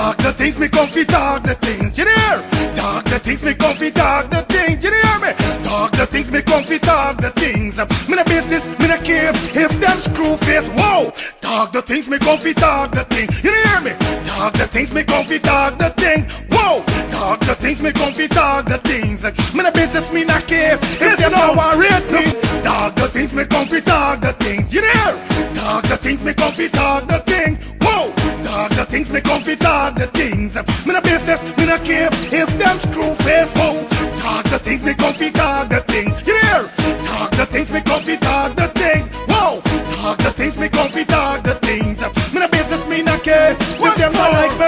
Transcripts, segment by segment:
Talk the things me come fi talk the things, you hear? Talk the things me come fi talk the things, you hear me? Talk the things me come fi talk the things. Me no business, me no care if them screw face. Whoa! Talk the things me come fi talk the things, you hear me? Talk the things me come fi talk the things. Whoa! Talk the things me come fi talk the things. Me no business, me no care if them no worried me. Talk the things me come fi talk the things, you hear? Talk the things me come fi talk the things. Whoa! Talk the things me come fi talk the things. Me no business, me no care if them screw face. Whoa! Talk the things me come fi talk the things. You hear? Talk the things me come fi talk the things. Whoa! Talk the things me come fi talk the things. Me no business, me no care if them not like me.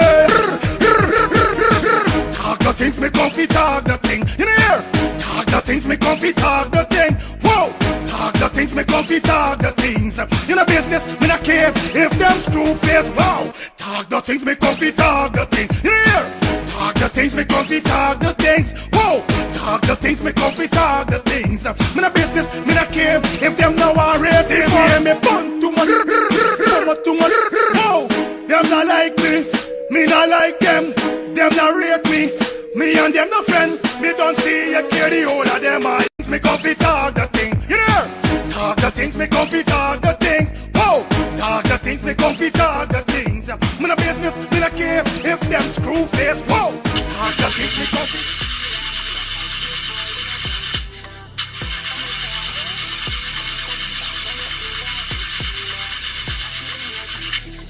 Talk the things me come fi talk the thing. You hear? Talk the things me come fi talk the thing. Whoa! Talk the things me come fi talk the things. You no business, me no care if them screw face. Wow! Talk the things me come fi talk the thing. You hear? Talk the things me come fi talk the things. Whoa! Talk the things me come fi talk the things. Me no business, me no care if them no worried. They hear me fun too much, too much. Whoa! Them not like me not like them. Them not rate me and them no friend. Me don't see you care the whole of them eyes. Me come fi talk the thing, you hear? Talk the things me come fi talk the thing. Whoa! Talk the things me come fi talk the things. Me no business, me no care if them screw face. Whoa! Talk the things me come fi.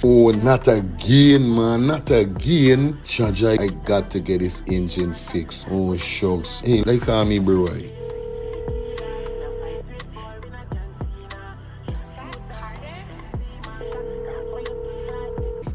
Oh, not again, man, not again. Jaja, I got to get this engine fixed. Oh, shucks. Hey, like call me, bro.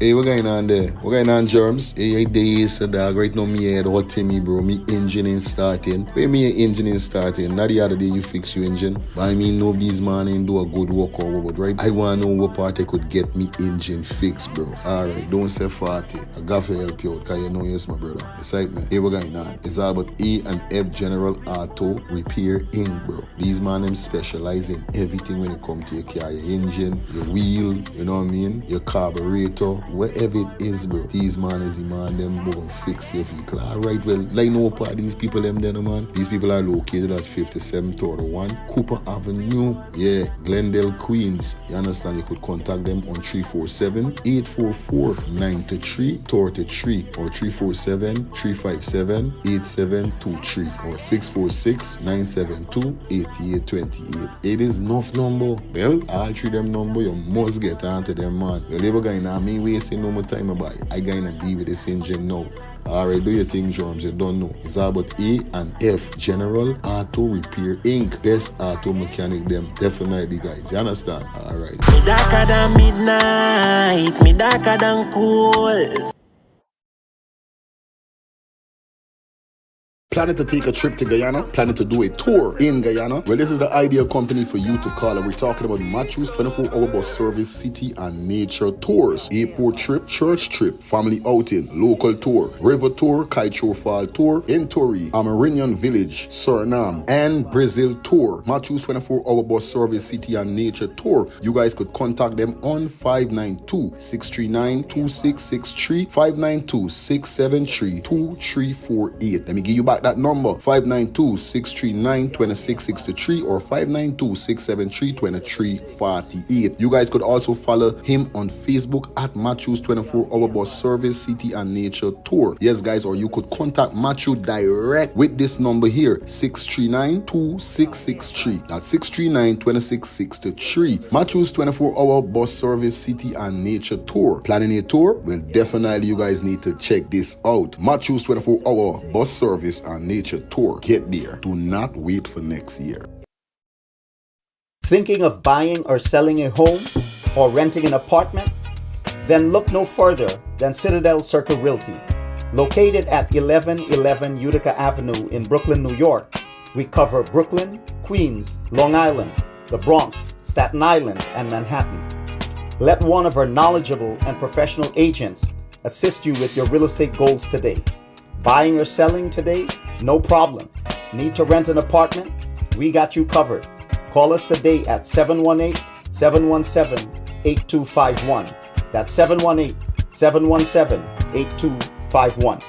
Hey, what going on there? What going on, Germs? Hey, days, dog. Right now, me head hot to me, bro. Me engine ain't starting. Where me engine ain't starting? Not the other day you fix your engine. But I mean, nobody's man ain't do a good work or what, right? I want to know what part I could get me engine fixed, bro. Alright, don't say 40. I got to help you out, because you know yes, my brother. Excitement. Hey, what going on? It's all about E&F General Auto Repair Inc., bro. These man, them specialize in everything when it comes to your car, your engine, your wheel, you know what I mean? Your carburetor. Whatever it is, bro, these man is the man, them will fix your vehicle. Alright, well, like no part these people, them there, man. These people are located at 5731 Cooper Avenue, yeah, Glendale, Queens. You understand? You could contact them on 347-844-9333 or 347-357-8723 or 646-972-8828. It is enough number. Well, all three them number, you must get onto them, man. Well, never going to me wasting no more time about it. I gonna deal with this engine now. Alright, do your thing, Drums. You don't know. It's all about E&F General Auto Repair Inc. Best auto mechanic them. Definitely, guys. You understand? Alright. Me darker than midnight. Me darker than cool. Planning to take a trip to Guyana? Planning to do a tour in Guyana? Well, this is the ideal company for you to call. And we're talking about Matthews 24-hour bus service, city and nature tours, airport trip, church trip, family outing, local tour, river tour, Kaitro Fall tour, Entori, Amarinian Village, Suriname, and Brazil tour. Matthews 24-hour bus service, city and nature tour. You guys could contact them on 592-639-2663, 592-673-2348. Let me give you back that number, 592-639-2663 or 592-673-2348. You guys could also follow him on Facebook at Matthews 24-hour bus service, city and nature tour. Yes, guys, or you could contact Matthew direct with this number here, 639-2663. That's 639-2663. Matthews 24-hour bus service, city and nature tour. Planning a tour? Well, definitely you guys need to check this out. Matthews 24-hour bus service and nature tour. Get there. Do not wait for next year. Thinking of buying or selling a home or renting an apartment? Then look no further than Citadel Circle Realty. Located at 1111 Utica Avenue in Brooklyn, New York, we cover Brooklyn, Queens, Long Island, the Bronx, Staten Island, and Manhattan. Let one of our knowledgeable and professional agents assist you with your real estate goals today. Buying or selling today? No problem. Need to rent an apartment? We got you covered. Call us today at 718-717-8251. That's 718-717-8251. 8251.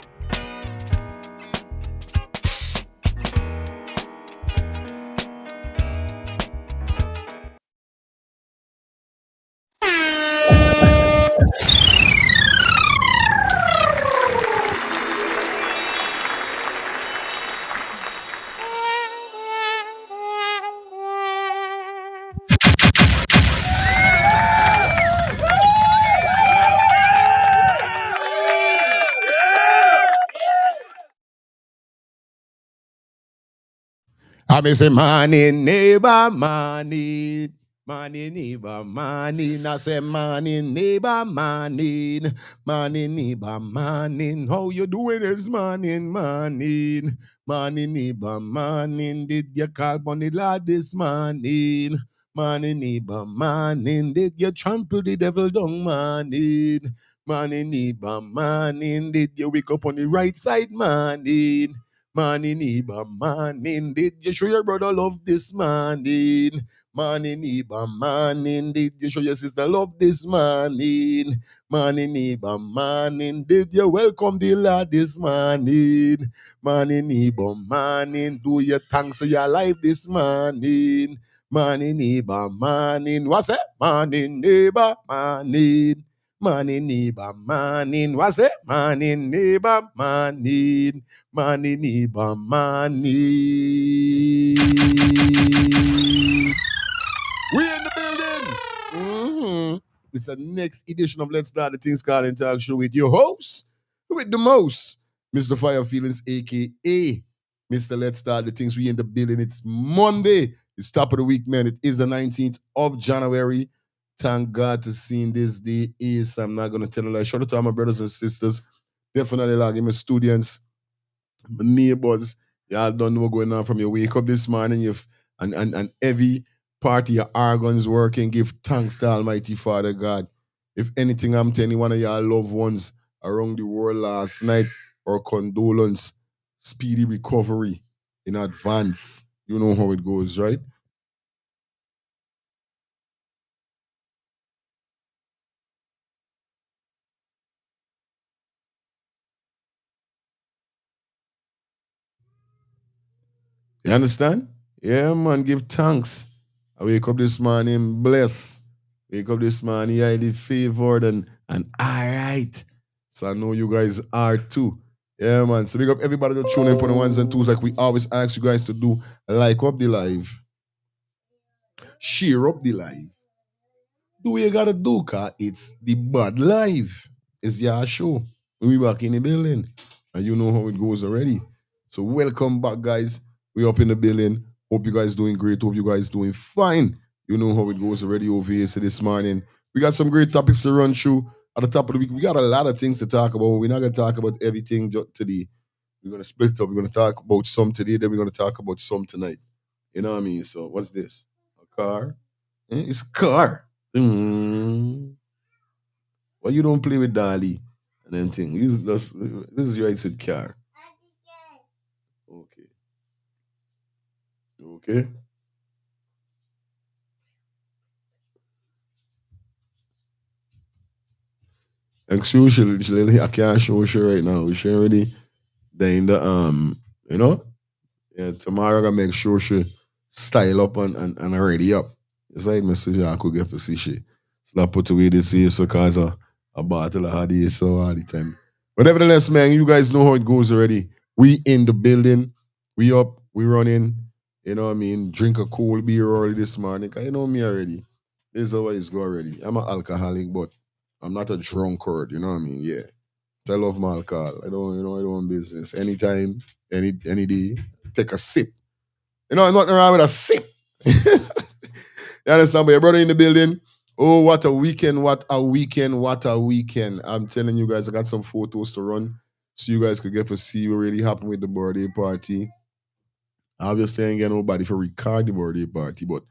I may say morning neighbor, morning neighbor, morning. I say morning neighbor, morning neighbor, morning. How you doing this morning, morning neighbor, morning. Did you call on the Lord this morning? Morning neighbor, morning. Did you trample the devil down, morning neighbor, morning. Did you wake up on the right side, morning? Morning, neighbor, morning. Did you show your brother love this morning? Morning, neighbor, morning. Did you show your sister love this morning? Morning, neighbor, morning. Did you welcome the Lord this morning? Morning, neighbor, morning. Do your thanks for your life this morning? Morning, neighbor, morning. What's that? Morning, neighbor, morning. Morning, neighbor, morning. What's it? Morning, neighbor, morning. Morning, neighbor, morning. We in the building. It's the next edition of Let's Start the Things Called and Talk Show with your host, with the most, Mr. Fire Feelings, aka Mr. Let's Start the Things. We in the building. It's Monday. It's top of the week, man. It is the 19th of January. Thank God to seeing this day is. I'm not gonna tell a lie. Shout out to all my brothers and sisters. Definitely like my students, my neighbors. Y'all don't know what's going on from your wake up this morning. You've and every part of your organs working. Give thanks to Almighty Father God. If anything, I'm telling one of your loved ones around the world last night, or condolence, speedy recovery in advance. You know how it goes, right? You understand? Yeah, man, give thanks. I wake up this morning blessed. Wake up this morning highly favored and all right. So I know you guys are too. Yeah, man. So big up everybody to tune in for the ones and twos like we always ask you guys to do. Like up the live. Share up the live. Do what you gotta do, cause it's the bad live. It's your show. We back in the building. And you know how it goes already. So welcome back, guys. We up in the building. Hope you guys doing great. Hope you guys doing fine. You know how it goes already over here. So this morning, we got some great topics to run through. At the top of the week, we got a lot of things to talk about. We're not gonna talk about everything today. We're gonna split it up. We're gonna talk about some today, then we're gonna talk about some tonight. You know what I mean? So what's this? A car? It's a car. Mm. Why you don't play with Dolly and then thing? This is your said car. Okay. Okay. And I can't show you right now. She already then the you know? Yeah, tomorrow I gotta make sure she style up and ready up. It's like message I could get for see she. So I put away this here so cause a bottle of hadith so all the time. But nevertheless, man, you guys know how it goes already. We in the building, we up, we running, you know what I mean? Drink a cold beer early this morning. 'Cause you know me already. This is how it's go already. I'm an alcoholic, but I'm not a drunkard, you know what I mean? Yeah. I love my alcohol. I don't want business. Anytime, any day, take a sip. You know, nothing wrong with a sip. You understand? But your brother in the building. Oh, what a weekend, what a weekend, what a weekend. I'm telling you guys, I got some photos to run so you guys could get to see what really happened with the birthday party. Obviously, I ain't get nobody for record the birthday party, but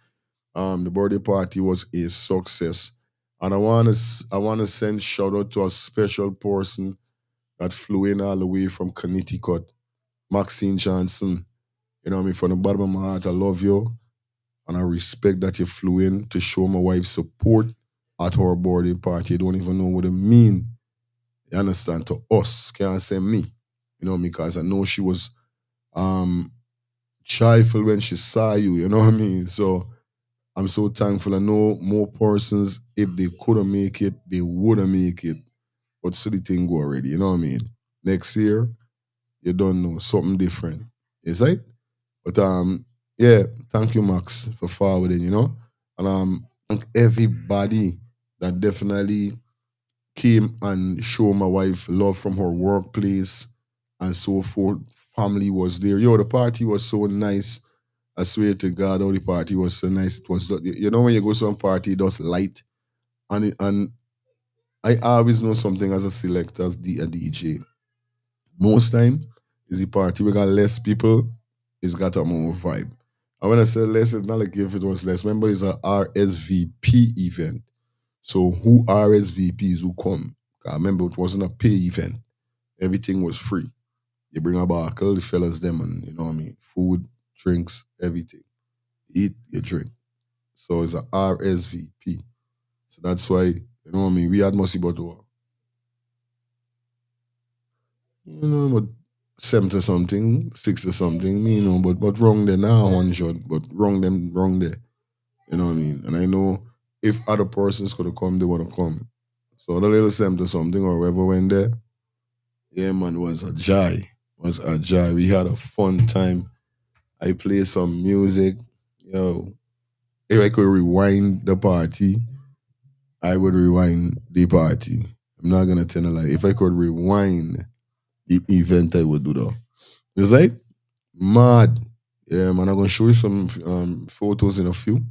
the birthday party was a success. And I wanna send shout out to a special person that flew in all the way from Connecticut, Maxine Johnson. You know what I mean? From the bottom of my heart, I love you. And I respect that you flew in to show my wife support at her birthday party. You don't even know what it mean. You understand? To us, can't say me. You know, because I know she was um joyful when she saw you, you know what I mean? So I'm so thankful. I know more persons, if they couldn't make it, they wouldn't make it. But so the thing go already, you know what I mean? Next year, you don't know, something different. Is right? But yeah, thank you, Max, for forwarding, you know? And thank everybody that definitely came and showed my wife love from her workplace and so forth. Family was there. Yo, the party was so nice. I swear to God, how the party was so nice. It was, you know, when you go to some party, it was light. And I always know something as a selector, as a DJ. Most time, is the party we got less people, it's got a more vibe. And when I say less, it's not like if it was less. Remember, it's a RSVP event. So who RSVPs who come? I remember it wasn't a pay event. Everything was free. You bring a buckle, the fellas them and you know what I mean, food, drinks, everything. Eat, you drink. So it's a RSVP. So that's why, you know what I mean, we had mostly about what? You know, but 70 something, 60 something, me, you know, but wrong there now one shot, but wrong there. You know what I mean? And I know if other persons could have come, they would have come. So the little 70 something or whoever went there, yeah, man, was a joy. Was a joy. We had a fun time. I played some music. Yo, if I could rewind the party, I would rewind the party. I'm not gonna tell a lie. If I could rewind the event, I would do that. It's like mad. Yeah, man. I'm gonna show you some photos in a few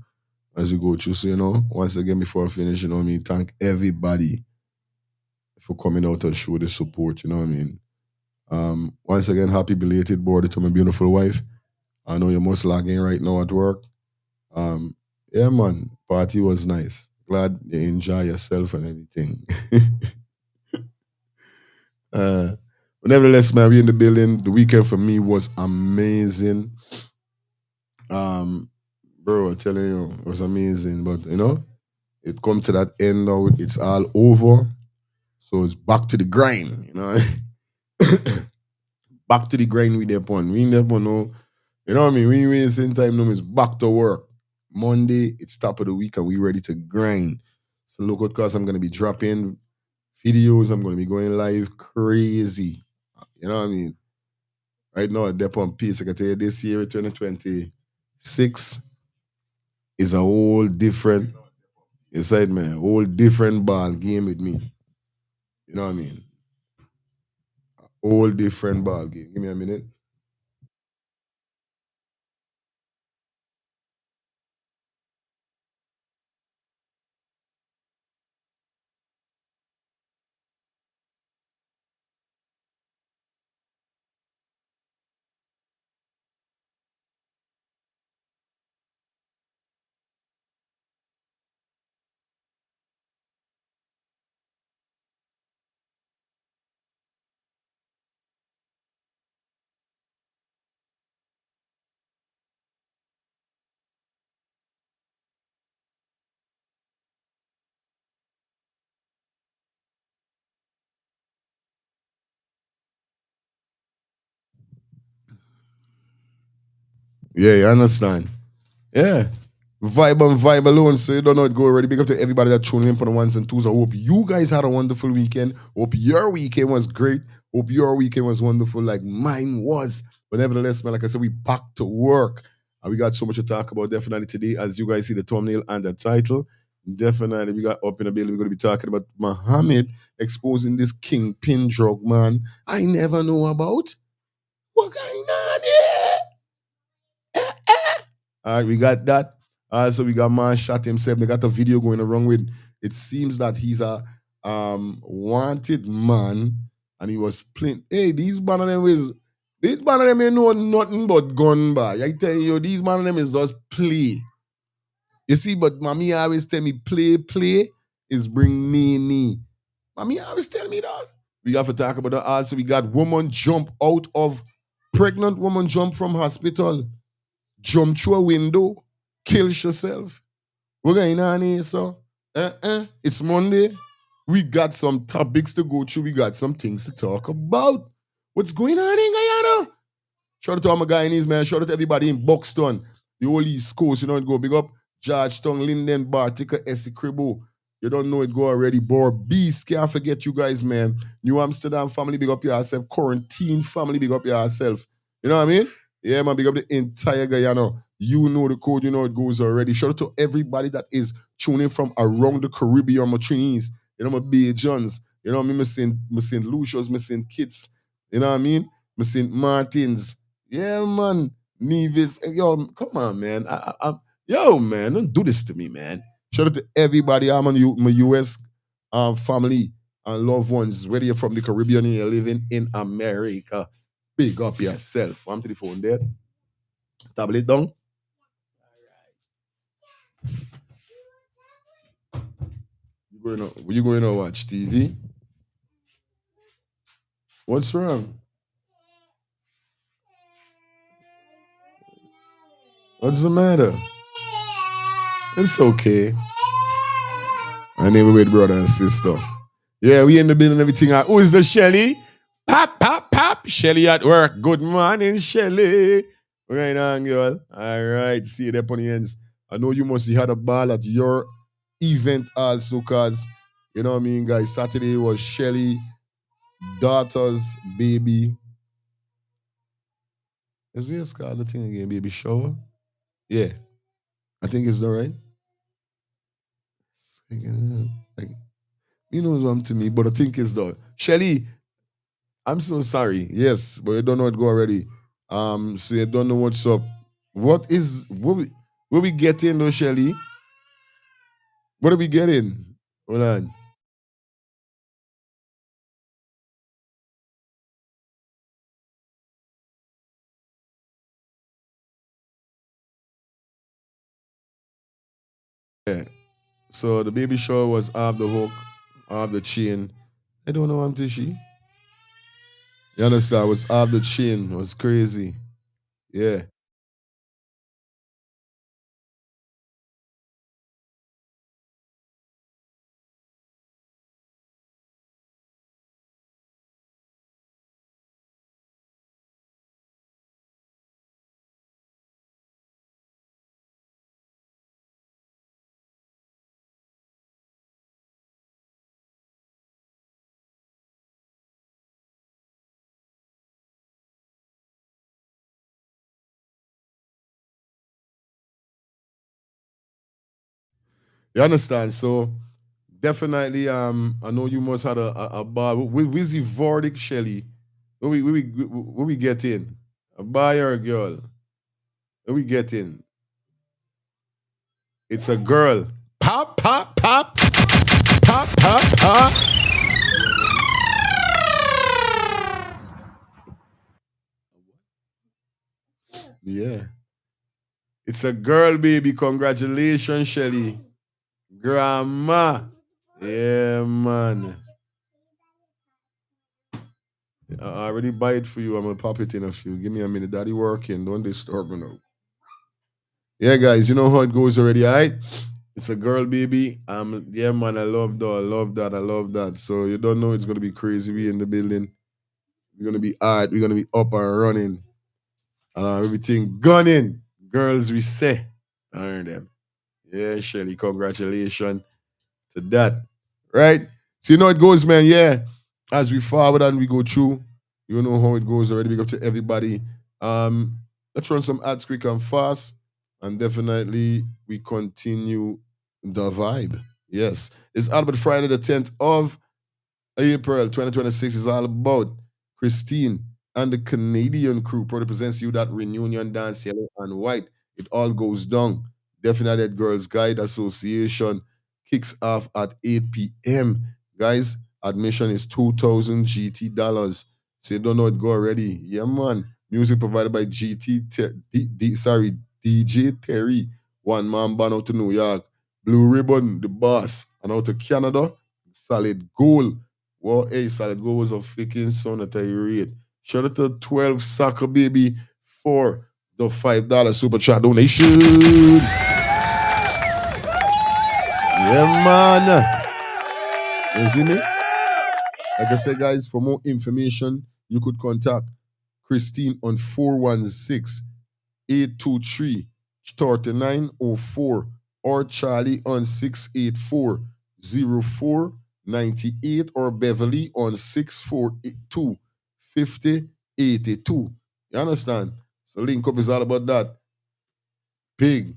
as you go through. So you know, once again before I finish, you know what I mean. Thank everybody for coming out and show the support. You know what I mean. Once again, happy belated birthday to my beautiful wife. I know you're most logging right now at work. Um, yeah, man, party was nice. Glad you enjoy yourself and everything. uh, but nevertheless, man, we in the building. The weekend for me was amazing. Um, bro, I'm telling you, it was amazing. But you know, it come to that end now. It's all over. So it's back to the grind. You know, back to the grind with the pun. We never know. You know what I mean? We ain't same time no it's back to work. Monday, it's top of the week and we ready to grind. So look at cause I'm gonna be dropping videos. I'm gonna be going live crazy. You know what I mean? Right now, at Dep on Peace, I can tell you this year, 2026, is a whole different inside man, a whole different ball game with me. You know what I mean? Whole different ball game. Give me a minute. Yeah, you understand? Yeah. Vibe and vibe alone. So you don't know it go already. Big up to everybody that tuned in for the ones and twos. I hope you guys had a wonderful weekend. Hope your weekend was great. Hope your weekend was wonderful like mine was. But nevertheless, man, like I said, we back to work. And we got so much to talk about definitely today. As you guys see the thumbnail and the title. Definitely, we got up in the building. We're going to be talking about Mohamed exposing this kingpin drug man I never know about. What going on here? All right, we got that. So we got man shot himself. They got a video going around with. It seems that he's a wanted man, and he was playing. Hey, these man of them ain't know nothing but gun bar. I tell you, these man of them is just play. You see, but mommy always tell me play is bring knee. Mommy always tell me that. We have to talk about that. Also, we got woman jump out of pregnant woman jump from hospital, jump through a window, kill herself. We're going on here, so it's Monday. We got some topics to go through. We got some things to talk about. What's going on in Guyana? Shout out to all my Guyanese, man. Shout out to everybody in Buxton, the whole East Coast. You know it go. Big up Georgetown, Linden, Bartica, Essie, Cribbo. You don't know it go already. Bor Beast, can't forget you guys, man. New Amsterdam family, big up yourself. Quarantine family, big up yourself. You know what I mean? Yeah, man, big up the entire Guyana. You know the code, you know it goes already. Shout out to everybody that is tuning from around the Caribbean, my Trinis, you know, my Bajans, you know what I mean? My St. Lucia's, my St. Kitts, you know what I mean? My St. Martins. Yeah, man. Nevis. Yo, come on, man. Yo, man, don't do this to me, man. Shout out to everybody. I'm on my US family and loved ones, whether you're from the Caribbean and you're living in America. Big up yourself. I'm to the phone there. Tablet down. You going to watch TV? What's wrong? What's the matter? It's okay. My neighbor with brother and sister. Yeah, we in the building, everything. Who is the Shelly? Pop, pop, pop. Shelly at work. Good morning, Shelly. What's going on, girl? All right. See you there on the ends. I know you must have had a ball at your event also, because, you know what I mean, guys, Saturday was Shelly, daughter's baby. Is we a Scarlet thing again, baby shower? Yeah. I think it's all right. Like, you know what to me, but I think it's the Shelly. I'm so sorry. Yes, but you don't know it go already. So you don't know what's up. What we getting though, Shelly? What are we getting? Hold on. Yeah. So the baby shower was off the hook, off the chain. I don't know, Auntie she. You understand? It was off the chain. It was crazy. Yeah. You understand? So definitely, I know you must have a bar. Where's the verdict, Shelly? Where we get in? A boy or a girl? Where we get in? It's a girl. Pop, pop, pop, pop, pop, pop. Yeah. It's a girl, baby. Congratulations, Shelly. Grandma. Yeah, man. I already buy it for you. I'm gonna pop it in a few. Give me a minute. Daddy working. Don't disturb me now. Yeah, guys, you know how it goes already, alright? It's a girl, baby. Yeah, man, I love that. I love that. I love that. So you don't know it's gonna be crazy. We in the building. We're gonna be hard. We're gonna be up and running. Everything gunning. Girls, we say. Earn them. Yeah, Shelly, congratulations to that. Right? So you know it goes, man. Yeah. As we forward and we go through, you know how it goes already. Big up to everybody. Let's run some ads quick and fast. And definitely we continue the vibe. Yes. It's Albert Friday, the 10th of April 2026 is all about Christine and the Canadian crew. Proudly presents you that reunion dance, yellow and white. It all goes down. Definitely at Girls Guide Association kicks off at 8 p.m. Guys, admission is 2,000 GT dollars. So you don't know it go already. Yeah, man. Music provided by DJ Terry. One man band out to New York. Blue Ribbon, the boss. And out to Canada, Solid Gold. Well, hey, Solid Gold was a freaking son that I rate. Shout out to 12 Soccer Baby for the $5 super chat donation. Yeah, man. You see me? Like I said, guys, for more information, you could contact Christine on 416-823-3904 or Charlie on 684-0498 or Beverly on 642-5082. You understand? So link up is all about that. Big,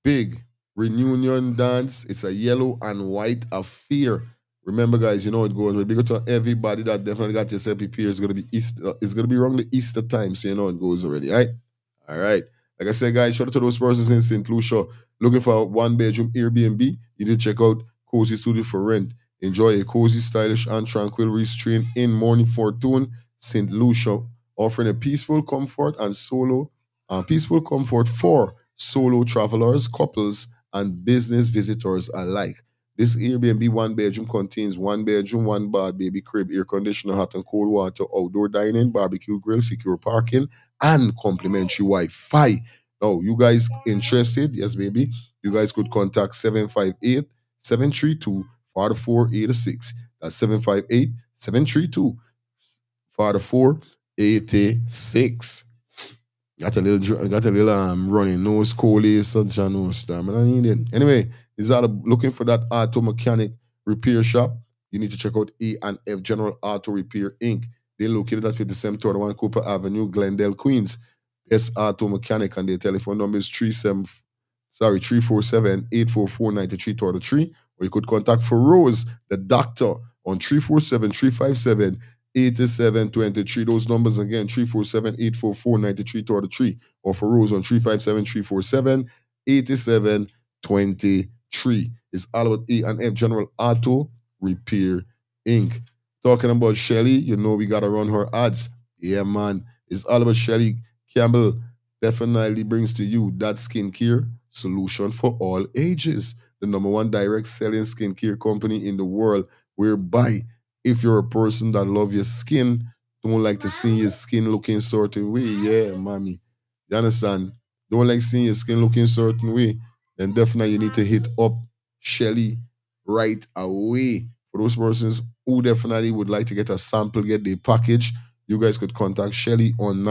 big reunion dance. It's a yellow and white affair. Remember, guys, you know it goes. We're big to everybody that definitely got yourself prepared. It's gonna be Easter. It's gonna be around the Easter time, so you know it goes already. All right. Like I said, guys, shout out to those persons in St. Lucia looking for a one-bedroom Airbnb. You need to check out Cozy Studio for rent. Enjoy a cozy, stylish, and tranquil restraint in Morning Fortune, St. Lucia, offering a peaceful comfort for solo travelers, couples, and business visitors alike. This Airbnb one bedroom contains one bedroom, one bath, baby crib, air conditioner, hot and cold water, outdoor dining, barbecue grill, secure parking, and complimentary Wi-Fi. Now, you guys interested? Yes, baby. You guys could contact 758-732-4486. That's 758-732-4486. Got a little running nose, Coley, such a nose time. And I need it. Anyway, is that looking for that auto mechanic repair shop? You need to check out A&F General Auto Repair Inc. They're located at 5731 Cooper Avenue, Glendale, Queens. Best auto mechanic, and their telephone number is 347-844-9333. Or you could contact Feroz, the doctor, on 347-357-8723. Those numbers again, 347-844-9333. Or Feroz on 357-347-8723. It's all about E&F General Auto Repair Inc. Talking about Shelly, you know we gotta run her ads. Yeah, man. It's all about Shelly Campbell. Definitely brings to you that skincare solution for all ages. The number one direct selling skincare company in the world, whereby if you're a person that love your skin, don't like to see your skin looking certain way, yeah, mommy. You understand? Don't like seeing your skin looking certain way, then definitely you need to hit up Shelly right away. For those persons who definitely would like to get a sample, get the package, you guys could contact Shelly on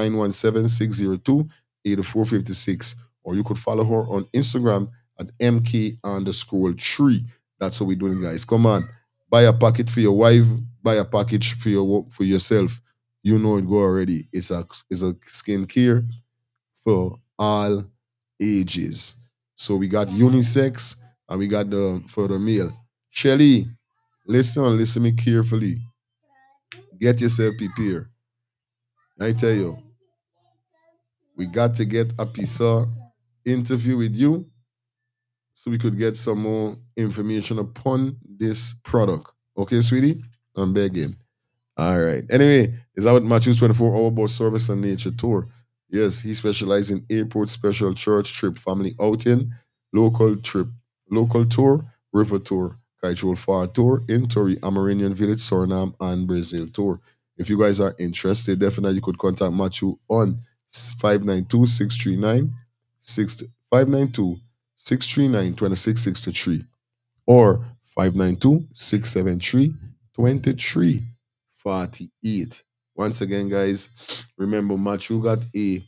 917-602-8456. Or you could follow her on Instagram at MK_3. That's how we're doing, guys. Come on. Buy a packet for your wife, buy a package for yourself. You know it go already. It's a skincare for all ages. So we got unisex and we got the for the male. Shelly, listen me carefully. Get yourself prepared. I tell you, we got to get a piece of interview with you so we could get some more information upon this product. Okay, sweetie? I'm begging. All right. Anyway, is that what Matthew's 24-hour bus service and nature tour? Yes, he specializes in airport special church trip, family outing, local trip, local tour, river tour, Kaichol Far tour, in Tori, Amerindian Village, Suriname, and Brazil tour. If you guys are interested, definitely you could contact Matthew on 592-639 592-639-2663 or 592-673-2348. Once again, guys, remember Matthew got a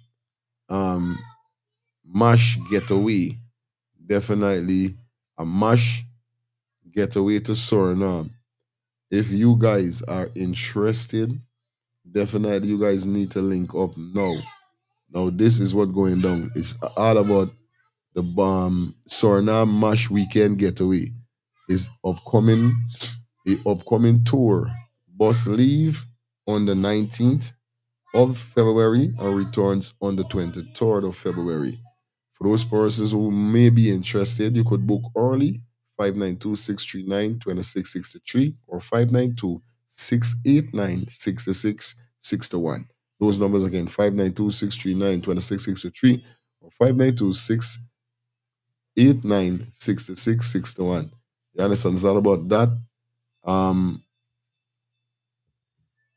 mash getaway. Definitely a mash getaway to Suriname. If you guys are interested, definitely you guys need to link up now. Now this is what going down. It's all about the Suriname Mash Weekend Getaway. Is upcoming the upcoming tour. Bus leave on the 19th of February and returns on the 23rd of February. For those persons who may be interested, you could book early 592-639-2663 or 592-689-6661. Those numbers again, 592-639-2663 or 592-689-6661. You understand? It's all about that.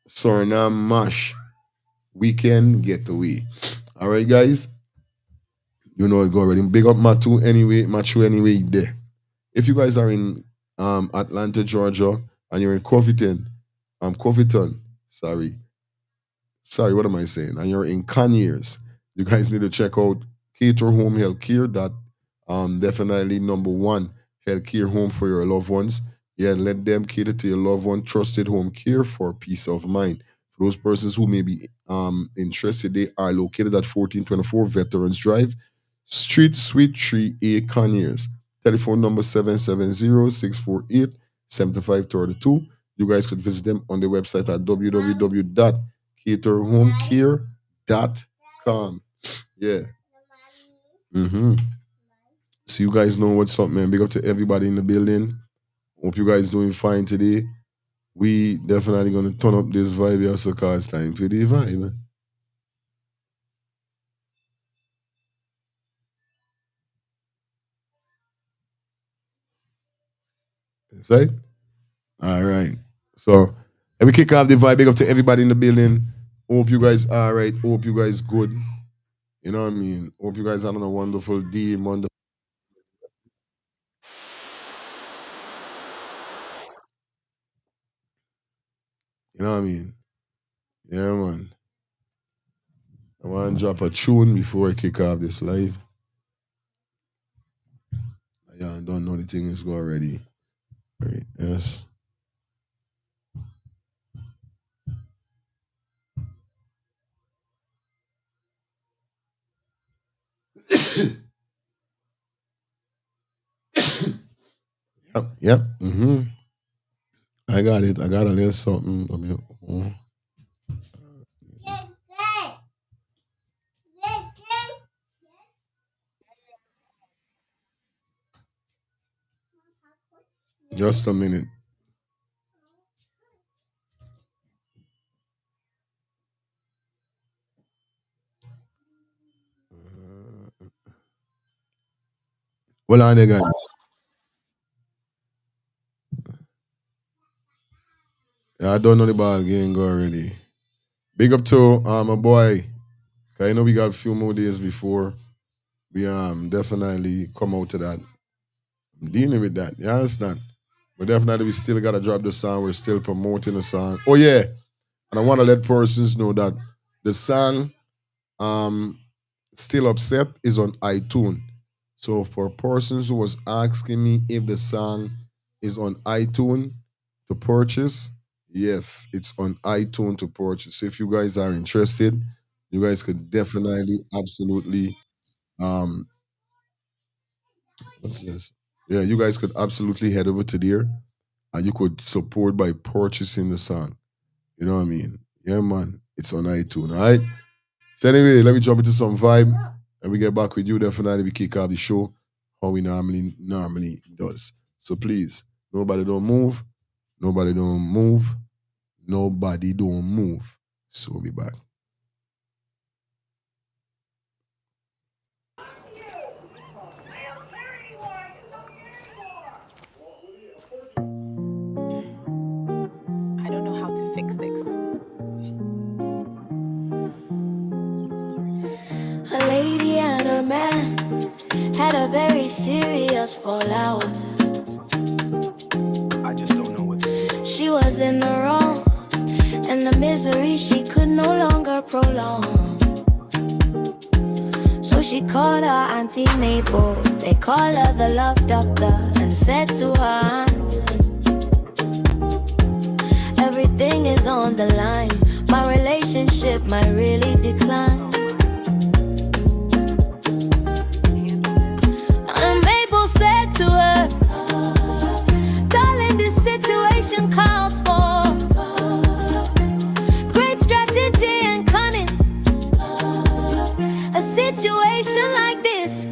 Suriname Mash Weekend Getaway. All right, guys. You know it go already. Big up Matthew anyway there. If you guys are in Atlanta, Georgia, and you're in Covington, sorry, what am I saying? And you're in Conyers, you guys need to check out Cater Home Healthcare. That definitely number one healthcare home for your loved ones. Yeah, let them cater to your loved one. Trusted home care for peace of mind. For those persons who may be interested, they are located at 1424 Veterans Drive, Street Suite 3A, Conyers. Telephone number 770-648-7532. You guys could visit them on the website at www.caterhomecare.com. Yeah. So you guys know what's up, man. Big up to everybody in the building. Hope you guys doing fine today. We definitely gonna turn up this vibe here, so cause time for the vibe. Say? All right. So let me kick off the vibe. Big up to everybody in the building. Hope you guys are all right. Hope you guys good. You know what I mean? Hope you guys having a wonderful day, Monday. You know what I mean? Yeah, man. I want to drop a tune before I kick off this live. Yeah, I don't know the thing is go already. All right, yes. Yep. I got it. I got a little something. Just a minute. Well, on there, guys. Yeah, I don't know the ball game go already. Big up to my boy. Cause I know we got a few more days before we definitely come out to that. I'm dealing with that. You understand? But definitely we still gotta drop the song. We're still promoting the song. Oh yeah. And I wanna let persons know that the song Still Upset is on iTunes. So for persons who was asking me if the song is on iTunes to purchase, yes, it's on iTunes to purchase. So if you guys are interested, you guys could definitely, absolutely, um, what's this? Yeah, you guys could absolutely head over to there and you could support by purchasing the song. You know what I mean? Yeah, man. It's on iTunes, all right? So anyway, let me jump into some vibe and we get back with you. Definitely we kick off the show how we normally does. So please, nobody don't move. Nobody don't move. Nobody don't move. So we'll be back. I don't know how to fix this. A lady and her man had a very serious fallout. I just don't know what to do. She was in the wrong, and the misery she could no longer prolong. So she called her Auntie Mabel, they call her the love doctor, and said to her aunt, everything is on the line, my relationship might really decline. And Mabel said to her, darling, this situation calls for great strategy and cunning. A situation like this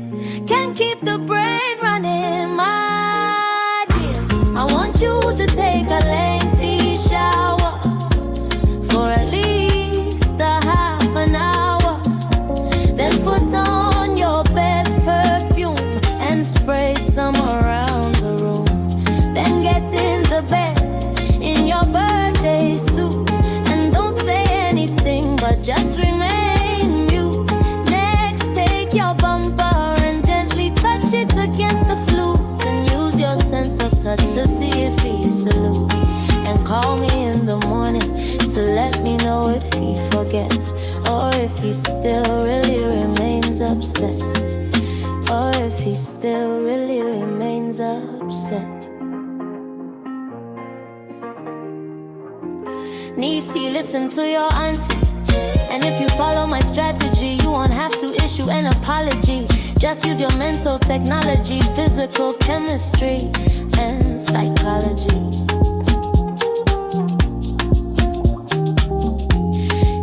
can keep the brain running, my dear. I want you to take a lengthy shower for at least a half an hour. Then put on your best perfume and spray some around the room. Then get in the bed in your birthday suit and don't say anything but just remain mute. Next, take your bumper and gently touch it against the flute and use your sense of touch to see if he salutes. call me in the morning to let me know if he forgets or if he still really remains upset. Or if he still really remains upset. Nisi, listen to your auntie. And if you follow my strategy, you won't have to issue an apology. Just use your mental technology, physical chemistry, and psychology.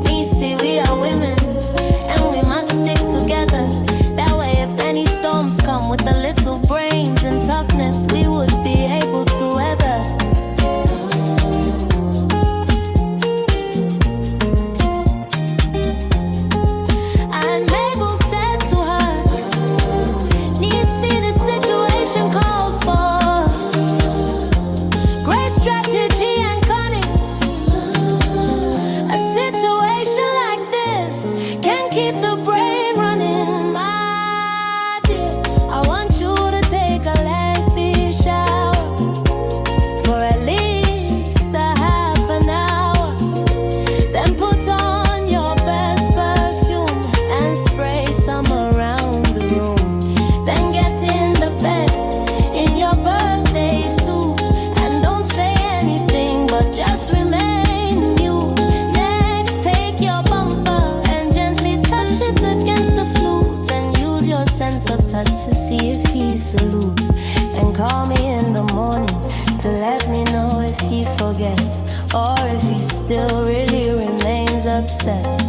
Nisi, we are women, and we must stick together. That way, if any storms come with a little brains and toughness, we would be able to weather. And Mabel said to her, Nisi, the situation calls for great strategy and cunning. A situation like this can keep the brain running. My dear, I want you to take a lengthy shower for at least a half an hour. Then put on your best perfume and spray some around the room. Then get in the bed in your birthday suit and don't say anything but just remain mute. Next, take your bumper and gently touch it against the flute and use your sense of touch to see if he salutes. And call me in the morning to let me know if he forgets or if he still really remains upset.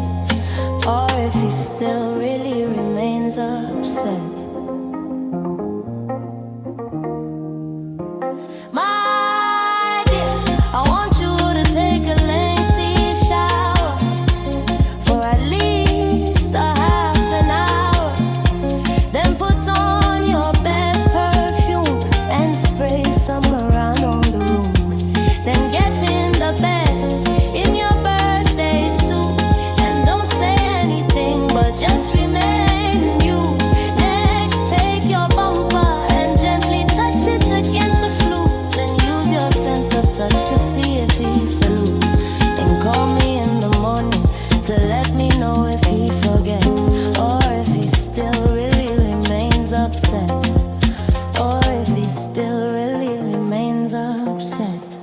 Or if he still really remains upset. My dear, I want you to take a lengthy shower for at least a half an hour. Then put on your best perfume and spray some around on the room. Then get in the bed in your birthday suit and don't say anything but just remain mute. Next, take your bumper and gently touch it against the flute and use your sense of touch to see if he salutes. And call me in the morning to let me know if he forgets or if he still really remains upset. Or if he still really remains upset.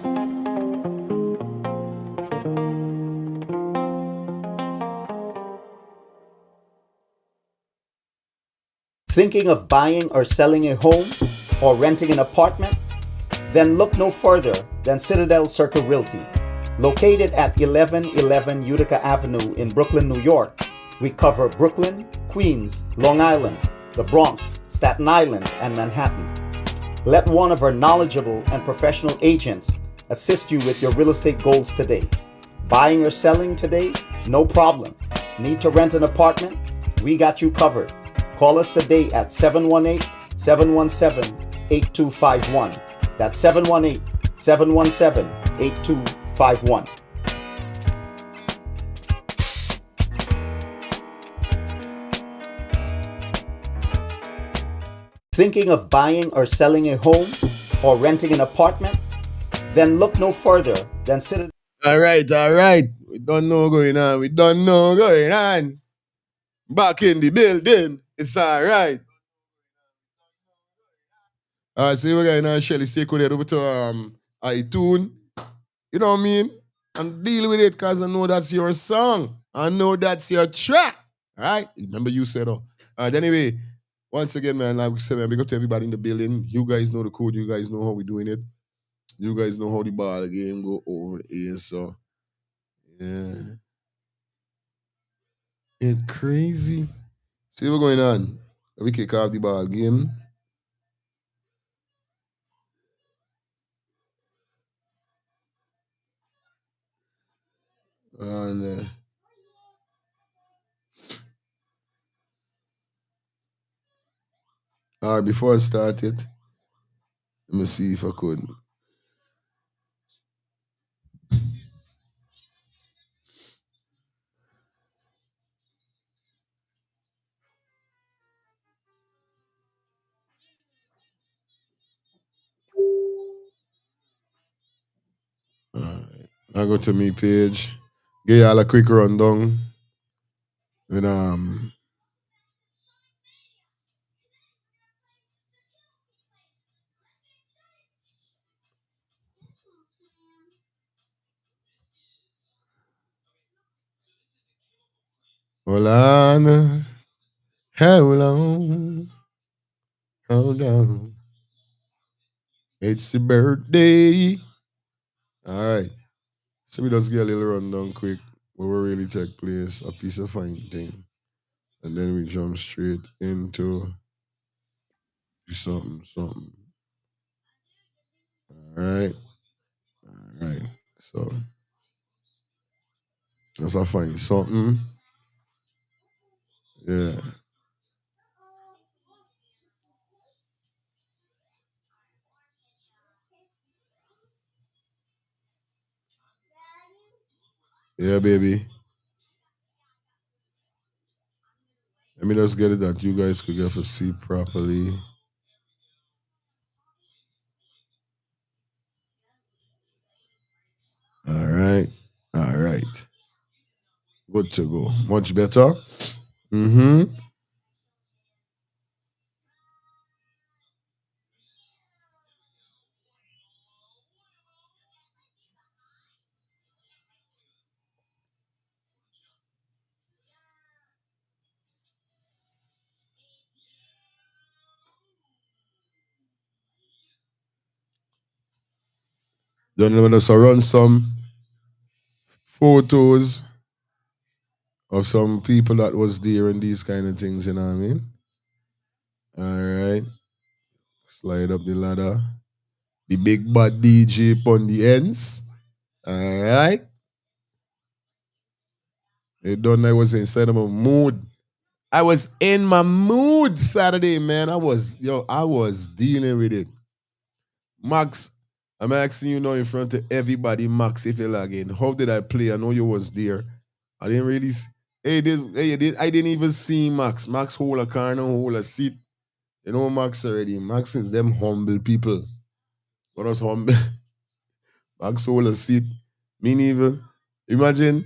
Thinking of buying or selling a home or renting an apartment? Then look no further than Citadel Circle Realty. Located at 1111 Utica Avenue in Brooklyn, New York, we cover Brooklyn, Queens, Long Island, the Bronx, Staten Island, and Manhattan. Let one of our knowledgeable and professional agents assist you with your real estate goals today. Buying or selling today? No problem. Need to rent an apartment? We got you covered. Call us today at 718-717-8251. That's 718-717-8251. Thinking of buying or selling a home or renting an apartment? Then look no further than Citadel. All right. We don't know going on. Back in the building. It's all right. All right, so we're going on Shelly stay coded over to iTunes. You know what I mean? And deal with it because I know that's your song. I know that's your track. All right? Remember you said, oh. All right, anyway, once again, man, like we said, man, big up to everybody in the building. You guys know the code. You guys know how we're doing it. You guys know how the ball game go over here. So, yeah. It's crazy. See what's going on. We kick off the ball game. And all right, before I start it, let me see if I could. I go to me page. Give y'all a quick rundown. With hold on. Hold on. Hold on. It's the birthday. Alright. So we just get a little rundown quick. What will really take place, a piece of fine thing. And then we jump straight into something. Alright. Alright. So that's a fine something. Yeah. Yeah, baby. Let me just get it that you guys could get to see properly. All right. All right. Good to go. Much better. Mm-hmm. Then let us run some photos of some people that was there and these kind of things, you know what I mean? All right. Slide up the ladder. The big bad DJ on the ends. All right. It done. I was inside of my mood. I was in my mood Saturday, man. I was dealing with it. Max, I'm asking you now in front of everybody, Max, if you're lagging. How did I play? I know you was there. I didn't really I didn't even see Max. Max hold a car and hold a seat. You know Max already. Max is them humble people. What us humble? Max hold a seat. Me neither. Imagine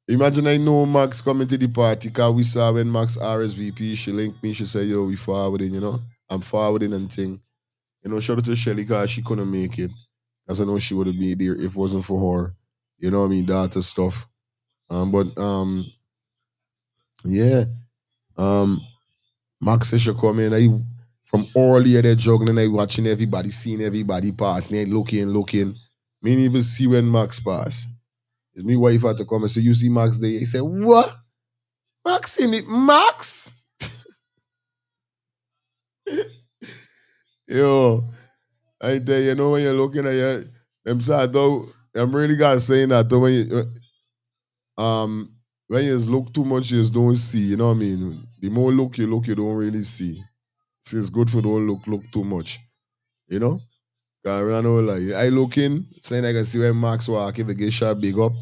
Imagine I know Max coming to the party because we saw when Max RSVP, she linked me, she said, yo, we forwarding, you know? I'm forwarding and thing. You know, shout out to Shelly because she couldn't make it. Because I know she would have been there if it wasn't for her. You know what I mean? Data stuff. But yeah. Um Max said she come in. I from earlier they juggling, I watching everybody, seeing everybody pass, and I looking. Me didn't even see when Max passed. Me wife had to come and say, you see Max there? He said, what? Max in it, Max? Yo, I tell you, know when you're looking at your them side though, I'm really got saying that though when you look too much, you just don't see, you know what I mean? The more look, you don't really see. So it's good for don't look too much. You know? Cause I know like I looking, saying I can see when Max walk, if I get shot big up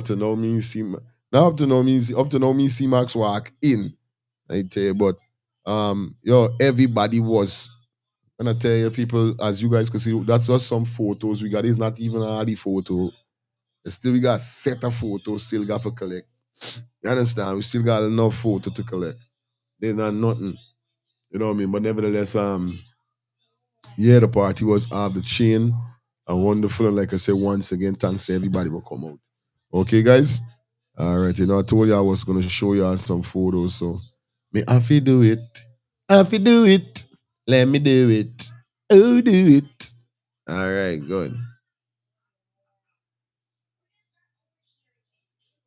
to now me see now up to now me see Max walk in. I tell you, but yo, everybody was. When I tell you people, as you guys can see, that's just some photos we got. It's not even all the photo. Still, we got set of photos still got to collect. You understand? We still got enough photo to collect. There's not nothing. You know what I mean? But nevertheless, yeah, the party was off the chain and wonderful. And like I said, once again, thanks to everybody will come out. Okay, guys? All right, you know, I told you I was gonna show you all some photos, so me have to do it. Have to do it. Let me do it. Oh, do it. All right, good.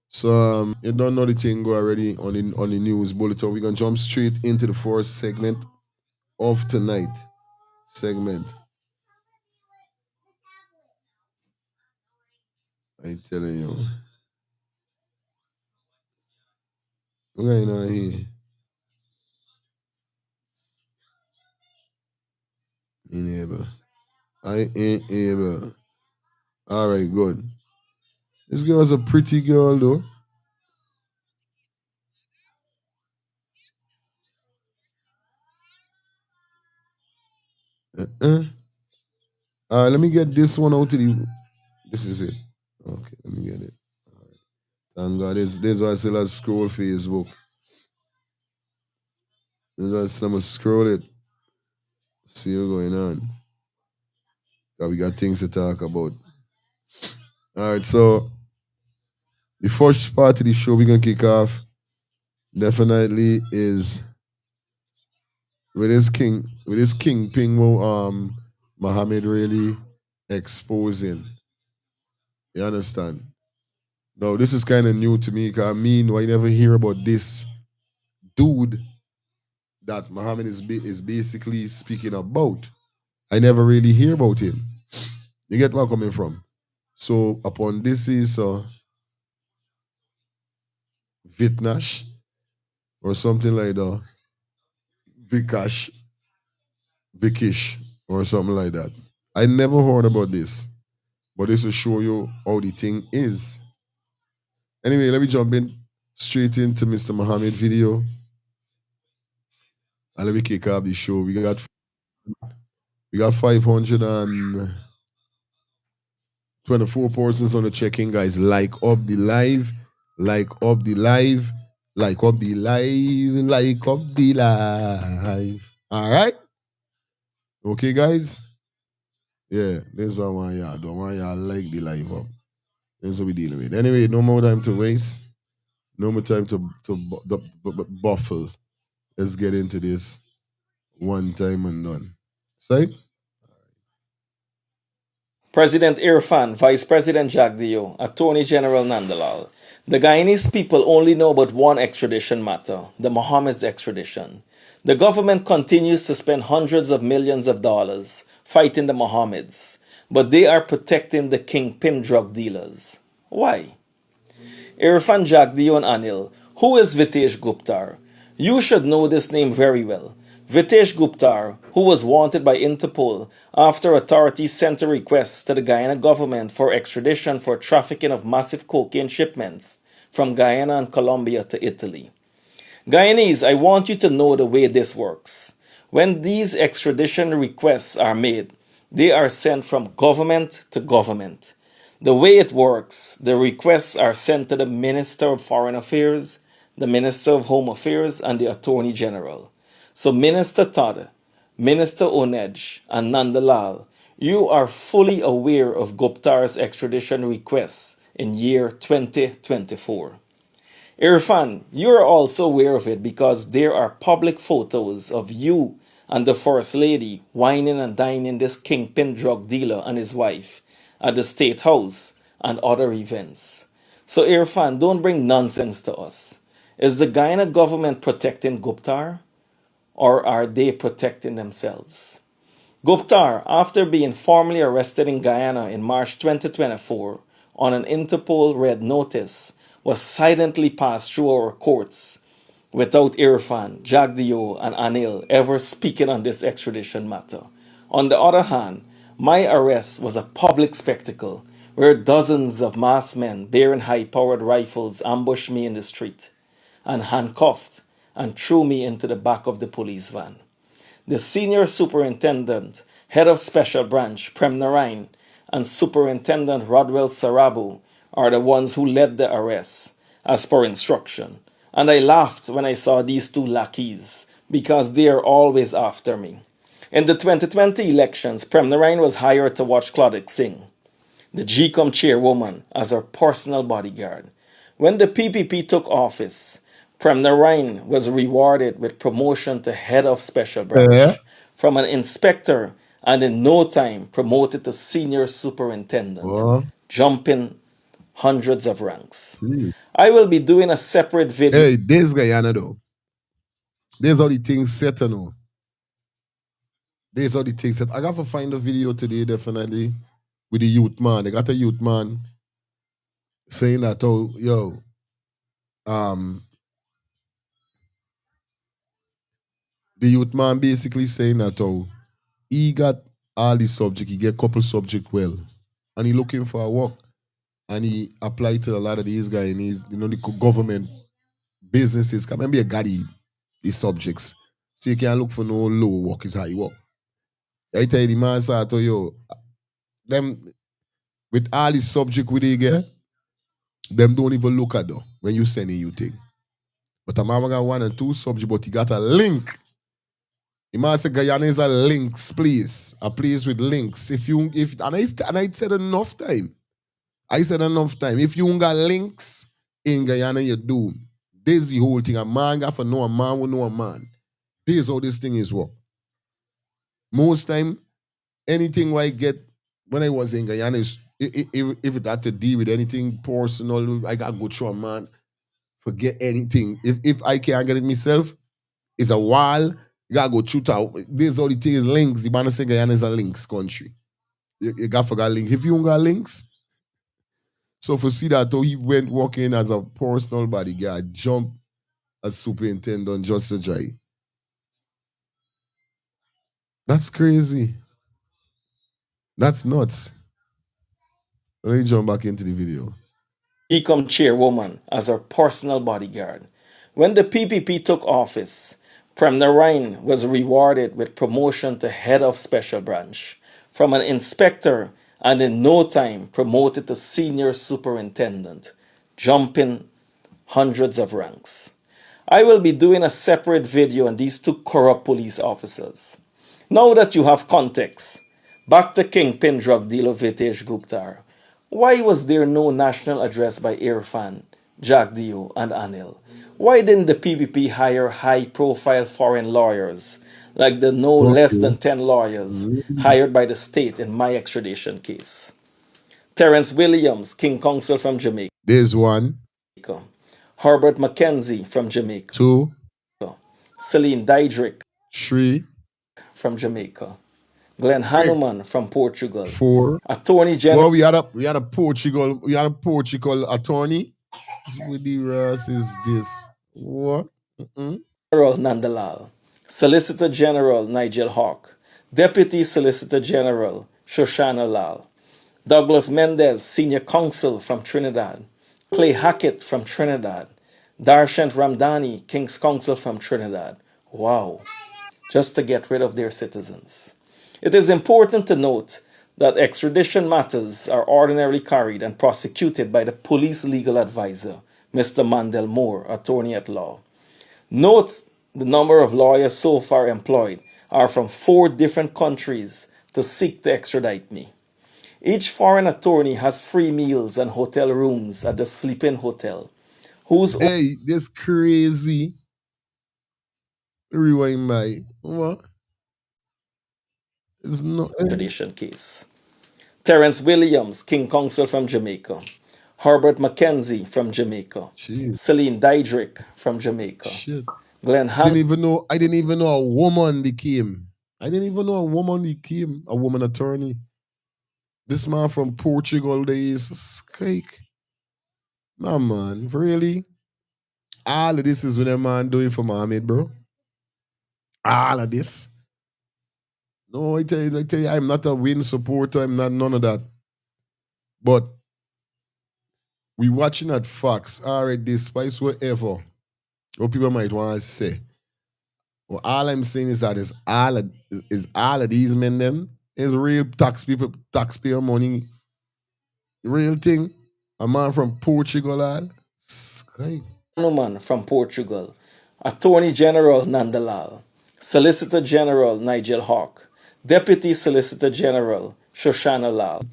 So you don't know the thing go already on the news bulletin. We're gonna jump straight into the first segment of tonight. Segment. I telling you. What going on here? Ain't able. I ain't able. All right, good. This girl is a pretty girl though. Uh-uh. Let me get this one out of This is it. Okay, let me get it. Thank God. This why I still have scroll Facebook. This why I still have scroll it. See what's going on. 'Cause we got things to talk about. All right, so the first part of the show we're gonna kick off definitely is with this kingpin Mohamed really exposing. You understand? Now this is kind of new to me because I never hear about this dude that Mohammed is basically speaking about. I never really hear about him. You get where I'm coming from? So upon this is Vitnash or something like that, Vikash, Vikish or something like that. I never heard about this, but this will show you how the thing is. Anyway, let me jump in straight into Mr. Mohammed video and let me kick off the show. We got 524 persons on the check-in, guys. Like up the live, like up the live, like up the live, like up the live. All right? Okay, guys? Yeah, this is what I want y'all do. I want y'all like the live up. That's what we're dealing with. Anyway, no more time to waste. No more time to buffle. Let's get into this one time and done. Say? President Irfan, Vice President Jagdeo, Attorney General Nandalal. The Guyanese people only know about one extradition matter, the Mohammed's extradition. The government continues to spend hundreds of millions of dollars fighting the Mohammeds, but they are protecting the kingpin drug dealers. Why? Irfan, Jagdeo and Anil. Who is Vitesh Guptar? You should know this name very well. Vitesh Guptar, who was wanted by Interpol after authorities sent a request to the Guyana government for extradition for trafficking of massive cocaine shipments from Guyana and Colombia to Italy. Guyanese, I want you to know the way this works. When these extradition requests are made, they are sent from government to government. The way it works, the requests are sent to the Minister of Foreign Affairs, the Minister of Home Affairs, and the Attorney General. So Minister Todd, Minister Onej, and Nandalal, you are fully aware of Guptar's extradition requests in year 2024. Irfan, you are also aware of it because there are public photos of you and the First Lady whining and dining this kingpin drug dealer and his wife at the State House and other events. So Irfan, don't bring nonsense to us. Is the Guyana government protecting Guptar, or are they protecting themselves? Guptar, after being formally arrested in Guyana in March 2024 on an Interpol red notice, was silently passed through our courts without Irfan, Jagdeo, and Anil ever speaking on this extradition matter. On the other hand, my arrest was a public spectacle where dozens of masked men bearing high-powered rifles ambushed me in the street and handcuffed and threw me into the back of the police van. The senior superintendent, head of special branch, Prem Narain, and Superintendent Rodwell Sarabu are the ones who led the arrest, as per instruction. And I laughed when I saw these two lackeys, because they are always after me. In the 2020 elections, Prem Narain was hired to watch Claudic Singh, the GCOM chairwoman, as her personal bodyguard. When the PPP took office, Prem Narain was rewarded with promotion to head of special branch from an inspector and in no time promoted to senior superintendent, jumping hundreds of ranks. I will be doing a separate video. Hey, this Guyana though. There's all the things set to know. There's all the things set. I got to find a video today, definitely, with the youth man. They got a youth man saying that, oh, yo, the youth man basically saying that, oh, he got all the subject, he get couple subject well, and he looking for a work, and he applied to a lot of these guys, and he's, the government businesses, come and be a gaddy, these subjects. So you can't look for no low work, is how you work. I tell you, the man said to you, them, with all the subject with they get, them don't even look at though when you sending you thing. But a man got one and two subject, but he got a link. The man say Guyana is a links place, a place with links. And I said enough time. If you ain't got links in Guyana, you're doomed. This is the whole thing. A man got for know a man will know a man. This is how this thing is work. Most time, anything I get when I was in Guyana is if it had to deal with anything personal, I gotta go through a man. Forget anything. If I can't get it myself, it's a wall. You gotta go through to this all the thing is links. The man say Guyana is a links country. You got forgot links. If you don't got links, so for see that though he went walking as a personal bodyguard, jump as superintendent just to try. That's crazy. That's nuts. Let me jump back into the video. Become chairwoman as her personal bodyguard. When the PPP took office, Prem Narain was rewarded with promotion to head of special branch from an inspector and in no time promoted to senior superintendent, jumping hundreds of ranks. I will be doing a separate video on these two corrupt police officers. Now that you have context, back to Kingpin drug dealer Vitesh Gupta. Why was there no national address by Irfan, Jagdeo, and Anil? Why didn't the PPP hire high-profile foreign lawyers, like the no less than 10 lawyers hired by the state in my extradition case? Terence Williams, King Counsel from Jamaica. There's one. Herbert Mackenzie from Jamaica. 2. Celine Diedrich 3. from Jamaica. Glenn Hanuman from Portugal. 4. Attorney General. Well, we had a Portugal attorney. With the Ross is this. What? Nandalal. Solicitor General Nigel Hawke. Deputy Solicitor General Shoshana Lal. Douglas Mendez, Senior Counsel from Trinidad. Clay Hackett from Trinidad. Darshant Ramdani, King's Counsel from Trinidad. Wow. Just to get rid of their citizens. It is important to note that extradition matters are ordinarily carried and prosecuted by the police legal advisor, Mr. Mandel Moore, attorney at law. Note the number of lawyers so far employed are from 4 different countries to seek to extradite me. Each foreign attorney has free meals and hotel rooms at the Sleep-In Hotel. Hey, this crazy. Rewind my. What? It's not extradition case. Terence Williams, King Counsel from Jamaica. Herbert Mackenzie from Jamaica. Jeez. Celine Diedrich from Jamaica. Shit. Glenn I didn't even know a woman became. A woman attorney. This man from Portugal, there is a skate. Nah, man, really? All of this is what a man doing for Mohamed, bro. All of this. No, I tell you, I'm not a win supporter. I'm not none of that. But we watching at Fox, all right, despite whatever, what people might want to say. Well, all I'm saying is that all of these men them is real taxpayer money. Real thing. A man from Portugal, all. Hanuman from Portugal. Attorney General Nandalal. Solicitor General Nigel Hawke. Deputy Solicitor General Shoshana Lal.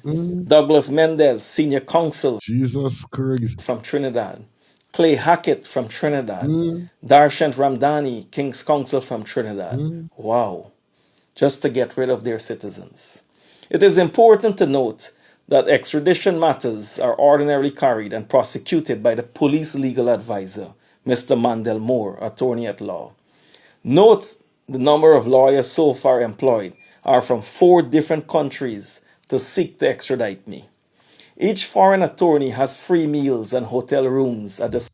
Douglas Mendez, Senior Counsel Jesus Christ. from Trinidad. Clay Hackett from Trinidad. Darshant Ramdani, King's Counsel from Trinidad. Wow. Just to get rid of their citizens. It is important to note that extradition matters are ordinarily carried and prosecuted by the police legal advisor, Mr. Mandel Moore, attorney at law. Note the number of lawyers so far employed are from 4 different countries to seek to extradite me. Each foreign attorney has free meals and hotel rooms at the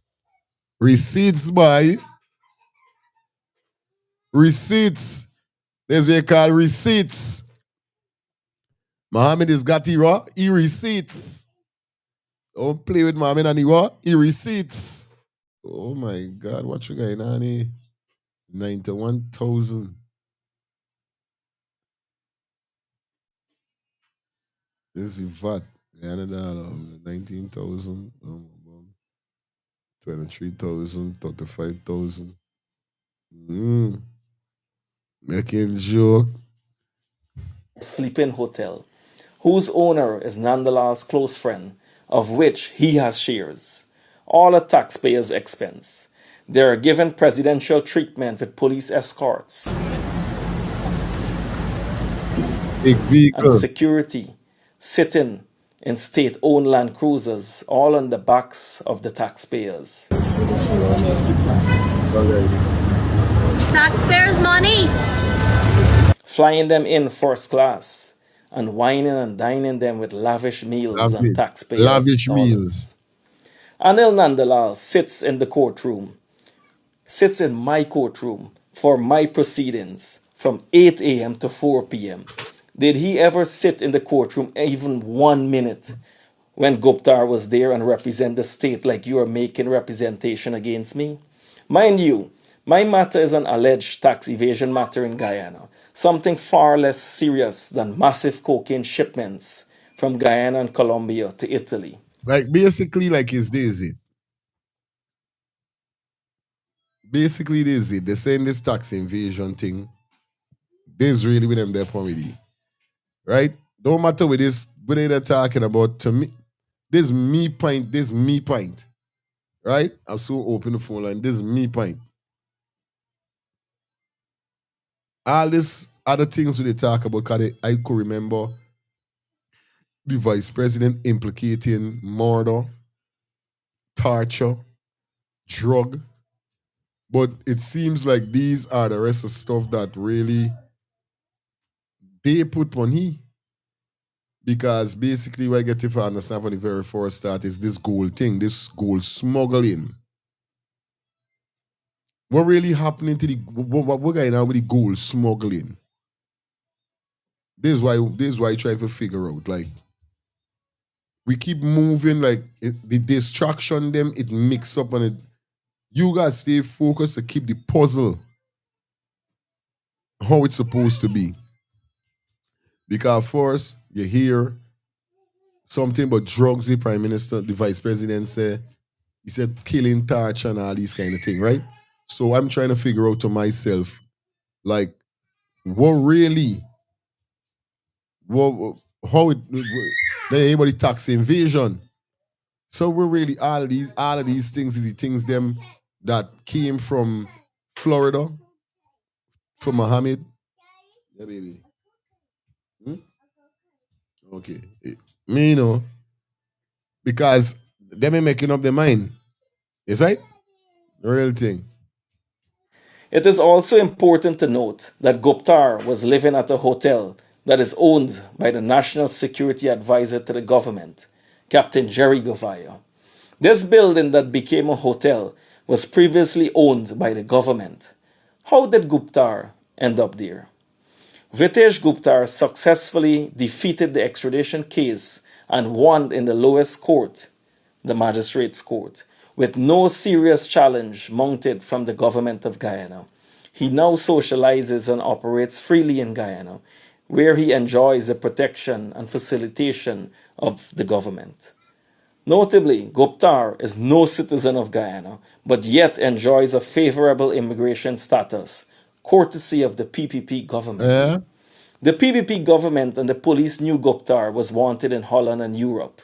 Receipts, boy. Receipts. There's a call receipts. Mohamed is got he receipts. Don't play with Mohamed and he receipts. Oh my God, what you got on here? 91,000. This is VAT. Yeah, the dollar, 19,000, 23,000, 35,000. Mm, making joke. Sleeping hotel, whose owner is Nandalal's close friend, of which he has shares, all at taxpayers' expense. They are given presidential treatment with police escorts Big and vehicle. security, sitting in state owned Land Cruisers, all on the backs of the taxpayers. Taxpayers' money. Flying them in first class and wining and dining them with lavish meals and Lavish, taxpayers' lavish meals. dollars. Anil Nandalal sits in the courtroom, sits in my courtroom for my proceedings from 8 a.m. to 4 p.m. Did he ever sit in the courtroom even 1 minute when Guptar was there and represent the state like you are making representation against me? Mind you, my matter is an alleged tax evasion matter in Guyana, something far less serious than massive cocaine shipments from Guyana and Colombia to Italy. Like basically, like is this it? Basically, this is it. They're saying this tax invasion thing. This really with them there comedy, right? Don't matter with this. What they're talking about to me. This me point. This me point. Right? I'm so open the phone line. This me point. All this other things we they talk about. Cause I could remember the vice president implicating murder, torture, drug. But it seems like these are the rest of stuff that really they put on he. Because basically what I get if I understand from the very first start is this gold thing, this gold smuggling. What really happening to the what going on with the gold smuggling? This is why I trying to figure out. Like we keep moving, like the distraction them, it mix up and it you guys stay focused to keep the puzzle how it's supposed to be. Because first you hear something about drugs, the prime minister, the vice president said, he said killing, touch, and all these kind of thing, right? So I'm trying to figure out to myself, like, what really, what, how it, then anybody tax invasion. So we're really all of these things is the things them that came from Florida, from Mohamed. Yeah, baby. Hmm? Okay. Me, you know, because them ain't making up their mind. Is right? The real thing. It is also important to note that Guptar was living at a hotel that is owned by the National Security Advisor to the government, Captain Jerry Govaya. This building that became a hotel was previously owned by the government. How did Guptar end up there? Vitesh Guptar successfully defeated the extradition case and won in the lowest court, the magistrate's court, with no serious challenge mounted from the government of Guyana. He now socializes and operates freely in Guyana, where he enjoys the protection and facilitation of the government. Notably, Guptar is no citizen of Guyana, but yet enjoys a favorable immigration status, courtesy of the PPP government. Yeah. The PPP government and the police knew Guptar was wanted in Holland and Europe.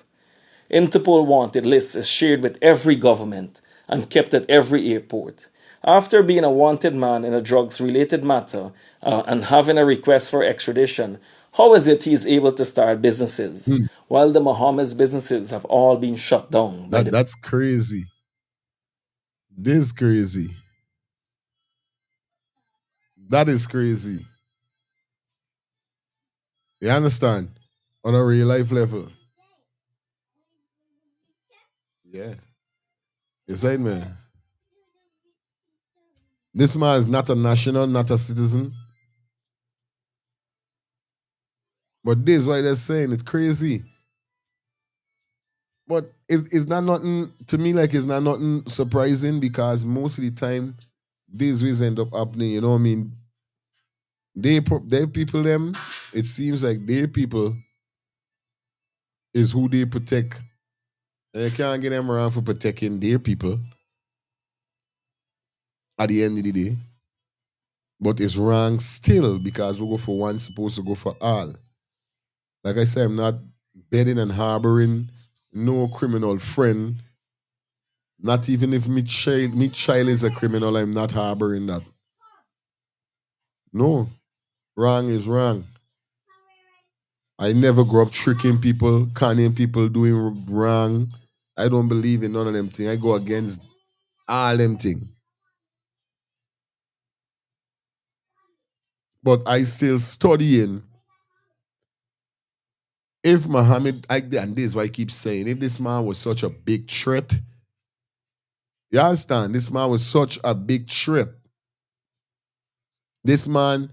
Interpol wanted list is shared with every government and kept at every airport. After being a wanted man in a drugs related matter and having a request for extradition, how is it he is able to start businesses while the Mohammed's businesses have all been shut down by the That's crazy. This is crazy. That is crazy. You understand? On a real life level. Yeah. It's right, man. This man is not a national, not a citizen. But this is why they're saying it's crazy. But it's not nothing to me like it's not nothing surprising because most of the time these ways end up happening, you know what I mean? They people them, it seems like they people is who they protect. And you can't get them around for protecting their people at the end of the day. But it's wrong still because we go for one, supposed to go for all. Like I said, I'm not bedding and harboring no criminal friend. Not even if me child is a criminal, I'm not harboring that. No, wrong is wrong. I never grew up tricking people, conning people, doing wrong. I don't believe in none of them things. I go against all them things. But I still studying. If Mohamed, and this is why I keep saying, if this man was such a big threat, you understand? This man was such a big threat. This man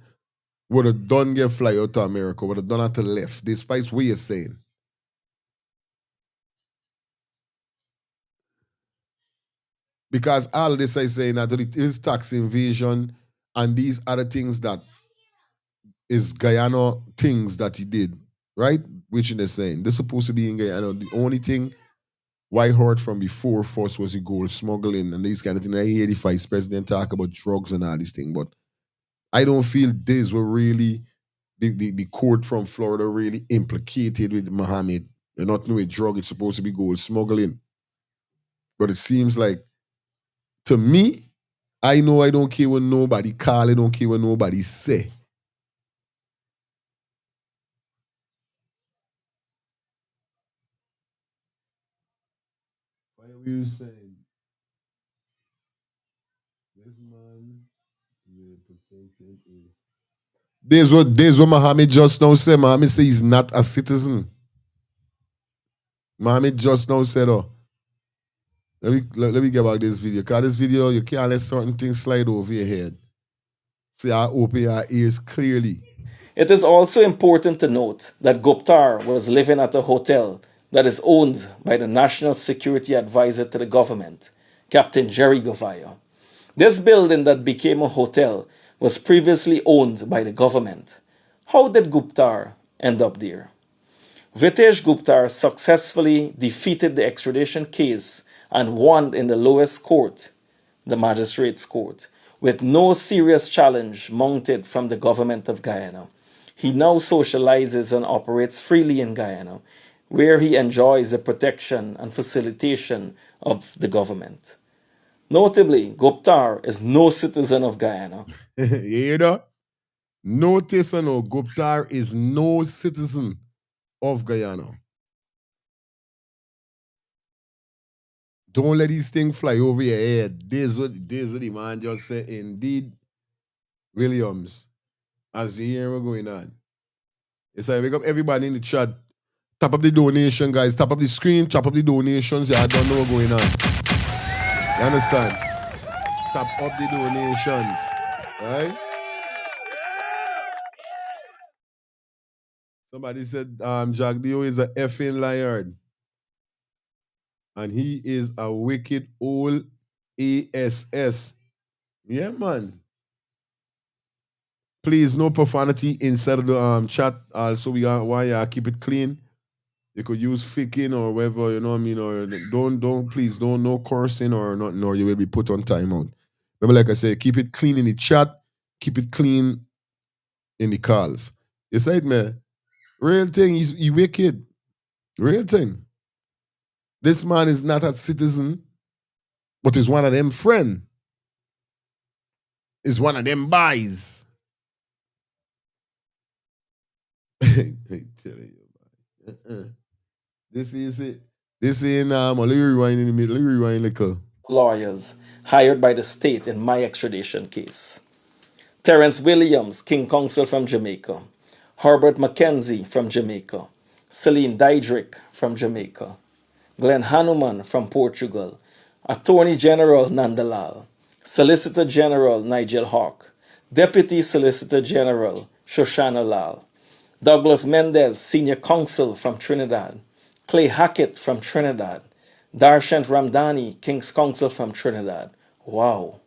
would have done get fly out to America, would have done it to left, despite what you're saying. Because all this I saying that it is tax invasion and these other things that is Guyana things that he did, right? Which they're saying. This supposed to be in Guyana. The only thing why heard from before first was the gold smuggling and these kind of things. I hear the vice president talk about drugs and all these things, but I don't feel this were really the court from Florida really implicated with Mohamed. They're not knowing drug, it's supposed to be gold smuggling. But it seems like to me, I know I don't care what nobody call, I don't care what nobody say. Why are you saying this man will protection is there's what Mohammed just now said. Mohammed said he's not a citizen. Mohammed just now said, oh, let me get back this video. Cause this video, you can't let certain things slide over your head. See, I open your ears clearly. It is also important to note that Guptar was living at a hotel that is owned by the National Security Advisor to the government, Captain Jerry Govayo. This building that became a hotel was previously owned by the government. How did Guptar end up there? Vitesh Guptar successfully defeated the extradition case and won in the lowest court, the magistrate's court, with no serious challenge mounted from the government of Guyana. He now socializes and operates freely in Guyana, where he enjoys the protection and facilitation of the government. Notably, Guptar is no citizen of Guyana. You hear that? Notice no, Guptar is no citizen of Guyana. Don't let these things fly over your head. This is what the man just said. Indeed, Williams. As the year we're going on. It's like wake up everybody in the chat. Tap up the donation, guys. Tap up the screen, tap up the donations. Yeah, I don't know what's going on. You understand? Tap up the donations. Right? Somebody said Jack Dio is a effing liar. And he is a wicked old ASS. Yeah, man. Please, no profanity inside of the chat. Also, we why keep it clean. You could use faking or whatever, you know what I mean? Or please don't no cursing or nothing, or you will be put on timeout. Remember, like I said, keep it clean in the chat, keep it clean in the calls. You said, man, real thing, he wicked. Real thing. This man is not a citizen, but is one of them friend. Is one of them boys. I tell you, man. This is it. This is let me rewind in the middle. Let me rewind a little. Lawyers hired by the state in my extradition case. Terence Williams, King Counsel from Jamaica. Herbert Mackenzie from Jamaica. Celine Diedrich from Jamaica. Glenn Hanuman from Portugal. Attorney General Nandalal. Solicitor General Nigel Hawk. Deputy Solicitor General Shoshana Lal. Douglas Mendez, Senior Counsel from Trinidad. Clay Hackett from Trinidad. Darshant Ramdani, King's Counsel from Trinidad. Wow.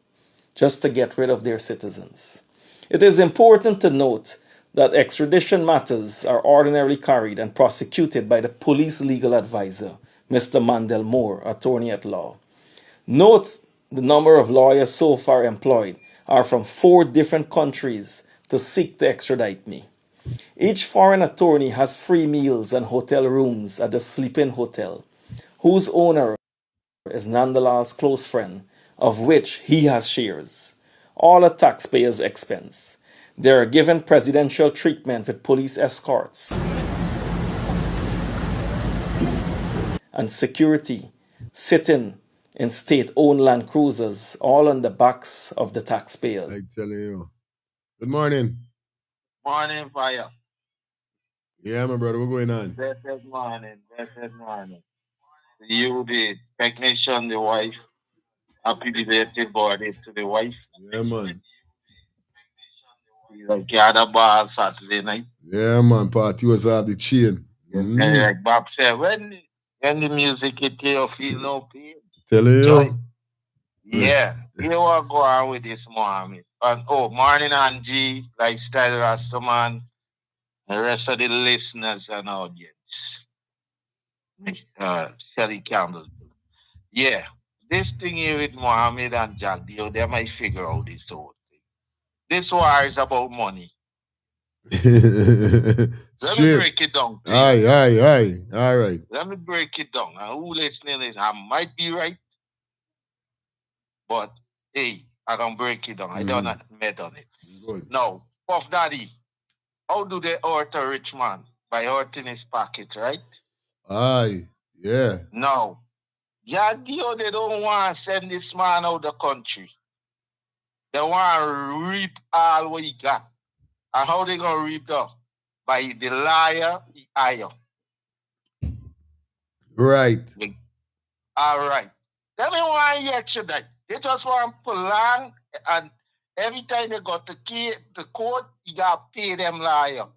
Just to get rid of their citizens. It is important to note that extradition matters are ordinarily carried and prosecuted by the police legal advisor, Mr. Mandel Moore, attorney at law. Note the number of lawyers so far employed are from 4 different countries to seek to extradite me. Each foreign attorney has free meals and hotel rooms at the Sleeping Hotel, whose owner is Nandalal's close friend, of which he has shares, all at taxpayers' expense. They are given presidential treatment with police escorts and security, sitting in state-owned Land Cruisers, all on the backs of the taxpayers. I tell you. Good morning. Morning, fire. Yeah, my brother, what's going on? Blessed morning, blessed morning. You, the technician, the wife. Happy belated birthday to the wife. Yeah, man. Like gather bar Saturday night. Yeah, man. Party was off the chain. And like Bob said, when the music hit you feel no pain. Tell you. Joy. Yeah. You want to go on with this, Mohamed. And morning, Angie, Lifestyle Rastaman, the rest of the listeners and audience. Shelly Campbell. Yeah. This thing here with Mohamed and Jack Dio, they might figure out this whole thing. This war is about money. Let me break it down. Aye. All right. Let me break it down. And who listening is, I might be right, but hey, I can break it down. I don't met on it. Good. Now, Puff Daddy, how do they hurt a rich man? By hurting his pocket, right? Aye, yeah. No. Jack Dio, they don't want to send this man out the country. They want to reap all what he got. And how they going to reap that? By the liar, he hire. Right. All right. They don't want to extradite. They just want to prolong, and every time they got the court, you got to pay them liar.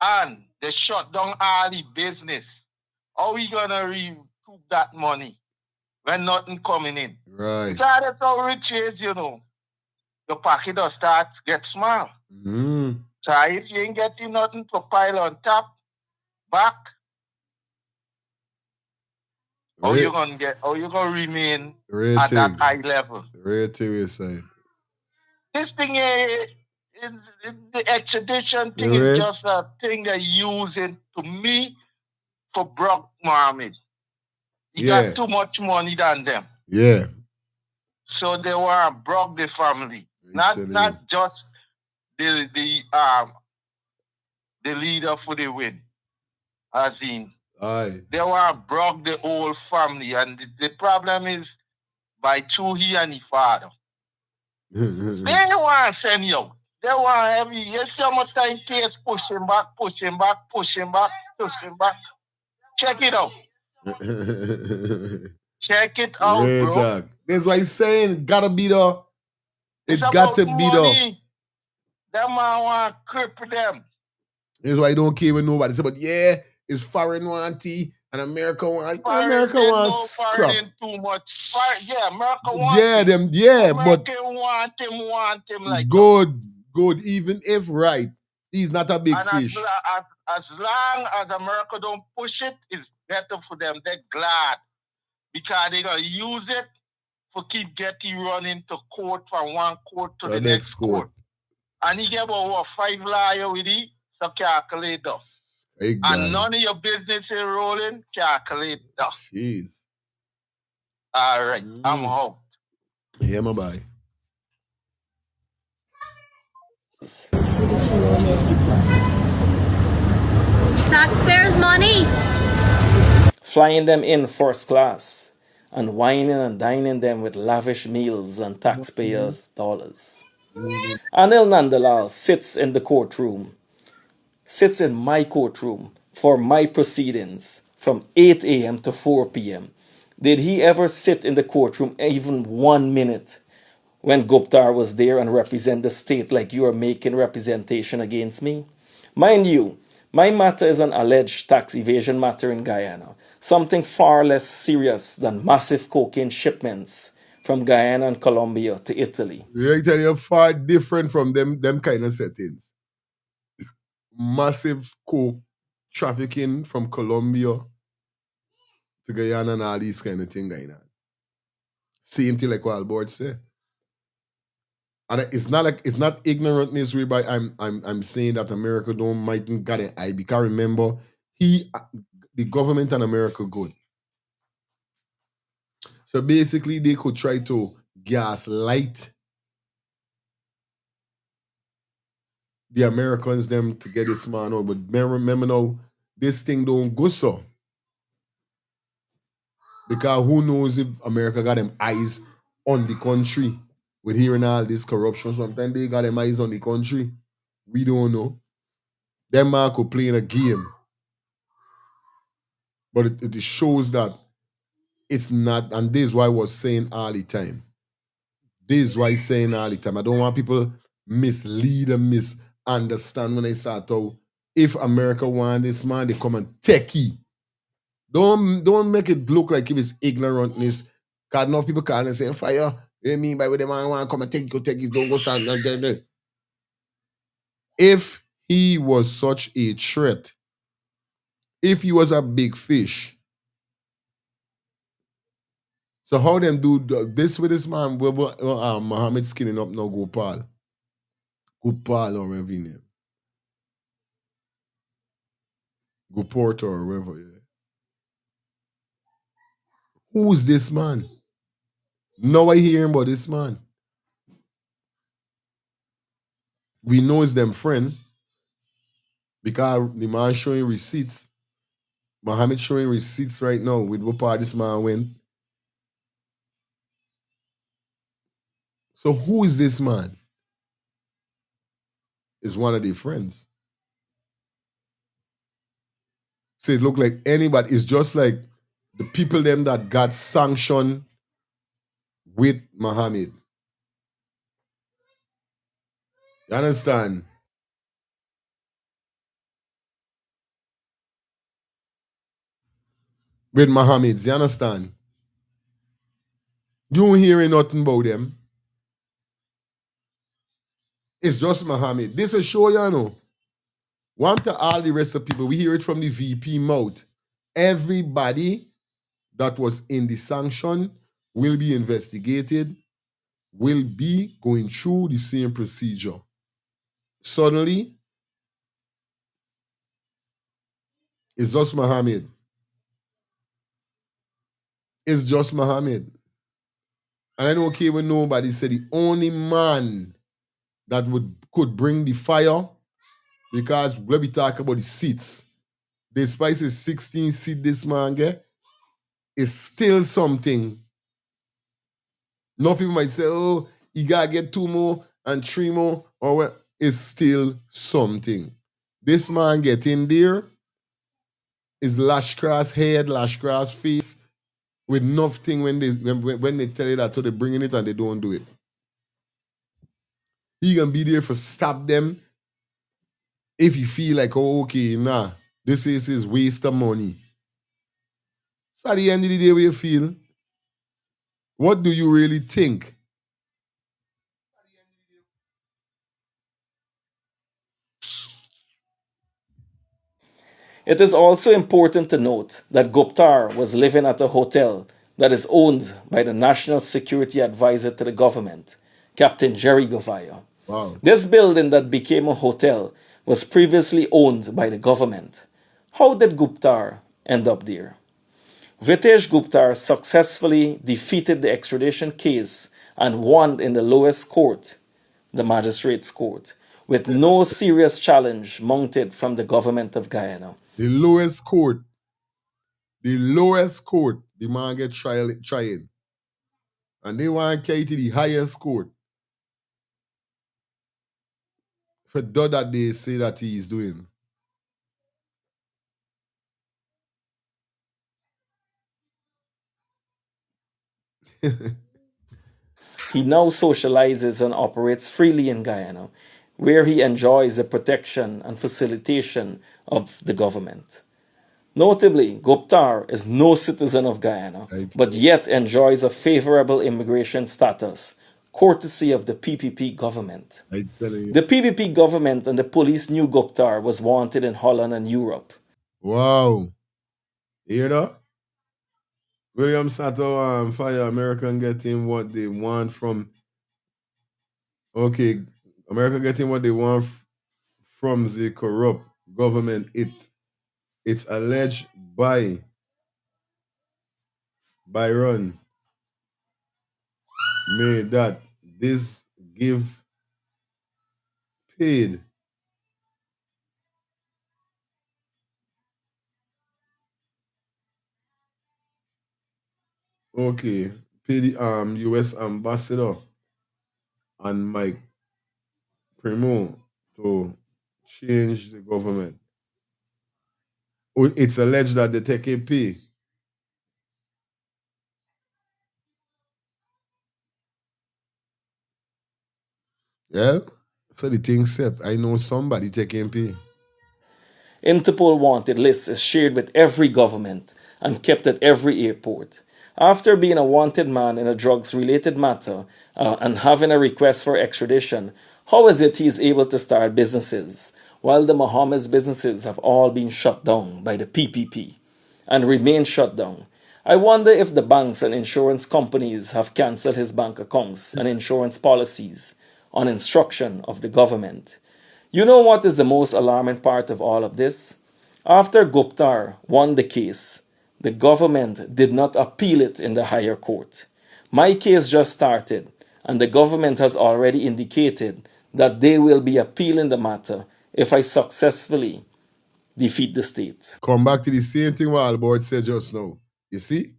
And they shut down all the business. How we going to recoup that money when nothing coming in? Right. Because that's how rich is, you know. Your pocket will start to get small. So if you ain't getting nothing to pile on top, back, how you gonna remain at that high level? Real TV side. This thing the extradition thing is just a thing they're using to me for broke Mohamed. He got too much money than them. Yeah. So they want to broke the family. Not just the leader for the win. As in, aye. They want to broke the whole family. And the problem is by two he and his father. They don't want to send you out. They want you see how much time takes pushing back. Check it out. Check it out, bro. Talk. That's why he's saying it gotta be the. It's got to be the. That man want to cripple them. That's why he don't care with nobody. It's about it's foreign want tea and America want. America wants scrap. Too much. America wants. Yeah, them. Yeah, but want him like good. Even if right, he's not a big fish. As long as America don't push it, it's better for them. They're glad because they're gonna use it for keep getting running to court from one court to the next court. And he get about 5 liars with it, so calculate that. And none of your business is rolling, calculate that. Jeez. All right, I'm out. Yeah, my boy. Taxpayers' money. Flying them in first class and wining and dining them with lavish meals and taxpayers' dollars. Anil Nandalal sits in my courtroom for my proceedings from 8 a.m. to 4 p.m. Did he ever sit in the courtroom even 1 minute when Guptar was there and represent the state like you are making representation against me? Mind you, my matter is an alleged tax evasion matter in Guyana, something far less serious than massive cocaine shipments from Guyana and Colombia to Italy. I tell you, far different from them kind of settings. Massive coke trafficking from Colombia to Guyana and all these kind of thing going on. Same thing like what Albert said. And it's not ignorantness whereby I'm saying that America don't mightn't got an eye. Because remember, the government and America good. So basically they could try to gaslight the Americans them to get this man on. But remember now, this thing don't go so. Because who knows if America got them eyes on the country with hearing all this corruption. Sometimes they got them eyes on the country. We don't know. Them man could play in a game. But it shows that it's not, and this is why I was saying all the time. This is why I'm saying all the time. I don't want people mislead and misunderstand when I start out. If America want this man, they come and take it. Don't make it look like if it's ignorantness. Because enough people calling and saying, fire, you mean by what they want to come and take it, don't go stand. If he was such a threat, if he was a big fish, so how them do this with this man, Mohamed skinning up now Gopal or whatever his name. Goporto or whatever. Yeah. Who's this man? Now I hear about this man. We know it's them friend because the man showing receipts. Mohamed showing receipts right now with what part this man went. So who is this man? Is one of their friends. So it look like anybody. It's just like the people them that got sanctioned with Mohamed. You understand? With Mohamed, you understand? You don't hear nothing about them. It's just Mohamed. This is show you know. One to all the rest of people, we hear it from the VP mouth. Everybody that was in the sanction will be investigated, will be going through the same procedure. Suddenly, it's just Mohamed. It's just Mohamed. And I don't care when nobody said the only man that could bring the fire, because when we talk about the seats, despite his 16 seat this man get, is still something. No people might say, oh, he gotta get 2 more and 3 more, or what? It's still something. This man get in there, is lash cross head, lash cross face, with nothing when they tell you that, so they bringing it and they don't do it. He can be there for stop them if you feel like, oh, okay, nah, this is his waste of money. So at the end of the day, what you feel? What do you really think? It is also important to note that Guptar was living at a hotel that is owned by the National Security Advisor to the government, Captain Jerry Govaya. Wow. This building that became a hotel was previously owned by the government. How did Guptar end up there? Vitesh Guptar successfully defeated the extradition case and won in the lowest court, the magistrate's court, with no serious challenge mounted from the government of Guyana. The lowest court, the man get trying. And they want to carry to the highest court. For that they say that he is doing. He now socializes and operates freely in Guyana, where he enjoys the protection and facilitation of the government. Notably, Guptar is no citizen of Guyana, but yet enjoys a favorable immigration status, courtesy of the PPP government. I tell you. The PPP government and the police knew Guptar was wanted in Holland and Europe. Wow. You know? William Sato fire American getting what they want from okay. America getting what they want from the corrupt government. It's alleged by Byron May that this give paid okay pay the US ambassador and Mike Primo to change the government. It's alleged that they take a pay. Yeah? So the thing said, I know somebody taking pay. Interpol wanted list is shared with every government and kept at every airport. After being a wanted man in a drugs-related matter and having a request for extradition, how is it he is able to start businesses while the Mohammed's businesses have all been shut down by the PPP and remain shut down? I wonder if the banks and insurance companies have cancelled his bank accounts and insurance policies on instruction of the government. You know what is the most alarming part of all of this? After Guptar won the case, the government did not appeal it in the higher court. My case just started, and the government has already indicated that they will be appealing the matter if I successfully defeat the state. Come back to the same thing Wildboard said just now. You see?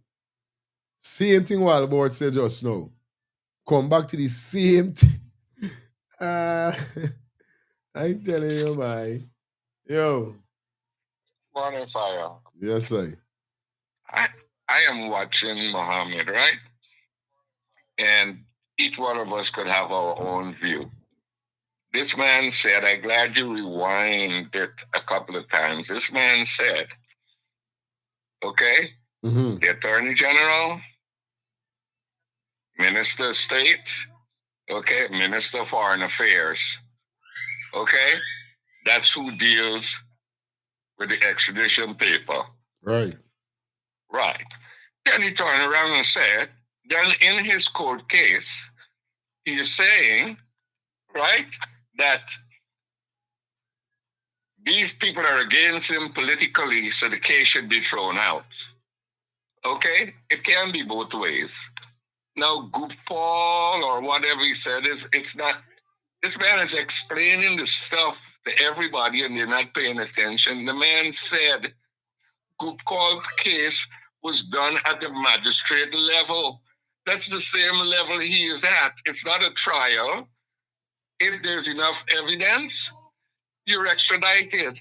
Same thing Wildboard said just now. Come back to the same thing. I telling you, bye. Yo. Morning, fire. Yes, I. I am watching Mohammed, right? And each one of us could have our own view. This man said, I'm glad you rewind it a couple of times. This man said, okay, the Attorney General, Minister of State, okay, Minister of Foreign Affairs, okay, that's who deals with the extradition paper. Right. Right. Then he turned around and said, then in his court case, he is saying, right, that these people are against him politically, so the case should be thrown out. Okay? It can be both ways. Now, Gupal or whatever he said it's not, this man is explaining the stuff to everybody and they're not paying attention. The man said Gupal's case was done at the magistrate level. That's the same level he is at. It's not a trial. If there's enough evidence, you're extradited.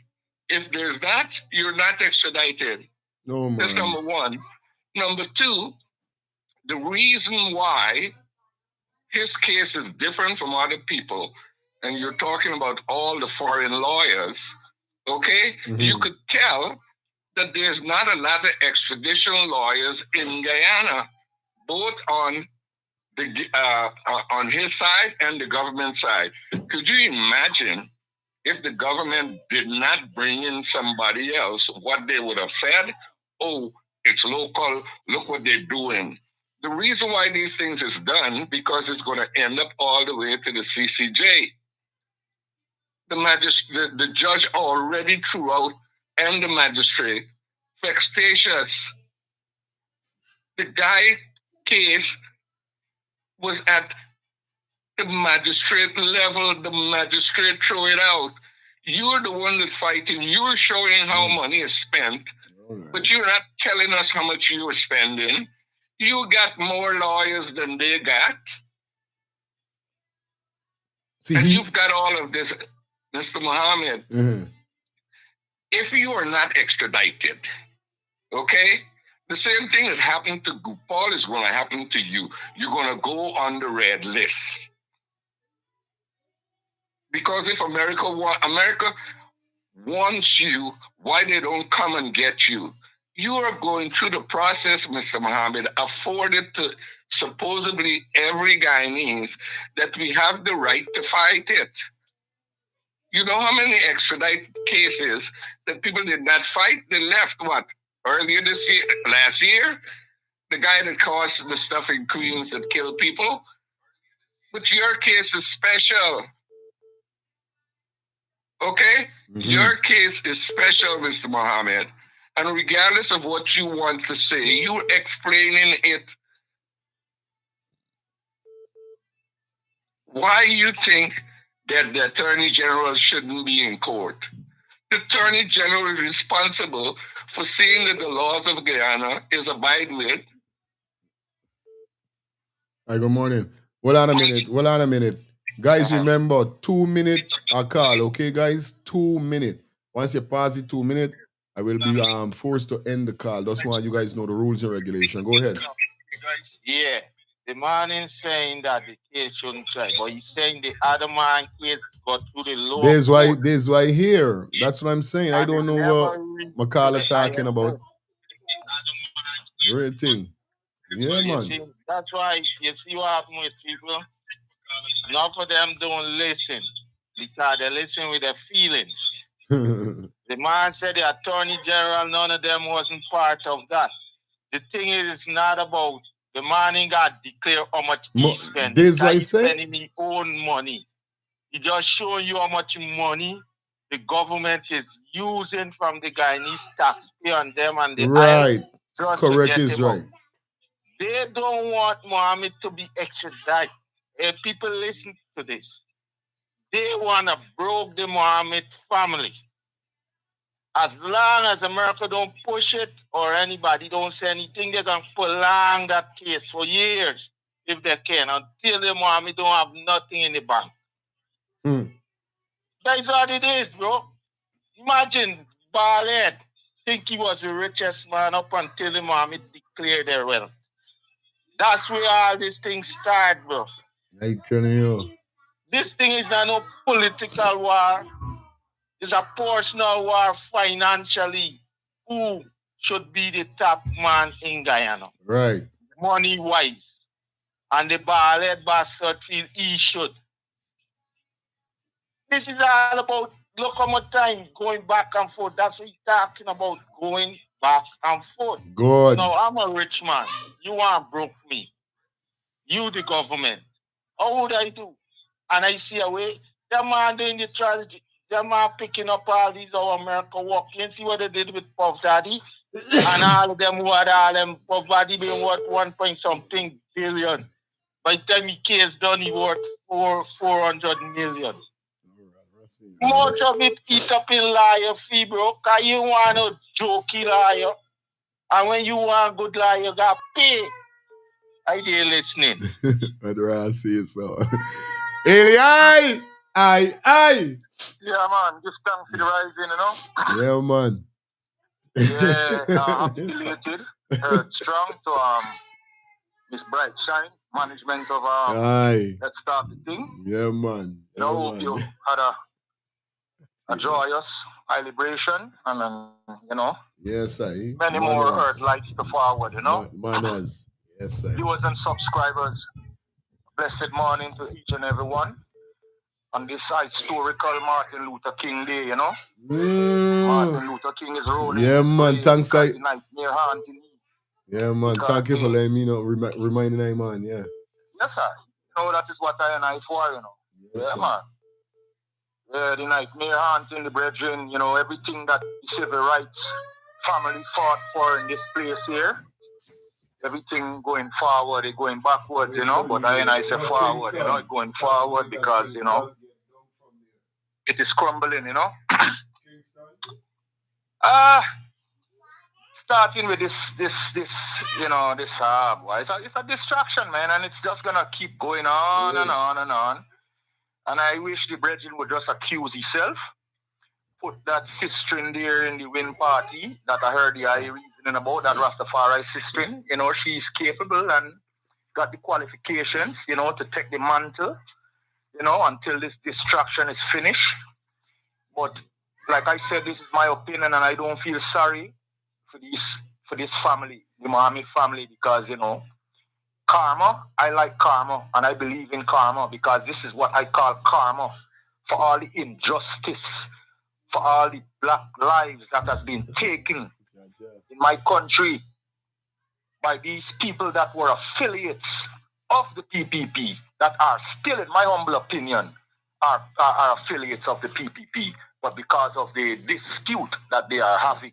If there's not, you're not extradited. No, man. That's number one. Number two, the reason why his case is different from other people, and you're talking about all the foreign lawyers, okay? You could tell that there's not a lot of extradition lawyers in Guyana, both on the on his side and the government side. Could you imagine if the government did not bring in somebody else, what they would have said? Oh, it's local, look what they're doing. The reason why these things is done, because it's going to end up all the way to the CCJ. The judge already threw out, and the magistrate, vexatious. The guy case was at the magistrate level. The magistrate threw it out. You're the one that's fighting. You're showing how money is spent, but you're not telling us how much you were spending. You got more lawyers than they got. See, and you've got all of this, Mr. Mohammed. If you are not extradited, okay, the same thing that happened to Gupal is going to happen to you. You're going to go on the red list. Because if America wants you, why they don't come and get you. You are going through the process, Mr. Mohammed, afforded to supposedly every Guyanese that we have the right to fight it. You know how many extradite cases that people did not fight? They left what? Earlier this year, last year? The guy that caused the stuff in Queens that killed people? But your case is special. Okay? Your case is special, Mr. Mohammed. And regardless of what you want to say, you're explaining it. Why you think that the Attorney General shouldn't be in court? The Attorney General is responsible for seeing that the laws of Guyana is abided with. Hi, good morning. Hold on a minute. Guys, remember, 2 minutes a call, okay, guys? 2 minutes. Once you pass the 2 minutes, I will be forced to end the call. That's why you guys know the rules and regulation. Go ahead. Yeah. The man is saying that the case shouldn't try, but he's saying the other man case got through the law. There's why here. That's what I'm saying. I don't know what McCall talking about. Great thing. Yeah, man. That's why you see what happened with people. Enough of them don't listen because they listen with their feelings. The man said the Attorney General, none of them wasn't part of that. The thing is, it's not about the man ain't got to declare how much he spent. This why he's spending his own money. He just showing you how much money the government is using from the Guyanese taxpayer on them and the right. Correct is right. They don't want Mohamed to be extradited. If people listen to this, they want to broke the Mohamed family. As long as America don't push it or anybody don't say anything, they're going to prolong that case for years if they can until the Mohamed don't have nothing in the bank. That's what it is, bro. Imagine Ballhead think he was the richest man up until the Mohamed declared their wealth. That's where all these things start, bro. I'm telling you. This thing is not no political war. It's a personal war financially. Who should be the top man in Guyana? Right. Money-wise. And the Ballhead bastard feel he should. This is all about, look how much time going back and forth. That's what he's talking about, going back and forth. Good. Now, I'm a rich man. You want broke me. You, the government. How would I do? And I see a way. That man doing the tragedy. That man picking up all these our America work. You see what they did with Puff Daddy? And all of them who had all them Puff Daddy being worth 1-point-something billion. By the time he case done, he worth 400 million. Much of it eat up in liar fee, bro. Because you want a jokey liar. And when you want good liar, you got to pay. I dare listening. I'd rather say so. Eli! Aye. Yeah, man. Give thanks to the rising, you know? Yeah, man. Yeah, happy belated. Strong to Miss Bright Shine, management of Let's Start the Thing. Yeah, man. You know, hope you had a joyous celebration and you know. Yes, I. Many more Earth lights to forward, you know. Manners. Yes, sir. Viewers and subscribers, blessed morning to each and every one on this historical Martin Luther King Day, you know. Martin Luther King is rolling. Yeah, man. Thanks, I. Yeah, man. Thank you for letting me know, reminding me, man. Yeah. Yes, sir. You know, that is what I and I for, you know. Yes, yeah, man. Yeah, the nightmare haunting, the brethren, you know, everything that the civil rights family fought for in this place here. Everything going forward, it going backwards, you know, but I say forward, you know, going forward because, you know, it is crumbling, you know. Starting with this, you know, this, boy, it's a distraction, man, and it's just gonna keep going on and on and on. And I wish the brethren would just accuse himself, put that sister in there in the win party that I heard the eye reasoning about, that Rastafari sister. You know, she's capable and got the qualifications, you know, to take the mantle, you know, until this distraction is finished. But like I said, this is my opinion, and I don't feel sorry for this family, the Mohammed family, because karma. I like karma, and I believe in karma because this is what I call karma for all the injustice, for all the black lives that has been taken in my country by these people that were affiliates of the PPP, that are still, in my humble opinion, are affiliates of the PPP, but because of the dispute that they are having,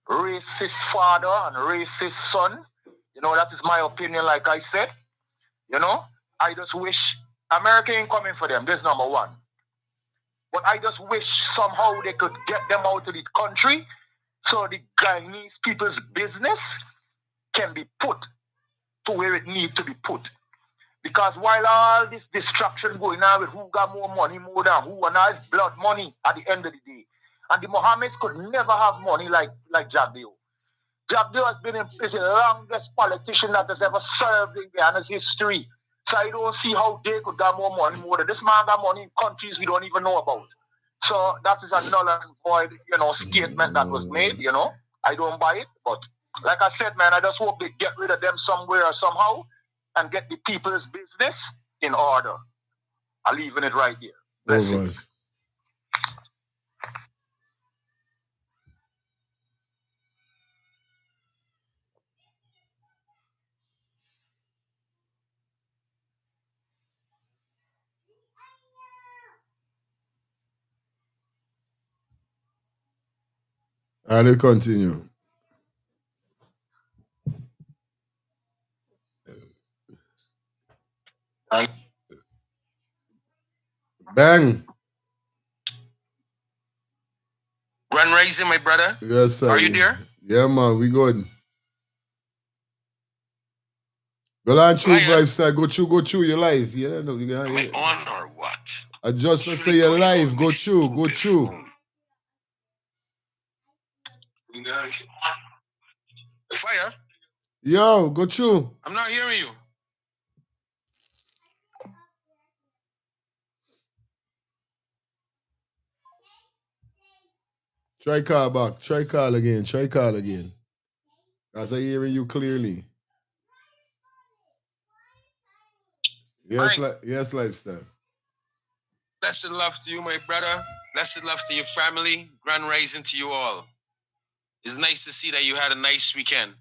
racist father and racist son, that is my opinion, like I said, I just wish America ain't coming for them. That's number one. But I just wish somehow they could get them out of the country so the Guyanese people's business can be put to where it needs to be put. Because while all this distraction going on with who got more money more than who, and all this blood money at the end of the day, and the Mohammeds could never have money like Jack Dio. Jack Dio is the longest politician that has ever served in Guyana's history. So I don't see how they could get more money more than this man got money in countries we don't even know about. So that is a null and void, statement that was made, I don't buy it. But like I said, man, I just hope they get rid of them somewhere or somehow and get the people's business in order. I'm leaving it right here. Blessings. And they continue. Bang. Run Rising, my brother. Yes, sir. Are you there? Yeah, man, we good. Go on through lifestyle, go through your life. Yeah, no, you got it. On or what? I just say your life, go through. Fire. Yo, go through. I'm not hearing you. Try call back. Try call again. As I hearing you clearly. Yes, yes, lifestyle. Blessed love to you, my brother. Blessed love to your family. Grand rising to you all. It's nice to see that you had a nice weekend.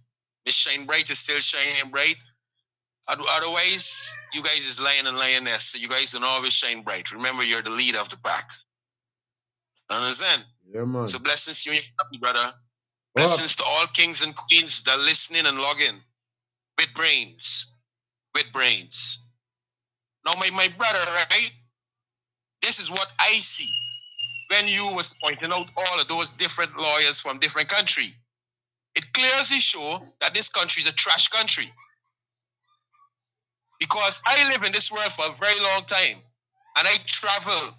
Miss Shine Bright is still shining bright. Otherwise, you guys is lion and lioness. So you guys don't always shine bright. Remember, you're the leader of the pack. Understand? Yeah, man. So blessings to you and your family, brother. Blessings to all kings and queens that are listening and logging. With brains. Now, my brother, right? This is what I see when you was pointing out all of those different lawyers from different countries. It clearly shows that this country is a trash country. Because I live in this world for a very long time. And I travel.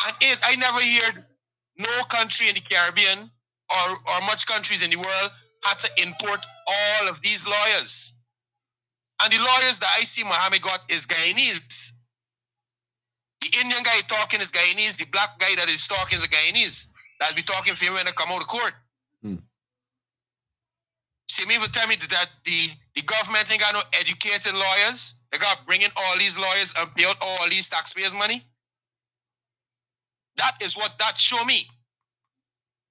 And I never heard no country in the Caribbean or much countries in the world had to import all of these lawyers. And the lawyers that I see Mohamed got is Guyanese. The Indian guy talking is Guyanese. The black guy that is talking is a Guyanese. That'll be talking for him when they come out of court. See, me will tell me that the government ain't got no educated lawyers. They got bringing all these lawyers and pay out all these taxpayers' money. That is what that show me.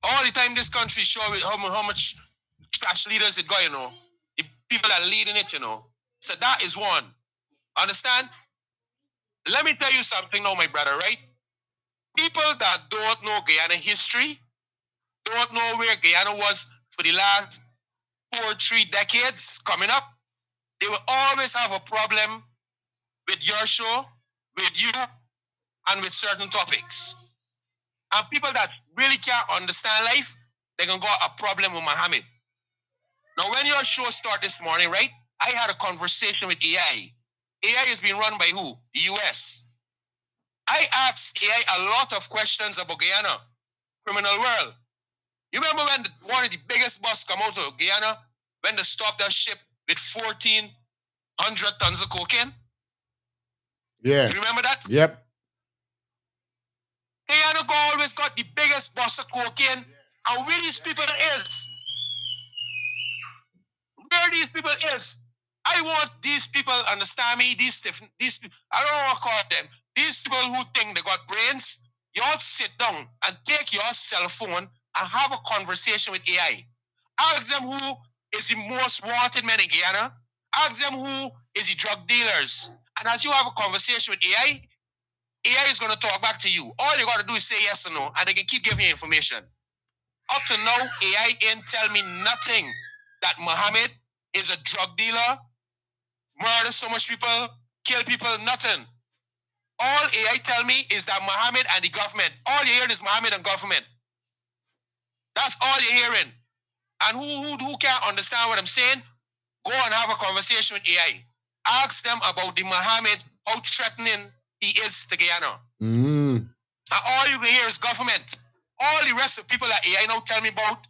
All the time this country show how much trash leaders it got, The people that are leading it, So that is one. Understand? Let me tell you something now, my brother, right? People that don't know Guyana history, don't know where Guyana was for the last 2 or 3 decades coming up, they will always have a problem with your show, with you, and with certain topics. And people that really can't understand life, they're going to got a problem with Mohamed. Now, when your show started this morning, right, I had a conversation with AI. AI is being run by who? The US. I asked AI a lot of questions about Guyana, criminal world. You remember when one of the biggest busts come out of Guyana, when they stopped that ship with 1,400 tons of cocaine? Yeah. You remember that? Yep. Guyana always got the biggest boss of cocaine. And where these people is? Where these people is? I want these people, understand me, these I don't want to call them, these people who think they got brains, y'all sit down and take your cell phone and have a conversation with AI. Ask them who is the most wanted man in Guyana. Ask them who is the drug dealers. And as you have a conversation with AI is going to talk back to you. All you got to do is say yes or no, and they can keep giving you information. Up to now, AI ain't tell me nothing that Mohamed is a drug dealer, murder so much people, kill people, nothing. All AI tell me is that Mohamed and the government. All you're hearing is Mohamed and government. That's all you're hearing. And who can't understand what I'm saying? Go and have a conversation with AI. Ask them about the Mohamed, how threatening he is to Guyana. And all you can hear is government. All the rest of people that AI now tell me about,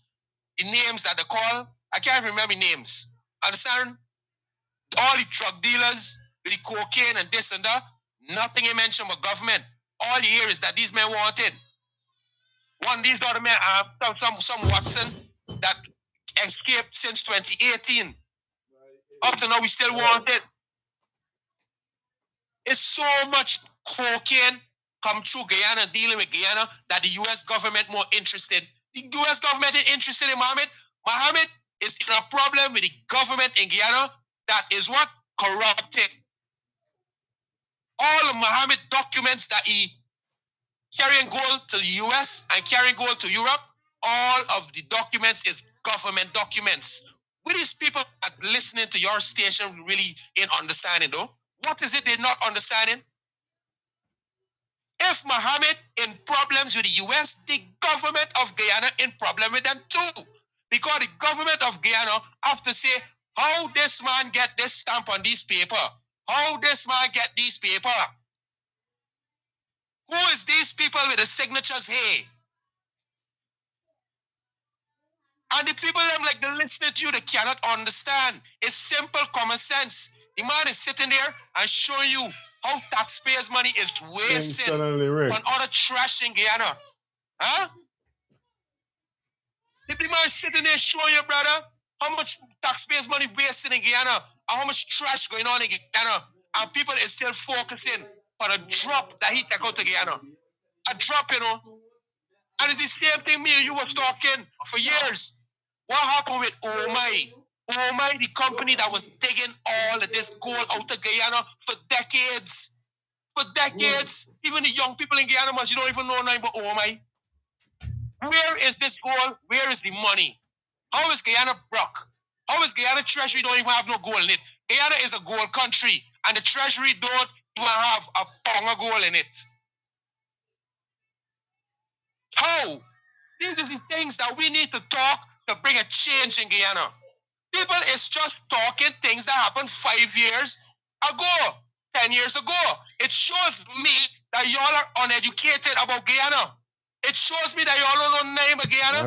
the names that they call, I can't remember names. Understand? All the drug dealers, with the cocaine and this and that, nothing you mention about government. All you hear is that these men wanted. One of these other men, some Watson that escaped since 2018. Up to now, we still want it. It's so much cocaine come through Guyana, dealing with Guyana, that the U.S. government more interested. The U.S. government is interested in Mohamed. Mohamed is in a problem with the government in Guyana that is what? Corrupted. All of Mohamed documents that he carrying gold to the U.S. and carrying gold to Europe, all of the documents is government documents. With these people that listening to your station really ain't understanding though. What is it they're not understanding? If Mohamed in problems with the US, the government of Guyana in problem with them too. Because the government of Guyana have to say, how this man get this stamp on this paper? How this man get these paper? Who is these people with the signatures here? And the people them like they listening to you, they cannot understand. It's simple common sense. The man is sitting there and showing you how taxpayers' money is wasted on other trash in Guyana. Huh? If the man sitting there showing you, brother, how much taxpayers' money wasted in Guyana, and how much trash going on in Guyana, and people is still focusing on a drop that he take out to Guyana. A drop, you know. And it's the same thing me and you was talking for years. What happened with OMI, the company that was digging all of this gold out of Guyana for decades. For decades. Even the young people in Guyana, you don't even know nothing about OMI. Where is this gold? Where is the money? How is Guyana broke? How is Guyana treasury don't even have no gold in it? Guyana is a gold country, and the treasury don't even have a pound of gold in it. How? These are the things that we need to talk to bring a change in Guyana. People is just talking things that happened 5 years ago, 10 years ago. It shows me that y'all are uneducated about Guyana. It shows me that y'all don't know the name of Guyana.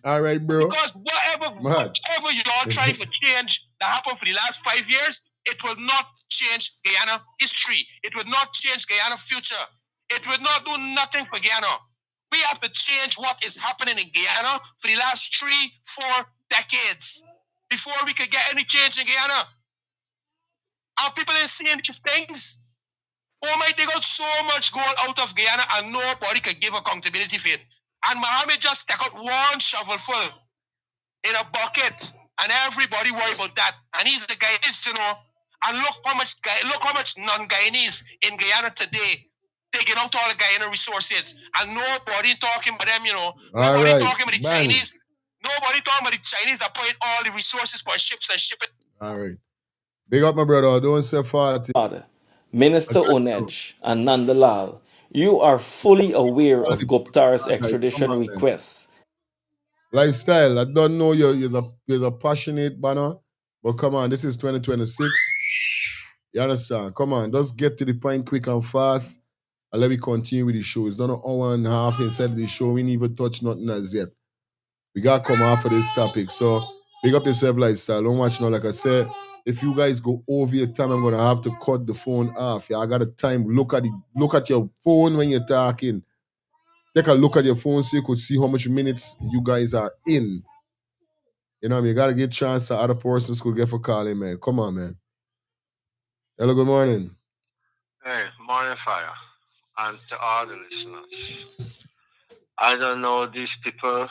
All right, bro. Because whatever y'all trying to change that happened for the last 5 years, it will not change Guyana history. It will not change Guyana future. It will not do nothing for Guyana. We have to change what is happening in Guyana for the last 3-4 decades before we could get any change in Guyana. And people ain't seeing these things. OMI they got so much gold out of Guyana and nobody could give accountability for it. And Mohamed just took out one shovel full in a bucket, and everybody worry about that. And he's the Guyanese, you know. And look how much non-Guyanese in Guyana today taking out all the Guyana resources, and nobody talking about them, you know. Nobody talking about the Chinese. Nobody talking about the Chinese that put all the resources for ships and shipping. All right. Big up, my brother. Don't say farty. Minister Onej and Nandalal, you are fully aware of Guptar's extradition request. Lifestyle, I don't know you're a passionate banner, but come on, this is 2026. You understand? Come on, just get to the point quick and fast, and let me continue with the show. It's done an hour and a half inside of the show. We didn't even touch nothing as yet. We got to come off of this topic. So, big up yourself, Lifestyle. Don't watch now. Like I said, if you guys go over your time, I'm going to have to cut the phone off. Yeah, I got a time. Look at your phone when you're talking. take a look at your phone so you could see how much minutes you guys are in. You know what I mean? You gotta get chance that other persons could get for calling, man. Come on, man. Hello, good morning. Hey, morning fire. And to all the listeners. I don't know these people,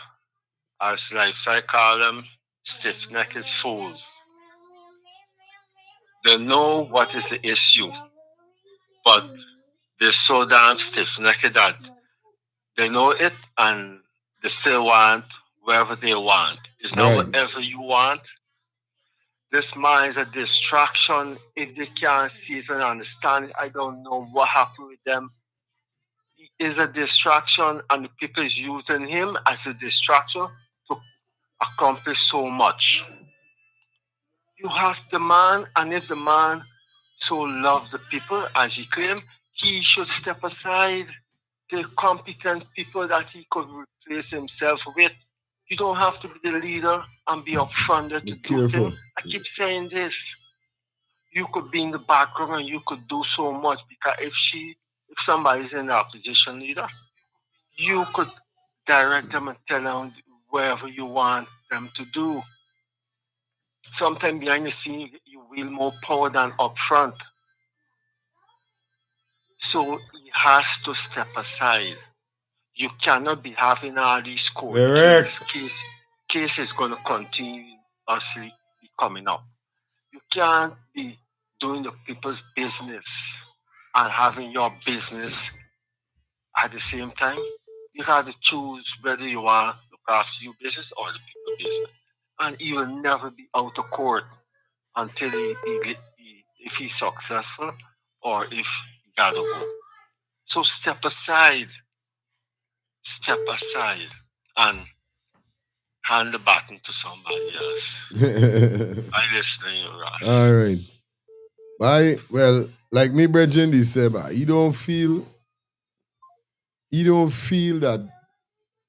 as I call them, stiff-necked fools. They know what is the issue, but they're so damn stiff-necked that they know it and they still want wherever they want. It's not Right. whatever you want. This man is a distraction. If they can't see it and understand it, I don't know what happened with them. He is a distraction, and the people is using him as a distraction to accomplish so much. You have the man, and if the man so love the people as he claimed, he should step aside the competent people that he could replace himself with. You don't have to be the leader and be up front there to do things. I keep saying this. You could be in the background and you could do so much, because if somebody's in the opposition leader, you could direct them and tell them wherever you want them to do. Sometimes behind the scene, you wield more power than up front. So he has to step aside. You cannot be having all these court cases going to continuously be coming up. You can't be doing the people's business and having your business at the same time. You got to choose whether you want to look after your business or the people's business. And he will never be out of court until if he's successful or if he got to go. So step aside and hand the baton to somebody else. I listen to you, Ross. All right. Bye. Well, like me, Bridget said, you don't feel that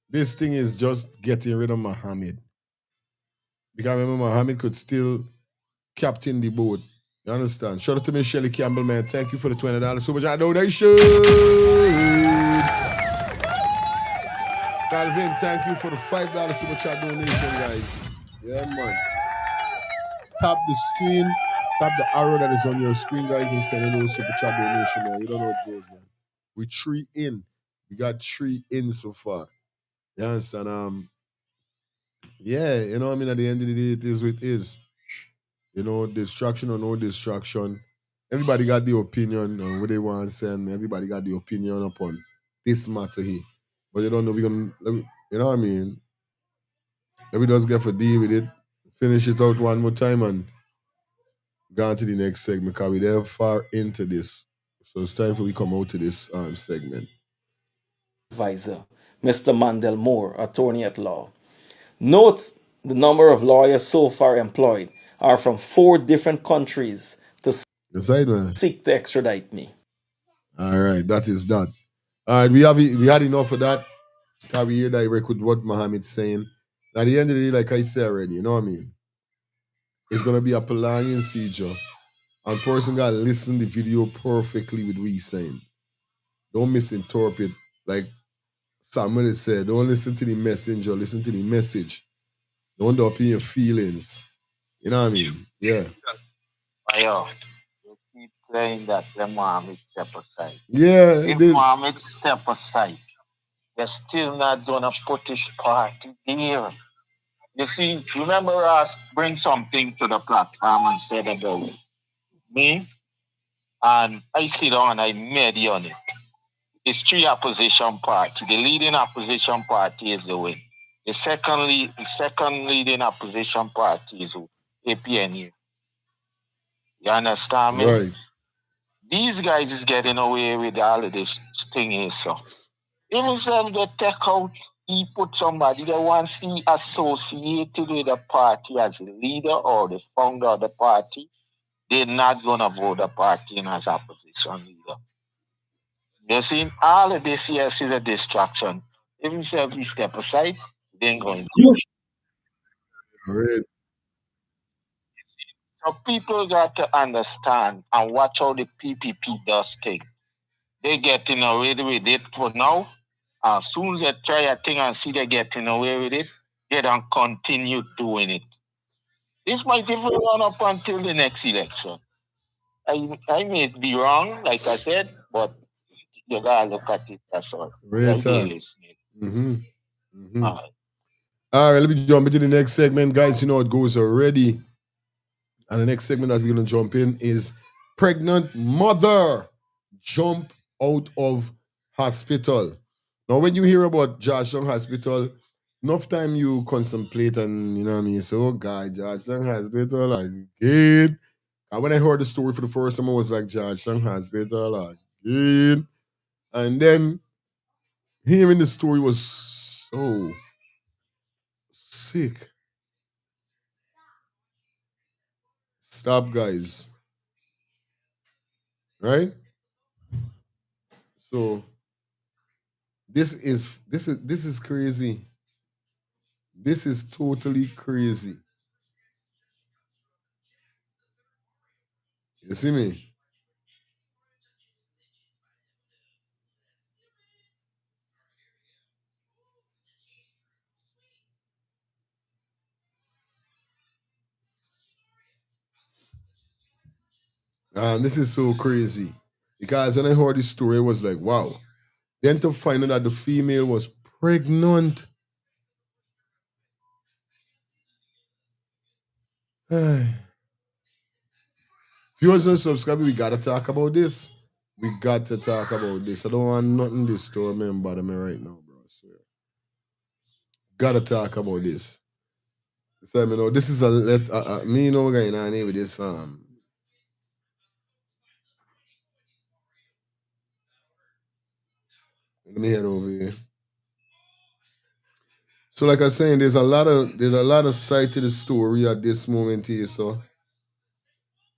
this thing is just getting rid of Mohamed. Because remember, Mohamed could still captain the boat. You understand? Shout out to me, Shelly Campbell, man. Thank you for the $20 super chat donation. Calvin, thank you for the $5 super chat donation, guys. Yeah, man. Tap the screen, tap the arrow that is on your screen, guys, and send in those super chat donation, man. You don't know what it goes, man. We 3 in. We got 3 in so far. You understand? Yeah, you know what I mean? At the end of the day, it is what it is. You know, distraction or no distraction. Everybody got the opinion on what they want to send. Everybody got the opinion upon this matter here. But you don't know we're gonna, you know what I mean? Let me just get for deal with it, finish it out one more time and go on to the next segment because we're far into this. So it's time for we come out to this segment. Advisor, Mr. Mandel Moore, attorney at law. Note the number of lawyers so far employed are from 4 different countries to seek to extradite me. All right, that is that. All right, we had enough of that. Because we hear direct with what Mohamed's saying. At the end of the day, like I said already, you know what I mean? It's going to be a prolonging seizure. And person got to listen the video perfectly with what he's saying. Don't misinterpret. Like somebody said, don't listen to the messenger, listen to the message. Don't up in your feelings. You know what I mean? Yeah. You keep saying that the Mohammed step aside. Yeah. If Mohammed step aside, they're still not going to put his party here. You see, remember us bring something to the platform and said about me? And I sit down, I made on it. It's 3 opposition party. The leading opposition party is the win. The second leading opposition party is APNU. You understand me? Right. These guys is getting away with all of this thing here, so. Even if they take out, he put somebody that wants to be associated with the party as a leader or the founder of the party, they're not going to vote the party in as opposition leader. You see, all of this, yes, is a distraction. Even if we step aside, they ain't going to. Right. So people got to understand and watch how the PPP does things. They getting away with it for now, As soon as they try a thing and see they getting away with it, they don't continue doing it. This might even run up until the next election. I may be wrong, like I said, but you gotta look at it. That's all. Real Right there, talk. listening. All right, let me jump into the next segment, guys. You know it goes already. And the next segment that we're gonna jump in is pregnant mother jump out of hospital. Now, when you hear about Georgetown Hospital, enough time you contemplate and you know what I mean. So, oh God, Georgetown Hospital again. And when I heard the story for the first time, I was like, Georgetown Hospital again. And then hearing the story was so sick. Stop, guys. Right? So this is crazy. This is totally crazy. You see me? This is so crazy. Because when I heard this story, it was like, wow. Then to find out that the female was pregnant. If you wasn't subscribed, we gotta talk about this. We got to talk about this. I don't want nothing this to remember me right now, bro. I swear. Gotta talk about this. So you know, this is a let me know going on here with this let me head over here. So like I was saying, there's a lot of side to the story at this moment here. So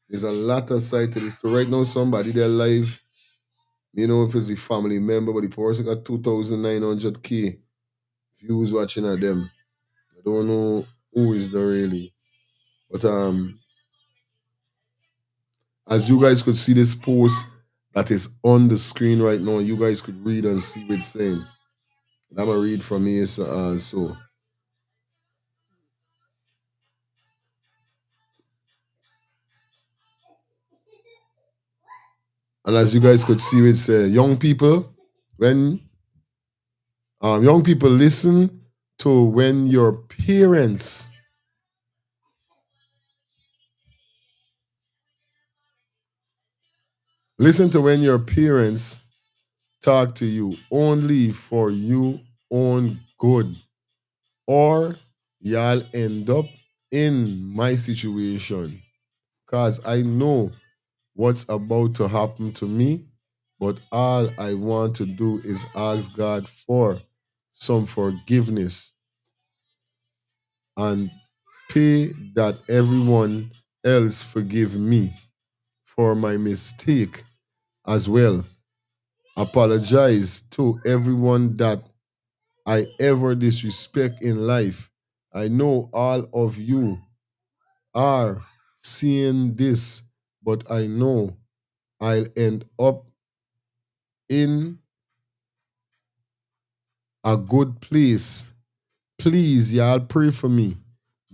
there's a lot of side to this story. Right now, somebody they're alive. You know, if it's a family member, but the person got 2,900K views watching at them. I don't know who is the really. But as you guys could see this post that is on the screen right now, you guys could read and see what it's saying. And I'm gonna read from here so. And as you guys could see, it's young people. When young people listen to when your parents listen to when your parents talk to you only for you own good, or y'all end up in my situation. Cause I know what's about to happen to me, but all I want to do is ask God for some forgiveness and pray that everyone else forgive me for my mistake as well. Apologize to everyone that I ever disrespect in life. I know all of you are seeing this, but I know I'll end up in a good place. Please, y'all pray for me.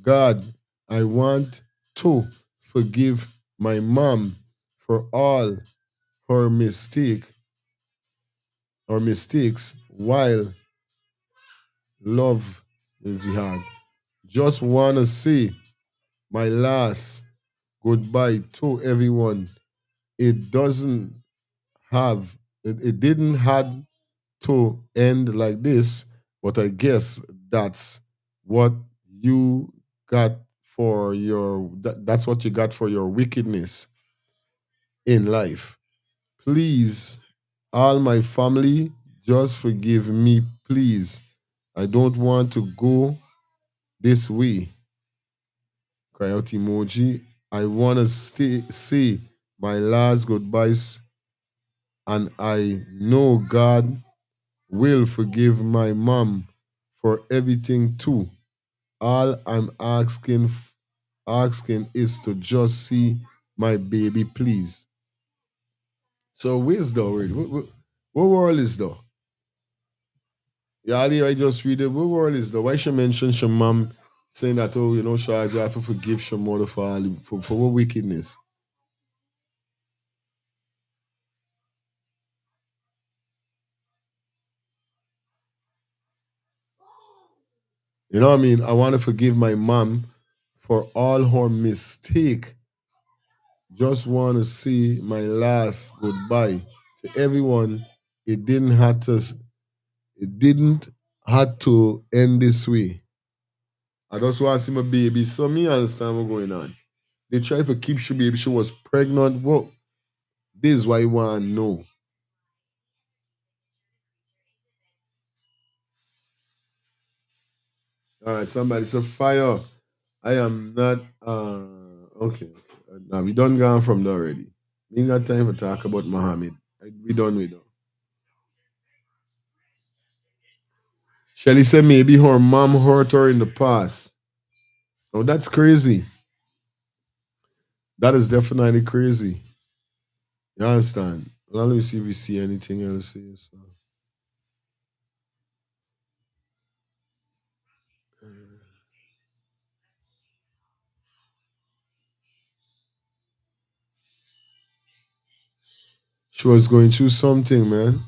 God, I want to forgive my mom for all her mistakes while love is hard. Just wanna say my last goodbye to everyone. It doesn't it didn't have to end like this, but I guess that's what you got that's what you got for your wickedness in life. Please, all my family, just forgive me, please. I don't want to go this way. Cry out emoji. I want to say my last goodbyes, and I know God will forgive my mom for everything too. All I'm asking is to just see my baby, please. So where's the word? What world is though? Yeah, Ali, I just read it. What world is the why she mentioned her mom saying that, oh, you know, Shaz, you have to forgive your mother for what wickedness. You know what I mean? I want to forgive my mom for all her mistake. Just want to see my last goodbye to everyone. It didn't have to. It didn't have to end this way. I just want to see my baby. So me understand what's going on. They try to keep she baby. She was pregnant. What? This is why you want to know. All right, somebody said fire. I am not. Okay. Now we done gone from there already. We ain't got time to talk about Mohammed. We done with that. Shelly said maybe her mom hurt her in the past. Oh, that's crazy. That is definitely crazy. You understand? Well, let me see if we see anything else here. So. She was going through something, man.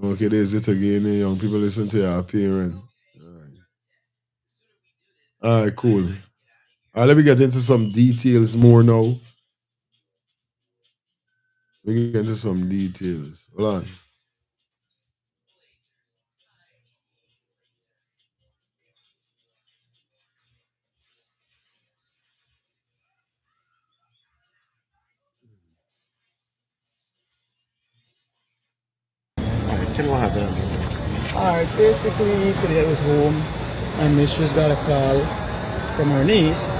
Okay, there's it again. Young people listen to your parents. All right, cool. All right, let me get into some details more now. Let me get into some details. Hold on. Tell me what happened. Alright, basically today I was home and mistress got a call from her niece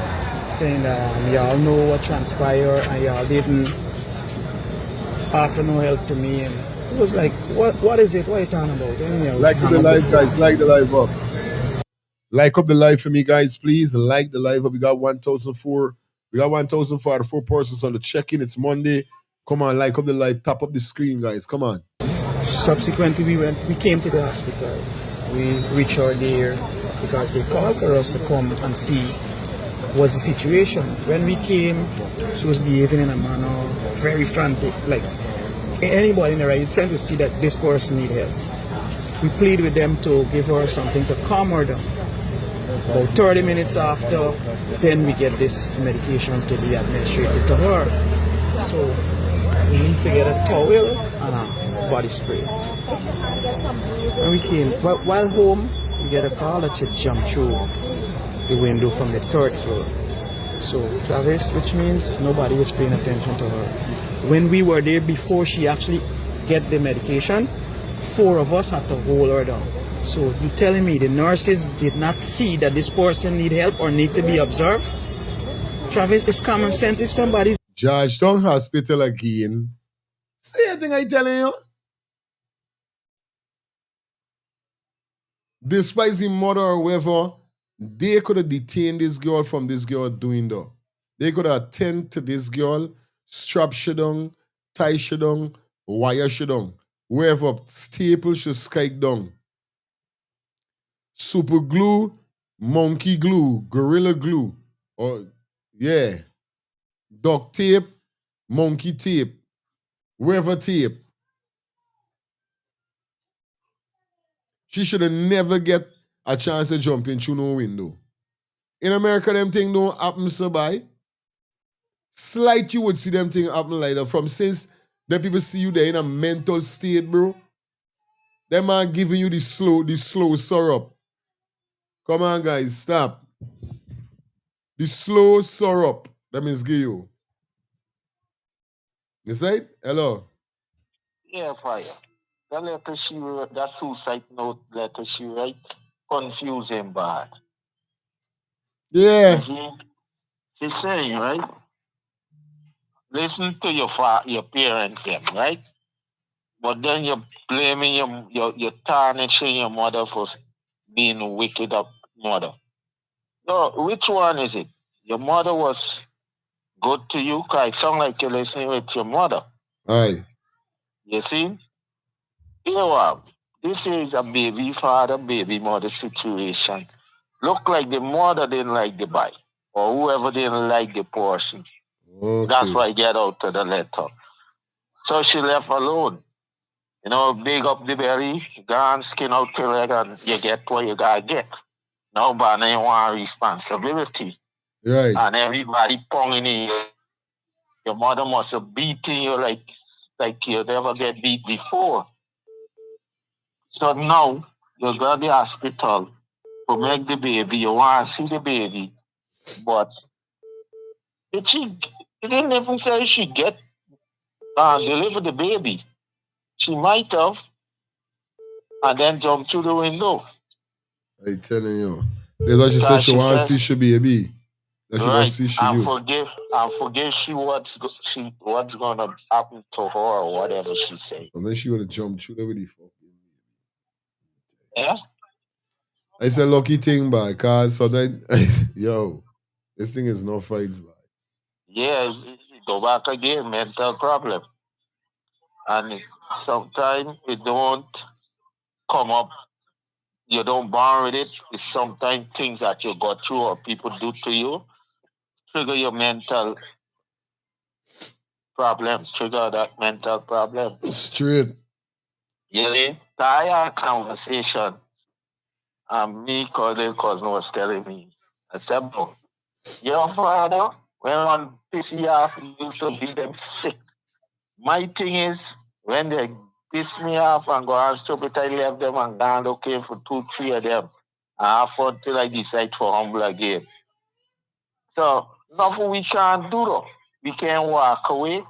saying that y'all know what transpired and y'all didn't offer no help to me, and it was like, what is it? What are you talking about? Anyhow, Like up the live, guys. Like the live up. Like up the live for me, guys, please. Like the live up. We got 1,004. We got 1,004 persons on the check-in. It's Monday. Come on, like up the live. Tap up the screen, guys. Come on. Subsequently, we came to the hospital. We reached her there because they called for us to come and see what's the situation. When we came, she was behaving in a manner very frantic. Like anybody in the right sense would see that this person need help. We plead with them to give her something to calm her down. About 30 minutes after, then we get this medication to be administered to her. So we need to get a towel and a body spray. When we came, but while home, we get a call that she jumped through the window from the third floor. So Travis, which means nobody was paying attention to her. When we were there before she actually get the medication, 4 of us had to hold her down. So you telling me the nurses did not see that this person need help or need to be observed? Travis, it's common sense. If somebody's Georgetown Hospital again. Same thing I telling you. Despite the mother or whoever, they could have detained this girl from this girl doing that. They could have attend to this girl, strap she down, tie she down, wire she down. Wherever staple she skike down. Super glue, monkey glue, gorilla glue, or yeah, duct tape, monkey tape, wherever tape. She should have never get a chance to jump in through no window. In America, them thing don't happen so by. Slight you would see them thing happen like that. From since the people see you there in a mental state, bro. Them are giving you the slow syrup. Come on, guys, stop. The slow syrup. That means give you. You say it? Hello. Yeah, fire. That letter she wrote, that suicide note letter she write, confusing bad. Yeah. She's saying, right? Listen to your parents, them, right? But then you're blaming you're tarnishing your mother for being a wicked up mother. So which one is it? Your mother was good to you? Cause it sound like you're listening with your mother. Aye. You see? You know what? This is a baby father, baby mother situation. Look like the mother didn't like the bike, or whoever didn't like the portion. That's Okay. why I get out to the letter. So she left alone. You know, big up the berry, gone skin out the leg, and you get what you gotta get. Nobody ain't want responsibility. Right. And everybody ponging in you. Your mother must have beaten you like you never get beat before. So now you go to the hospital to make the baby. You want to see the baby, but she didn't even say she get deliver the baby. She might have, and then jump through the window. I telling you. That's what she said. Because She she want to said, see she baby. That she go right, see she and you. forgive she what's gonna happen to her or whatever she say. And then she would have jumped through the with the fucking. Yeah, It's a lucky thing, by cause so that yo, this thing is no fights, by. yeah. Go back again, mental problem, and sometimes it don't come up. You don't born with it. It's sometimes things that you go through or people do to you trigger your mental problem, trigger that mental problem. Straight. You know, I had a conversation, and me calling cousin was telling me, I said, bro, your father, when one piss you off, he used to beat them sick. My thing is, when they piss me off and go on stupid, I left them and gone looking for 2, 3 of them. And I fought till I decide for humble again. So, nothing we can't do though. We can't walk away.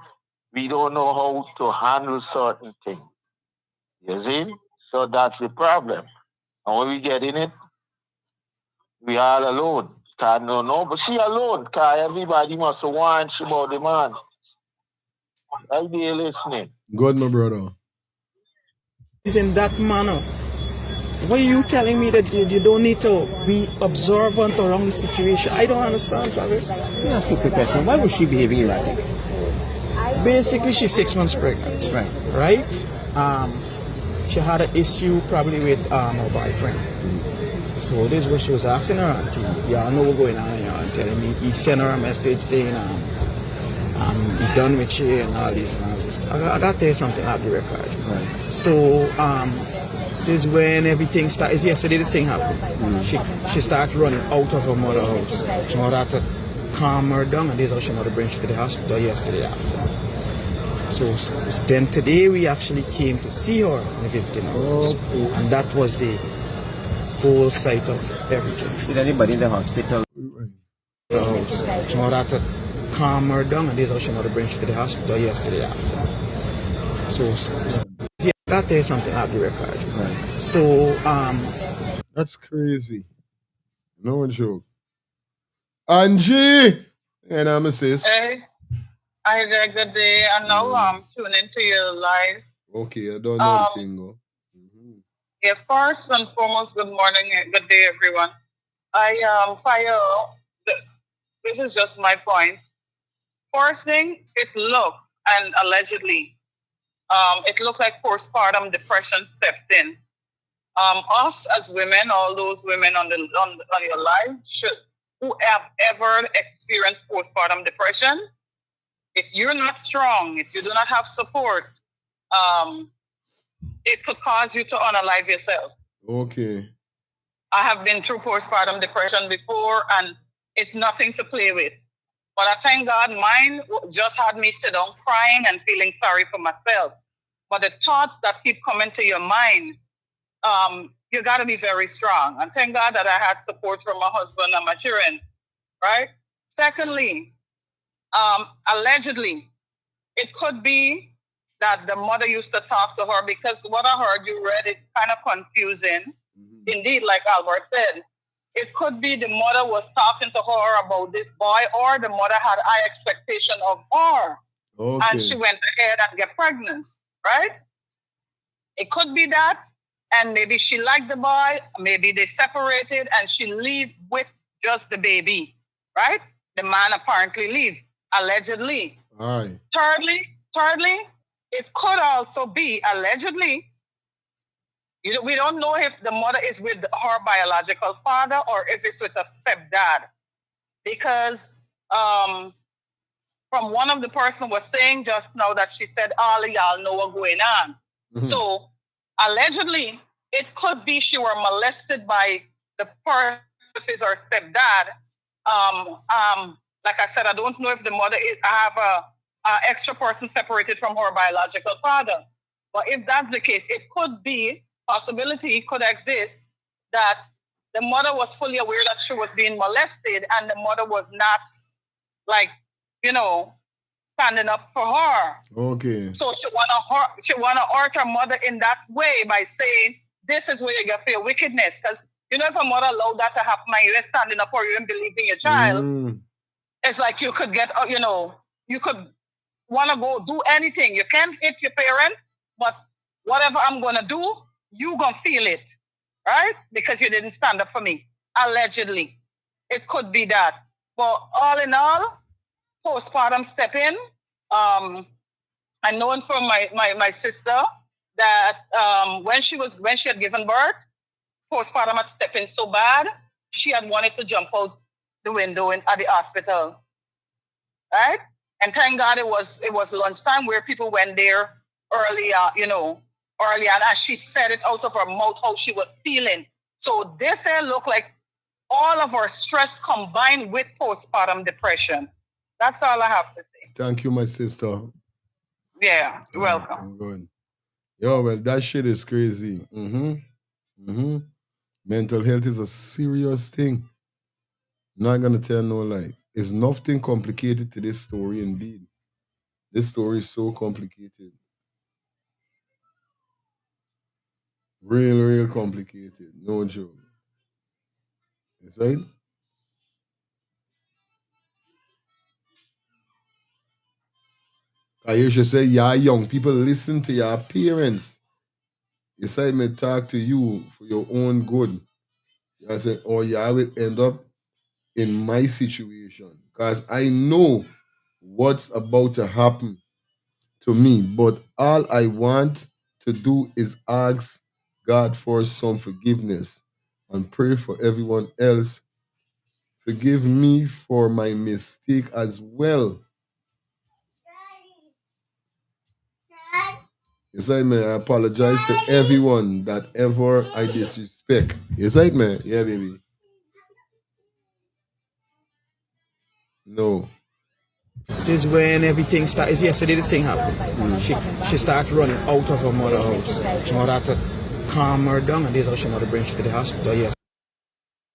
We don't know how to handle certain things. You see? So that's the problem. And when we get in it, we all alone. Can't no, but she alone. Cause everybody must want she about the man. Are you listening? Good, my brother. It's in that manner. Why are you telling me that you don't need to be observant around the situation? I don't understand, Travis. Let me ask you a quick question. Why was she behaving erratic? Basically, she's 6 months pregnant. Right. Right? She had an issue probably with her boyfriend. So this is what she was asking her auntie. Y'all know what's going on, and y'all telling me. He sent her a message saying, he done with you and all this and all this. I got to tell you something off the record. Right. So, this is when everything started. Yesterday this thing happened. She started running out of her mother's house. She mother had to calm her down, and this is how she mother bring her to the hospital yesterday after. So then today we actually came to see her and visiting her house. And that was the whole site of everything. Did anybody in the hospital? The house. She mother had to calm her down, and this is how she mother bring her to the hospital yesterday after. So yeah, I got to tell you something off the record. Right. So That's crazy. No joke. Angie! And I'm a sis. Hey, I had a good day, and now I'm tuning into your live. Okay, I don't know the thing, go. Yeah, first and foremost, good morning, and good day, everyone. This is just my point. First thing, it looked, and allegedly, it looked like postpartum depression steps in. Us as women, all those women on your live, who have ever experienced postpartum depression, if you're not strong, if you do not have support, it could cause you to unalive yourself. Okay. I have been through postpartum depression before, and it's nothing to play with. But I thank God mine just had me sit down crying and feeling sorry for myself. But the thoughts that keep coming to your mind, you got to be very strong. And thank God that I had support from my husband and my children, right? Secondly, allegedly, it could be that the mother used to talk to her, because what I heard you read is kind of confusing. Indeed, like Albert said, it could be the mother was talking to her about this boy, or the mother had high expectation of her. Okay. And she went ahead and get pregnant, right? It could be that. And maybe she liked the boy, maybe they separated and she leave with just the baby, right? The man apparently leave, allegedly. Aye. Thirdly, it could also be, allegedly, we don't know if the mother is with her biological father or if it's with a stepdad. Because from one of the person was saying just now that she said, all of y'all know what's going on. Mm-hmm. So allegedly, it could be she were molested by the person, if it's her stepdad. Like I said, I don't know if the mother have a extra person separated from her biological father. But if that's the case, it could be, possibility could exist that the mother was fully aware that she was being molested and the mother was not, like, you know, standing up for her. Okay. So she wanna hurt her mother in that way by saying, this is where you get for your wickedness. Because, you know, if a mother allowed that to happen and you're standing up for you and believing your child, it's like you could get, you know, you could want to go do anything. You can't hit your parent, but whatever I'm going to do, you going to feel it, right? Because you didn't stand up for me, allegedly. It could be that. But all in all, postpartum step in. I know from my sister that when she had given birth, postpartum had stepped in so bad, she had wanted to jump out the window at the hospital, right? And thank God it was lunchtime where people went there early, and as she said it out of her mouth how she was feeling. So this here looked like all of our stress combined with postpartum depression. That's all I have to say. Thank you, my sister. Yeah, you're welcome. I'm good. Yo, well, that shit is crazy. Mental health is a serious thing. Not gonna tell no lie. It's nothing complicated to this story, indeed. This story is so complicated. Real complicated. No joke. You see? I usually say, yeah, young people, listen to your parents. You say, me talk to you for your own good. I say, oh, yeah, I will end up in my situation because I know what's about to happen to me. But all I want to do is ask God for some forgiveness and pray for everyone else. Forgive me for my mistake as well. You say, man, I apologize to everyone that ever I disrespect. You say, man? Yeah, baby. No. This is when everything started. Yesterday, this thing happened. She started running out of her mother's house. She mother had to calm her down, and this is how she mother bring her to the hospital. Yes.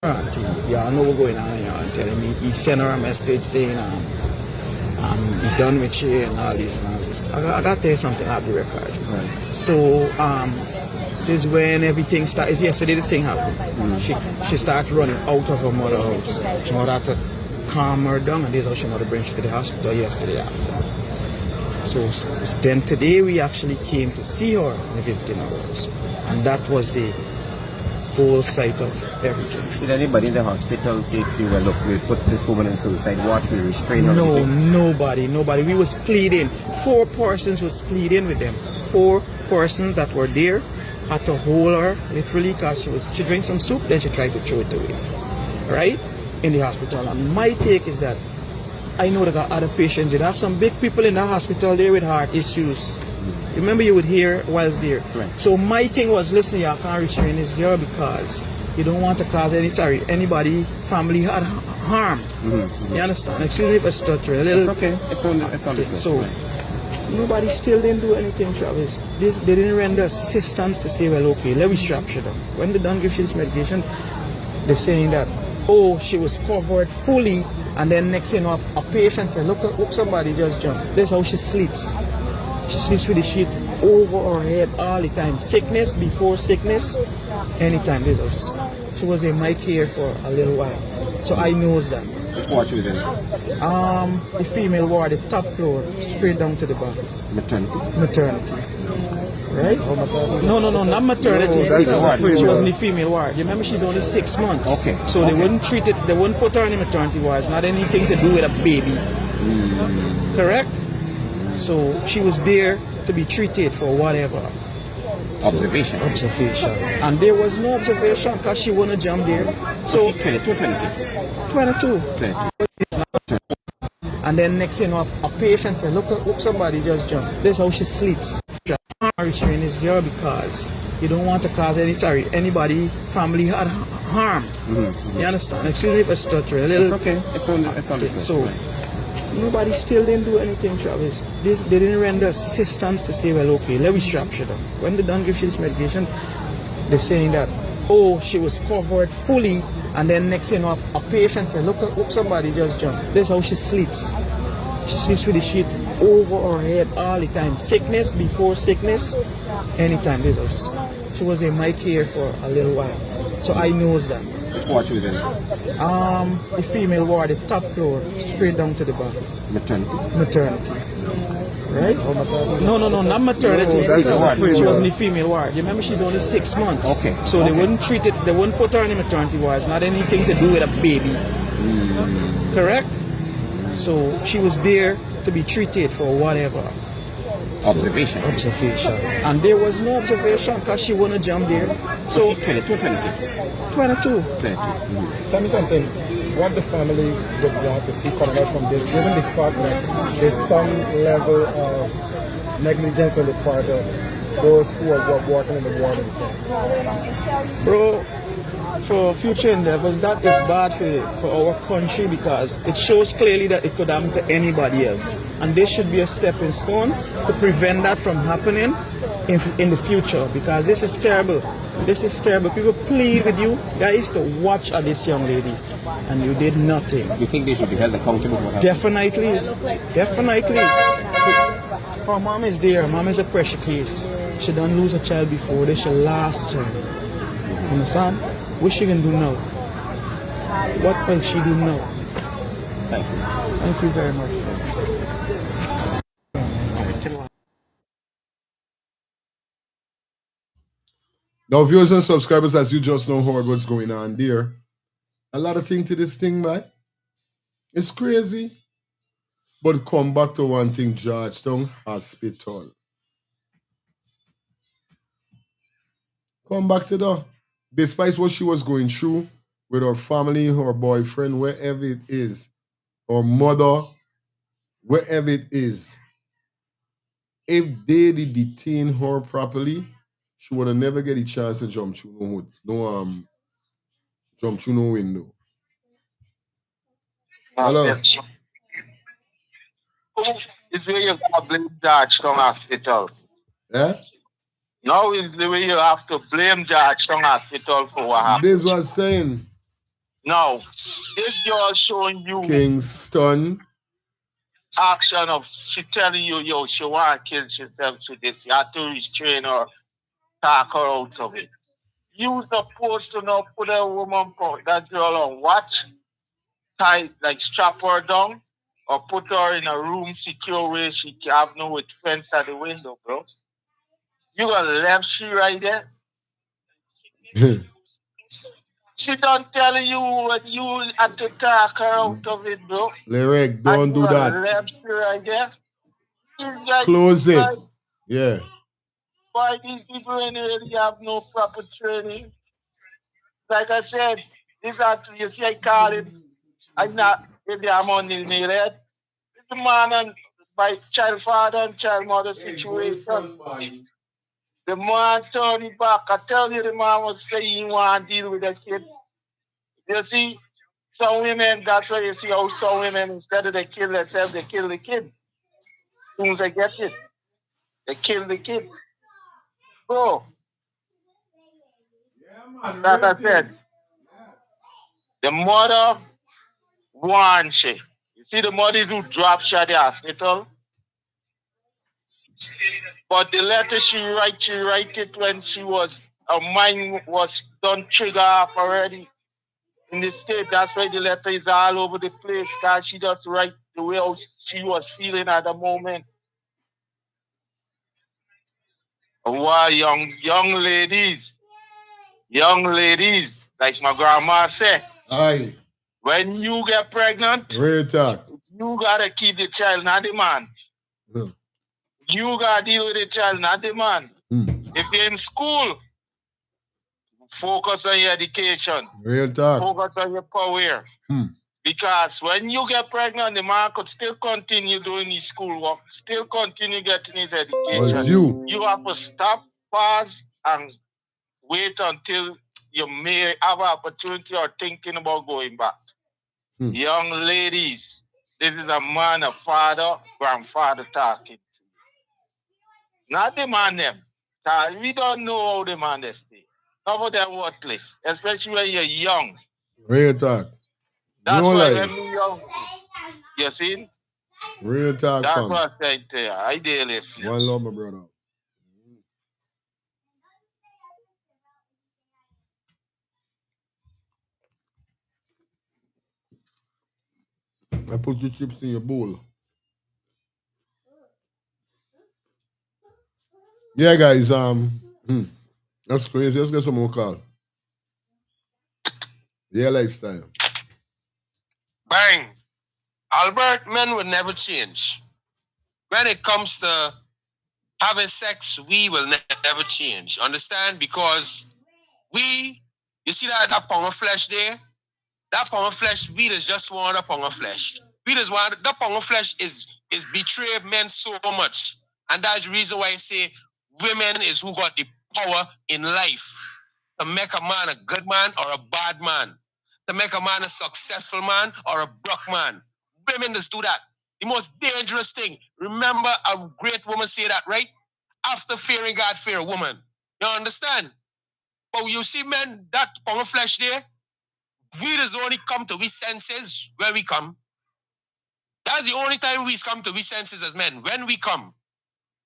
Auntie, yeah, I know what's going on here. And telling me he sent her a message saying, I'm done with you and all this and all this. I got to tell you something off the record. Right. So, this is when everything started. Yesterday, this thing happened. She started running out of her mother's house. She mother had to calm her down, and this is how she mother bring her to the hospital yesterday after. So then today we actually came to see her in the visiting hours, and that was the whole site of everything. Did anybody in the hospital say to you, well, look, we put this woman in suicide watch, we restrain her? No, nobody. We was pleading. 4 persons was pleading with them. 4 persons that were there had to hold her literally because she drank some soup, then she tried to throw it away, right, in the hospital. And my take is that I know that other patients did have some big people in the hospital there with heart issues. Remember, you would hear whilst there. Right. So my thing was, listen, you can't restrain this girl because you don't want to cause anybody, family harm. You understand? Excuse me if I stutter a little. It's okay. It's okay. So nobody still didn't do anything, Travis. They didn't render assistance to say, well, okay, let me strap you down. When they don't give you this medication, they're saying that, oh, she was covered fully, and then next thing a patient said, look, somebody just jumped. That's how she sleeps. She sleeps with the sheet over her head all the time. Sickness before sickness, anytime. She was in my care for a little while, so I knows that. Which ward she was in? The female ward, the top floor, straight down to the bottom. Maternity. Right? No, not maternity. No, she was in the female ward. You remember, she's only 6 months. Okay. So they wouldn't treat it. They wouldn't put her in the maternity ward. It's not anything to do with a baby. Correct? So she was there to be treated for whatever. Observation. Observation. And there was no observation because she wanna jump there. So 22, 26. 22. 22. And then next thing you know, a patient said, look, somebody just jumped. That's how she sleeps. Restraint is here because you don't want to cause anybody, family had harm. Mm-hmm. You understand? Excuse me if I stutter a little. It's okay. It's only okay. So nobody still didn't do anything, Travis. They didn't render assistance to say, well, okay, let me strap she down. When they don't give you this medication, they're saying that, oh, she was covered fully, and then next thing you know, a patient said, look, somebody just jumped. That's how she sleeps. She sleeps with the sheet over her head all the time. Sickness before sickness, anytime. This she was in my care for a little while, so I knows that. Which ward she was in? The female ward, the top floor, straight down to the bottom. Maternity. Right? No, not maternity. She was in the female ward. You remember she's only 6 months. Okay. So they wouldn't treat it. They wouldn't put her in the maternity ward. It's not anything to do with a baby. Correct? So she was there to be treated for whatever. Observation. And there was no observation because she wanna jump there. So 22, 26. 22. 22. Tell me something. What the family would want to see coming out from this, given the fact that there's some level of negligence on the part of those who are working in the ward. Bro, for future endeavors, that is bad for our country because it shows clearly that it could happen to anybody else. And this should be a stepping stone to prevent that from happening in the future, because this is terrible. This is terrible. People plead with you guys to watch at this young lady, and you did nothing. You think they should be held accountable for what Definitely. Her mom is there. Her mom is a pressure case. She don't lose a child before. This should last her. Understand? What she can do now? What will she do now? Thank you. Thank you very much. Now, viewers and subscribers, as you just know, heard what's going on there. A lot of things to this thing, man. It's crazy. But come back to one thing, Georgetown Hospital. Come back to that. Despite what she was going through with her family, her boyfriend, wherever it is, her mother, wherever it is, if they did detain her properly, she would have never get a chance to jump through no window. Hello. It's where you got blame Georgetown Hospital. Yeah? Now is the way you have to blame Georgetown Hospital for what happened. This was saying. Now, this girl showing you Kingston action of she telling you, yo, she want to kill herself to this. You have to restrain her, talk her out of it. You supposed to now put a woman, that girl on watch, tie, like strap her down, or put her in a room secure where she can have no with fence at the window, bro. You gonna left she right there? She done telling you what you had to talk her out of it, bro. Lyric, don't do that. Left she right there. Close it. Yeah. Why these people really have no proper training? Like I said, this are you see I call it. I'm not maybe I'm on the head. It's the man and my child father and child mother situation. The man turned it back. I tell you, the man was saying he want to deal with the kid. You see, some women, that's why you see how some women, instead of they kill themselves, they kill the kid. As soon as they get it, they kill the kid. Bro, like I said, the mother wants she. You see the mothers who drop she at the hospital? But the letter she write it when her mind was done trigger off already. In the state, that's why the letter is all over the place, because she just write the way she was feeling at the moment. Why young ladies, like my grandma said, aye. When you get pregnant, real talk. you gotta keep the child, not the man. You gotta deal with the child, not the man. If you're in school, focus on your education. Real talk. Focus on your career. Because when you get pregnant, the man could still continue doing his schoolwork, still continue getting his education. It's you. You have to stop, pause, and wait until you may have an opportunity or thinking about going back. Young ladies, this is a man, a father, grandfather talking. Not the man them. We don't know how the man they stay. Not for them worthless, especially when you're young. Real talk. That's No why lie. when we young, you see? Real talk, That's fam. what I tell you. Idealist. One love, my brother. I put your chips in your bowl. Yeah, guys. That's crazy. Let's get some more call. Yeah, lifestyle. Bang. Albert, men will never change. When it comes to having sex, we will never change. Understand? Because you see that pound of flesh there? That pound of flesh, we just want a pound of flesh. We just want, that pound of flesh is betrayed men so much. And that's the reason why I say women is who got the power in life to make a man a good man or a bad man, to make a man a successful man or a broke man. Women just do that. The most dangerous thing. Remember a great woman say that, right? After fearing God, fear a woman. You understand? But you see men, that pound of flesh there, we just only come to we senses where we come. That's the only time we come to we senses as men, when we come.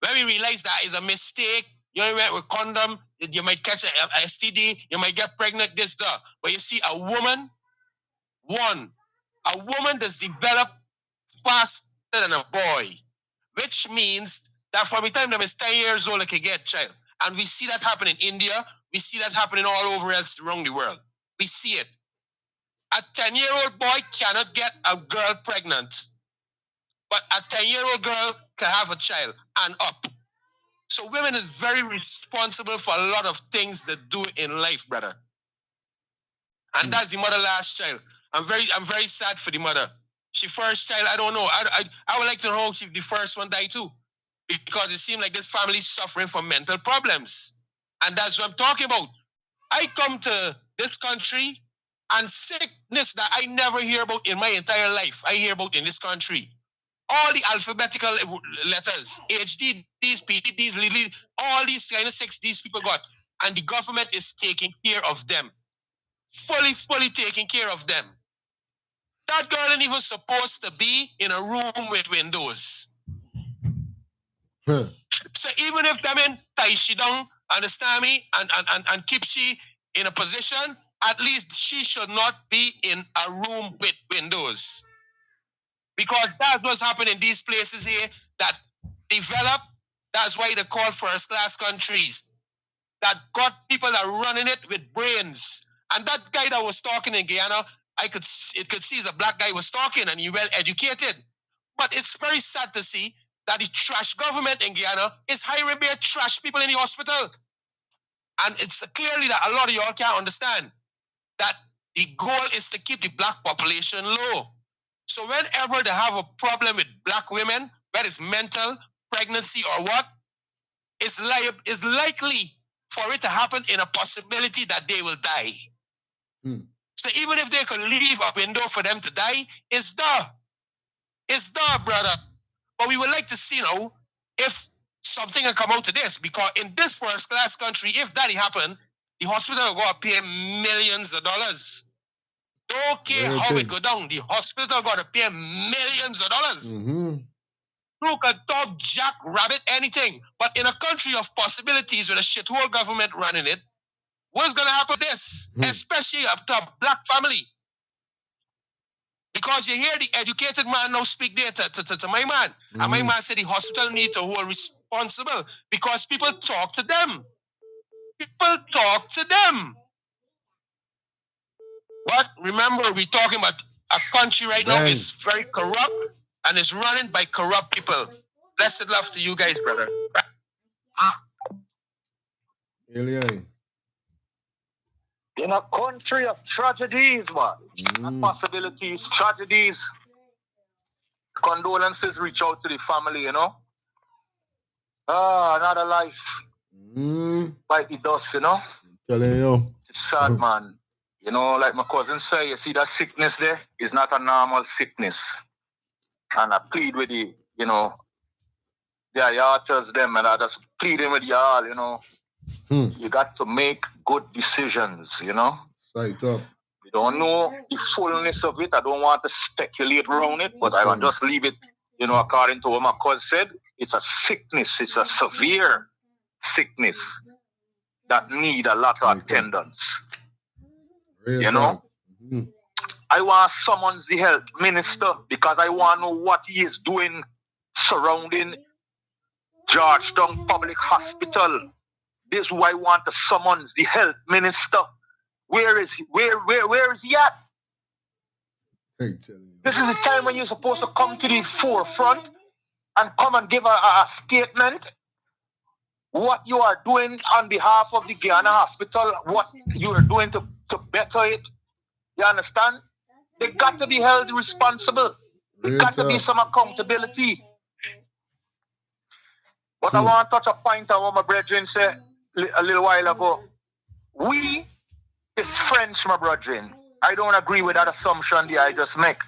When we realize that is a mistake, you know, with condom, you might catch a STD, you might get pregnant, this, that. But you see, a woman does develop faster than a boy, which means that from the time them is 10 years old, they can get a child. And we see that happen in India, we see that happening all over else around the world. We see it. A 10-year-old boy cannot get a girl pregnant, but a 10-year-old girl can have a child and up. So women is very responsible for a lot of things they do in life, brother. And that's the mother last child. I'm very sad for the mother. She first child, I don't know. I would like to know if the first one died too. Because it seems like this family is suffering from mental problems. And that's what I'm talking about. I come to this country and sickness that I never hear about in my entire life, I hear about in this country. All the alphabetical letters, HD, these P, these Lily, all these kind of sex these people got. And the government is taking care of them. Fully taking care of them. That girl ain't even supposed to be in a room with windows. So even if them in tie she down, understand me, and keep she in a position, at least she should not be in a room with windows. Because that's what's happening in these places here that develop. That's why they call first-class countries. That got people that are running it with brains. And that guy that was talking in Guyana, it could see as a black guy was talking and he well educated. But it's very sad to see that the trash government in Guyana is hiring bare trash people in the hospital. And it's clearly that a lot of y'all can't understand that the goal is to keep the black population low. So whenever they have a problem with black women, whether it's mental, pregnancy, or what, it's likely for it to happen in a possibility that they will die. So even if they could leave a window for them to die, it's there. It's there, brother. But we would like to see now if something can come out of this, because in this first-class country, if that happened, the hospital will go to pay millions of dollars. Don't care how it go down. The hospital got to pay millions of dollars. Who can talk, jack, rabbit, anything. But in a country of possibilities with a shithole government running it, what's going to happen to this? Especially up to a black family. Because you hear the educated man now speak there to my man. And my man said the hospital need to hold responsible because people talk to them. People talk to them. But remember, we're talking about a country right now is very corrupt and is running by corrupt people. Blessed love to you guys, brother. Really? In a country of tragedies, man. Not possibilities, tragedies. Condolences reach out to the family, you know. Another life. Bite the dust, you know. Telling you. It's sad, man. You know, like my cousin say, you see that sickness there is not a normal sickness. And I plead with the, you know, the ayatollah them, and I just pleading with y'all, you know. You got to make good decisions, you know. Right up. We don't know the fullness of it. I don't want to speculate around it, but I will just leave it, you know, according to what my cousin said. It's a sickness. It's a severe sickness that need a lot of attendance. You know? I want to summons the health minister because I want to know what he is doing surrounding Georgetown Public Hospital. This is who I want to summons the health minister. Where is he? Where is he at? This is the time when you're supposed to come to the forefront and come and give a statement. What you are doing on behalf of the Guyana Hospital, what you are doing to better it. You understand? They got to be held responsible. There got to be some accountability. But I want to touch a point on what my brethren said a little while ago. We is French, my brethren. I don't agree with that assumption that I just make.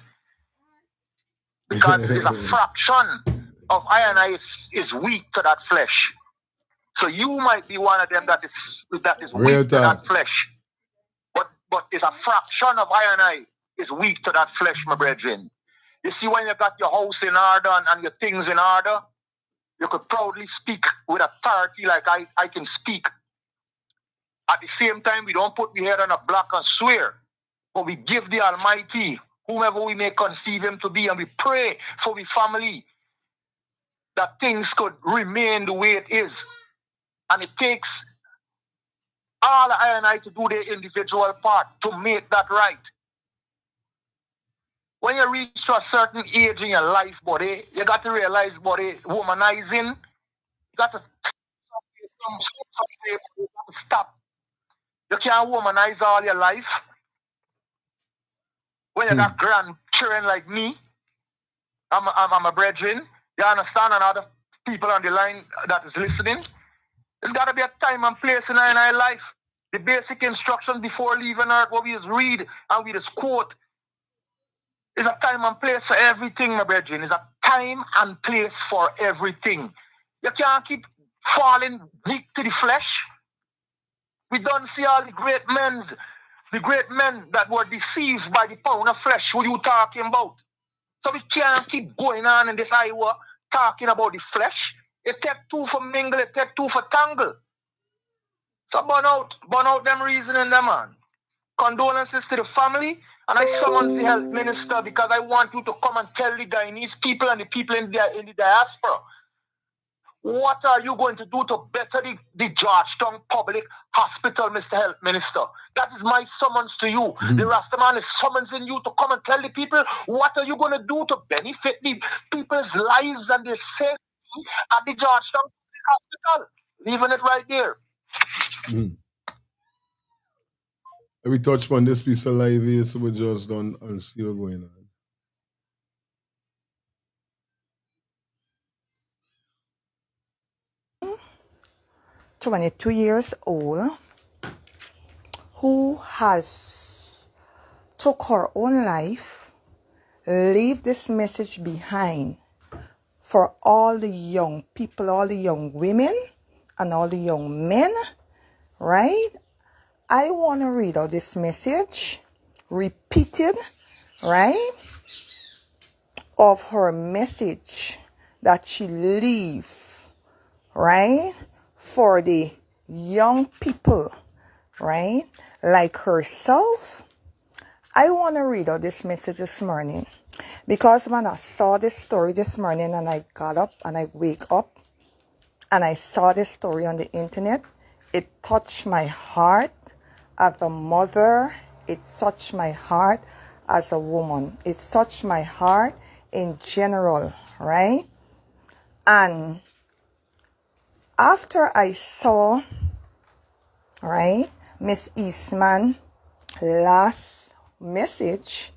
Because it's a fraction of I and I is weak to that flesh. So you might be one of them that is weak to that flesh. But it's a fraction of I and I is weak to that flesh, my brethren. You see, when you got your house in order and your things in order, you could proudly speak with authority like I can speak. At the same time, we don't put the head on a block and swear, but we give the Almighty, whomever we may conceive him to be, and we pray for the family that things could remain the way it is. And it takes all I and I to do their individual part to make that right. When you reach to a certain age in your life, buddy, you got to realize, buddy, womanizing, you got to stop. You can't womanize all your life. When you got grandchildren like me, I'm a brethren, you understand, and other people on the line that is listening, there's got to be a time and place in our life. The basic instructions before leaving earth, what we just read and we just quote, is a time and place for everything, my brethren. It's a time and place for everything. You can't keep falling weak to the flesh. We don't see all the great men that were deceived by the pound of flesh. What are you talking about? So we can't keep going on in this Iowa talking about the flesh. It take two for mingle, it take two for tangle. So burn out them reasoning them, man. Condolences to the family, and I summons the health minister because I want you to come and tell the Guyanese people and the people in the diaspora, what are you going to do to better the Georgetown Public Hospital, Mr. Health Minister? That is my summons to you. The Rastaman is summoning you to come and tell the people, what are you going to do to benefit the people's lives and their safety at the Georgetown Public Hospital? Leaving it right there. We touch on this piece of live here, so we just done and see what's going on. 22 years old, who has took her own life, leave this message behind for all the young people, all the young women, and all the young men, right? I want to read out this message, repeated, right, of her message that she leave, right, for the young people, right, like herself. I want to read out this message this morning because when I saw this story this morning and I got up and I wake up and I saw this story on the internet, it touched my heart as a mother. It touched my heart as a woman. It touched my heart in general, right? And after I saw, right, Miss Eastman last message,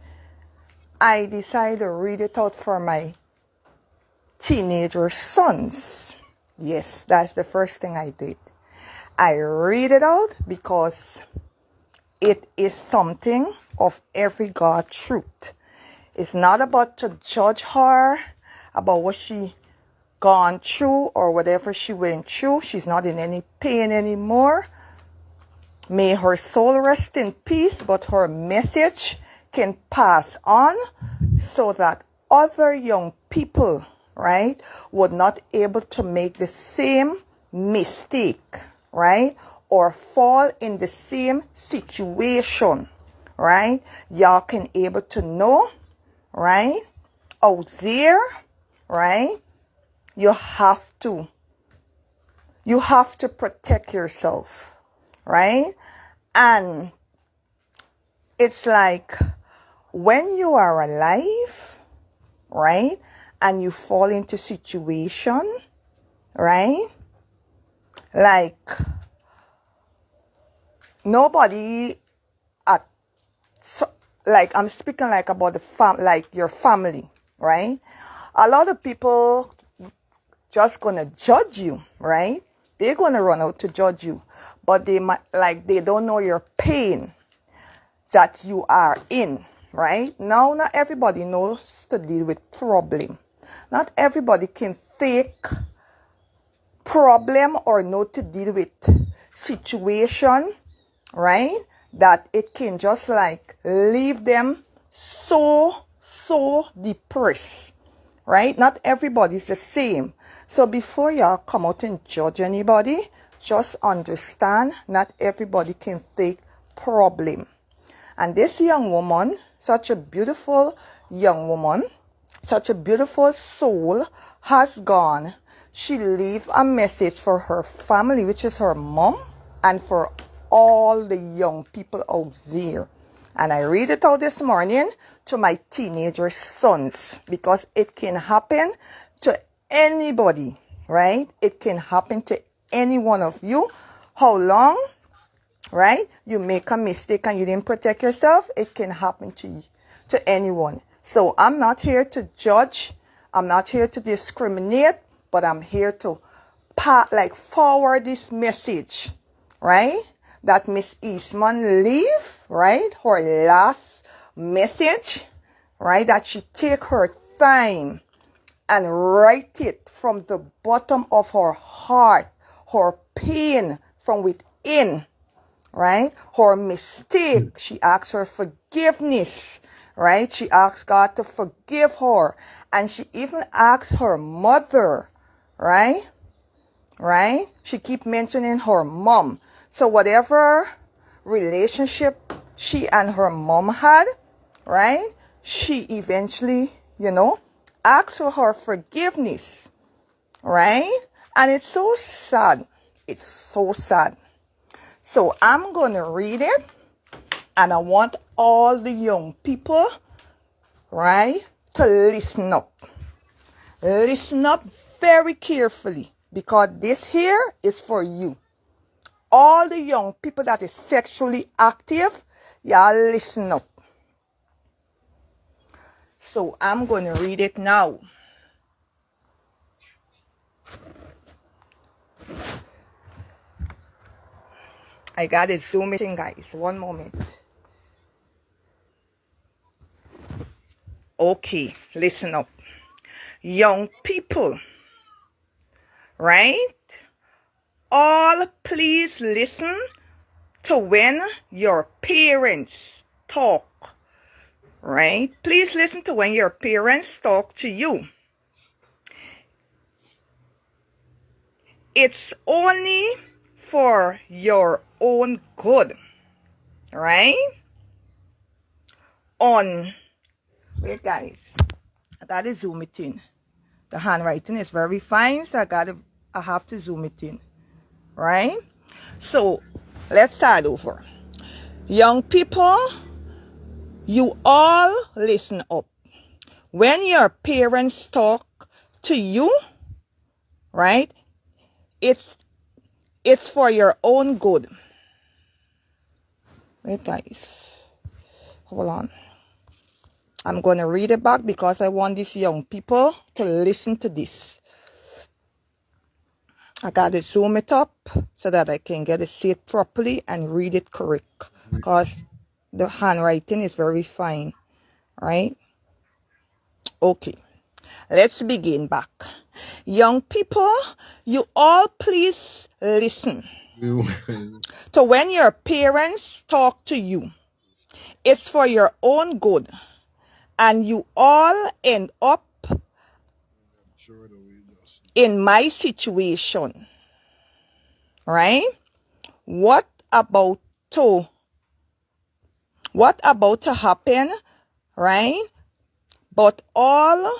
I decided to read it out for my teenager sons. Yes, that's the first thing I did. I read it out because it is something of every God truth. It's not about to judge her about what she gone through or whatever she went through. She's not in any pain anymore. May her soul rest in peace, but her message can pass on so that other young people, right, would not able to make the same mistake, right, or fall in the same situation, right. Y'all can able to know, right, out there, right, you have to protect yourself, right? And it's like when you are alive, right, and you fall into situation, right, like nobody at, so, like I'm speaking like about the like your family, right? A lot of people just gonna judge you, right? They're gonna run out to judge you, but they might, like, they don't know your pain that you are in, right? Now, not everybody knows to deal with problem. Not everybody can take problem or know to deal with situation, right? That it can just like leave them so depressed. Right? Not everybody's the same. So before y'all come out and judge anybody, just understand not everybody can take problem. And this young woman, such a beautiful young woman, such a beautiful soul, has gone. She leave a message for her family, which is her mom, and for all the young people out there. And I read it out this morning to my teenager sons because it can happen to anybody, right? It can happen to any one of you. How long, right? You make a mistake and you didn't protect yourself, it can happen to you, to anyone. So I'm not here to judge. I'm not here to discriminate, but I'm here to forward this message, right? That Miss Eastman leave, right? Her last message, right? That she take her time and write it from the bottom of her heart, her pain from within, right? Her mistake. She asks for forgiveness, right? She asks God to forgive her. And she even asks her mother, right? Right? She keep mentioning her mom. So whatever relationship she and her mom had, right? She eventually, asked for her forgiveness, right? And it's so sad. It's so sad. So I'm going to read it, and I want all the young people, right, to listen up. Listen up very carefully, because this here is for you. All the young people that is sexually active, y'all listen up. So I'm going to read it now. I got to zoom it in, guys. One moment. Okay, listen up. Young people, right? All please listen to when your parents talk, right? Please listen to when your parents talk to you. It's only for your own good, right? Wait guys, I gotta zoom it in. The handwriting is very fine, so I have to zoom it in, right? So let's start over. Young people, you all listen up. When your parents talk to you, right? It's for your own good. Wait, guys. Hold on. I'm going to read it back because I want these young people to listen to this. I got to zoom it up so that I can get to see it properly and read it correct. Because the handwriting is very fine. Right? Okay. Let's begin back. Young people, you all please listen. So when your parents talk to you, it's for your own good. And you all end up in my situation. Right? What about to happen? Right? But all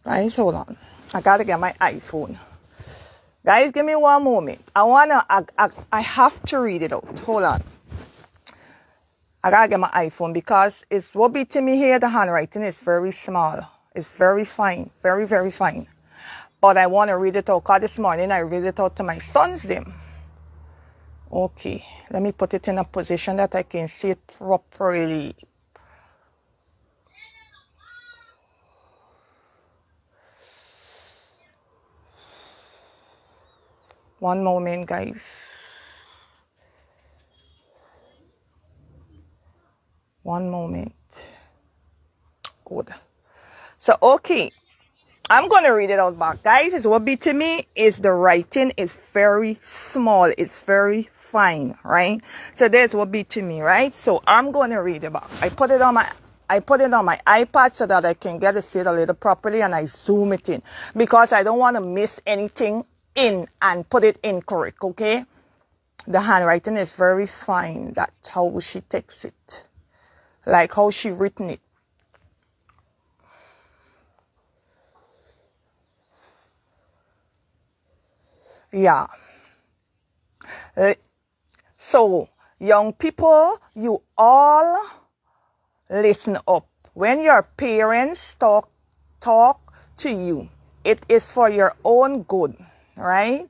guys, hold on. I gotta get my iPhone. Guys, give me one moment. I have to read it out. Hold on. I gotta get my iPhone because it's what be to me here. The handwriting is very small. It's very fine. Very, very fine. But I want to read it out because this morning I read it out to my sons them. Okay. Let me put it in a position that I can see it properly. One moment, guys. One moment. Good. So, okay. I'm going to read it out back. Guys, it's what be to me is the writing is very small. It's very fine, right? So there's what be to me, right? So I'm going to read it back. I put it on my iPad so that I can get to see it a little properly, and I zoom it in because I don't want to miss anything in and put it incorrect, okay? The handwriting is very fine. That's how she takes it. Like how she written it. Yeah. So, young people, you all listen up. When your parents talk to you, it is for your own good, right?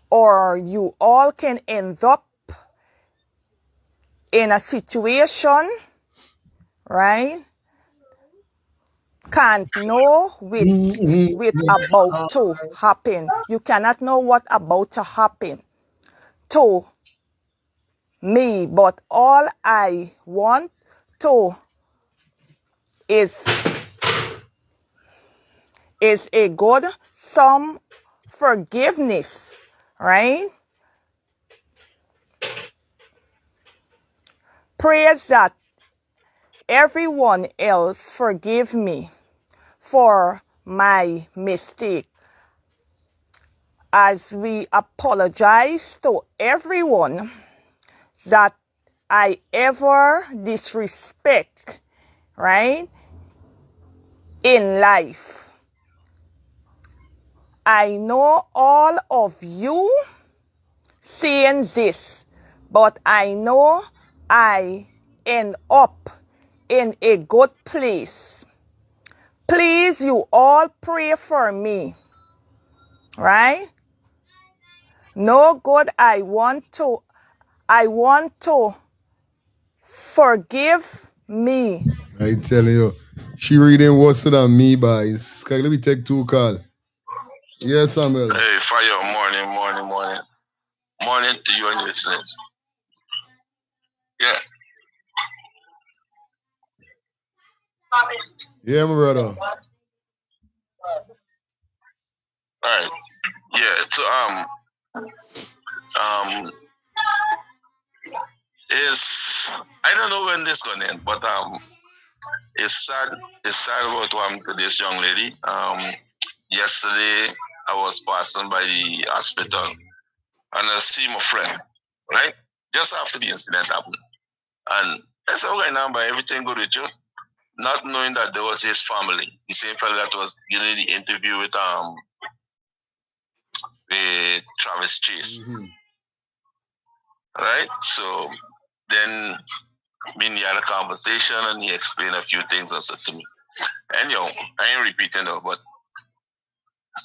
Or you all can end up in a situation, right? Can't know with about to happen. You cannot know what about to happen to me, but all I want to is a good some forgiveness, right? Prayers that everyone else forgive me for my mistake, as we apologize to everyone that I ever disrespect, right, in life. I know all of you saying this, but I know I end up in a good place. Please, you all pray for me, right? No good. I want to forgive me. I telling you, she reading worse than me, boys. Let me take two call. Yes, Samuel. Hey, fire, morning to you and your listeners. Yeah. Yeah, my brother. All right. Yeah. So is I don't know when this gonna end, but it's sad. It's sad about what happened to this young lady. Yesterday I was passing by the hospital and I see my friend, right? Just after the incident happened. And I said, okay, now, but everything good with you? Not knowing that there was his family, the same fellow that was giving the interview with Travis Chase. Mm-hmm. Right? So then Me and he had a conversation and he explained a few things and said to me. And I ain't repeating though, but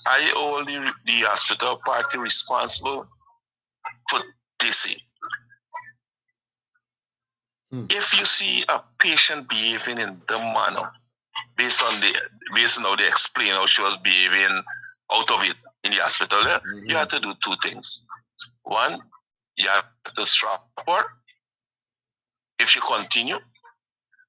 I hold the hospital party responsible for this. If you see a patient behaving in the manner based on how they explain how she was behaving out of it in the hospital, you have to do two things. One, you have to strap her if she continue.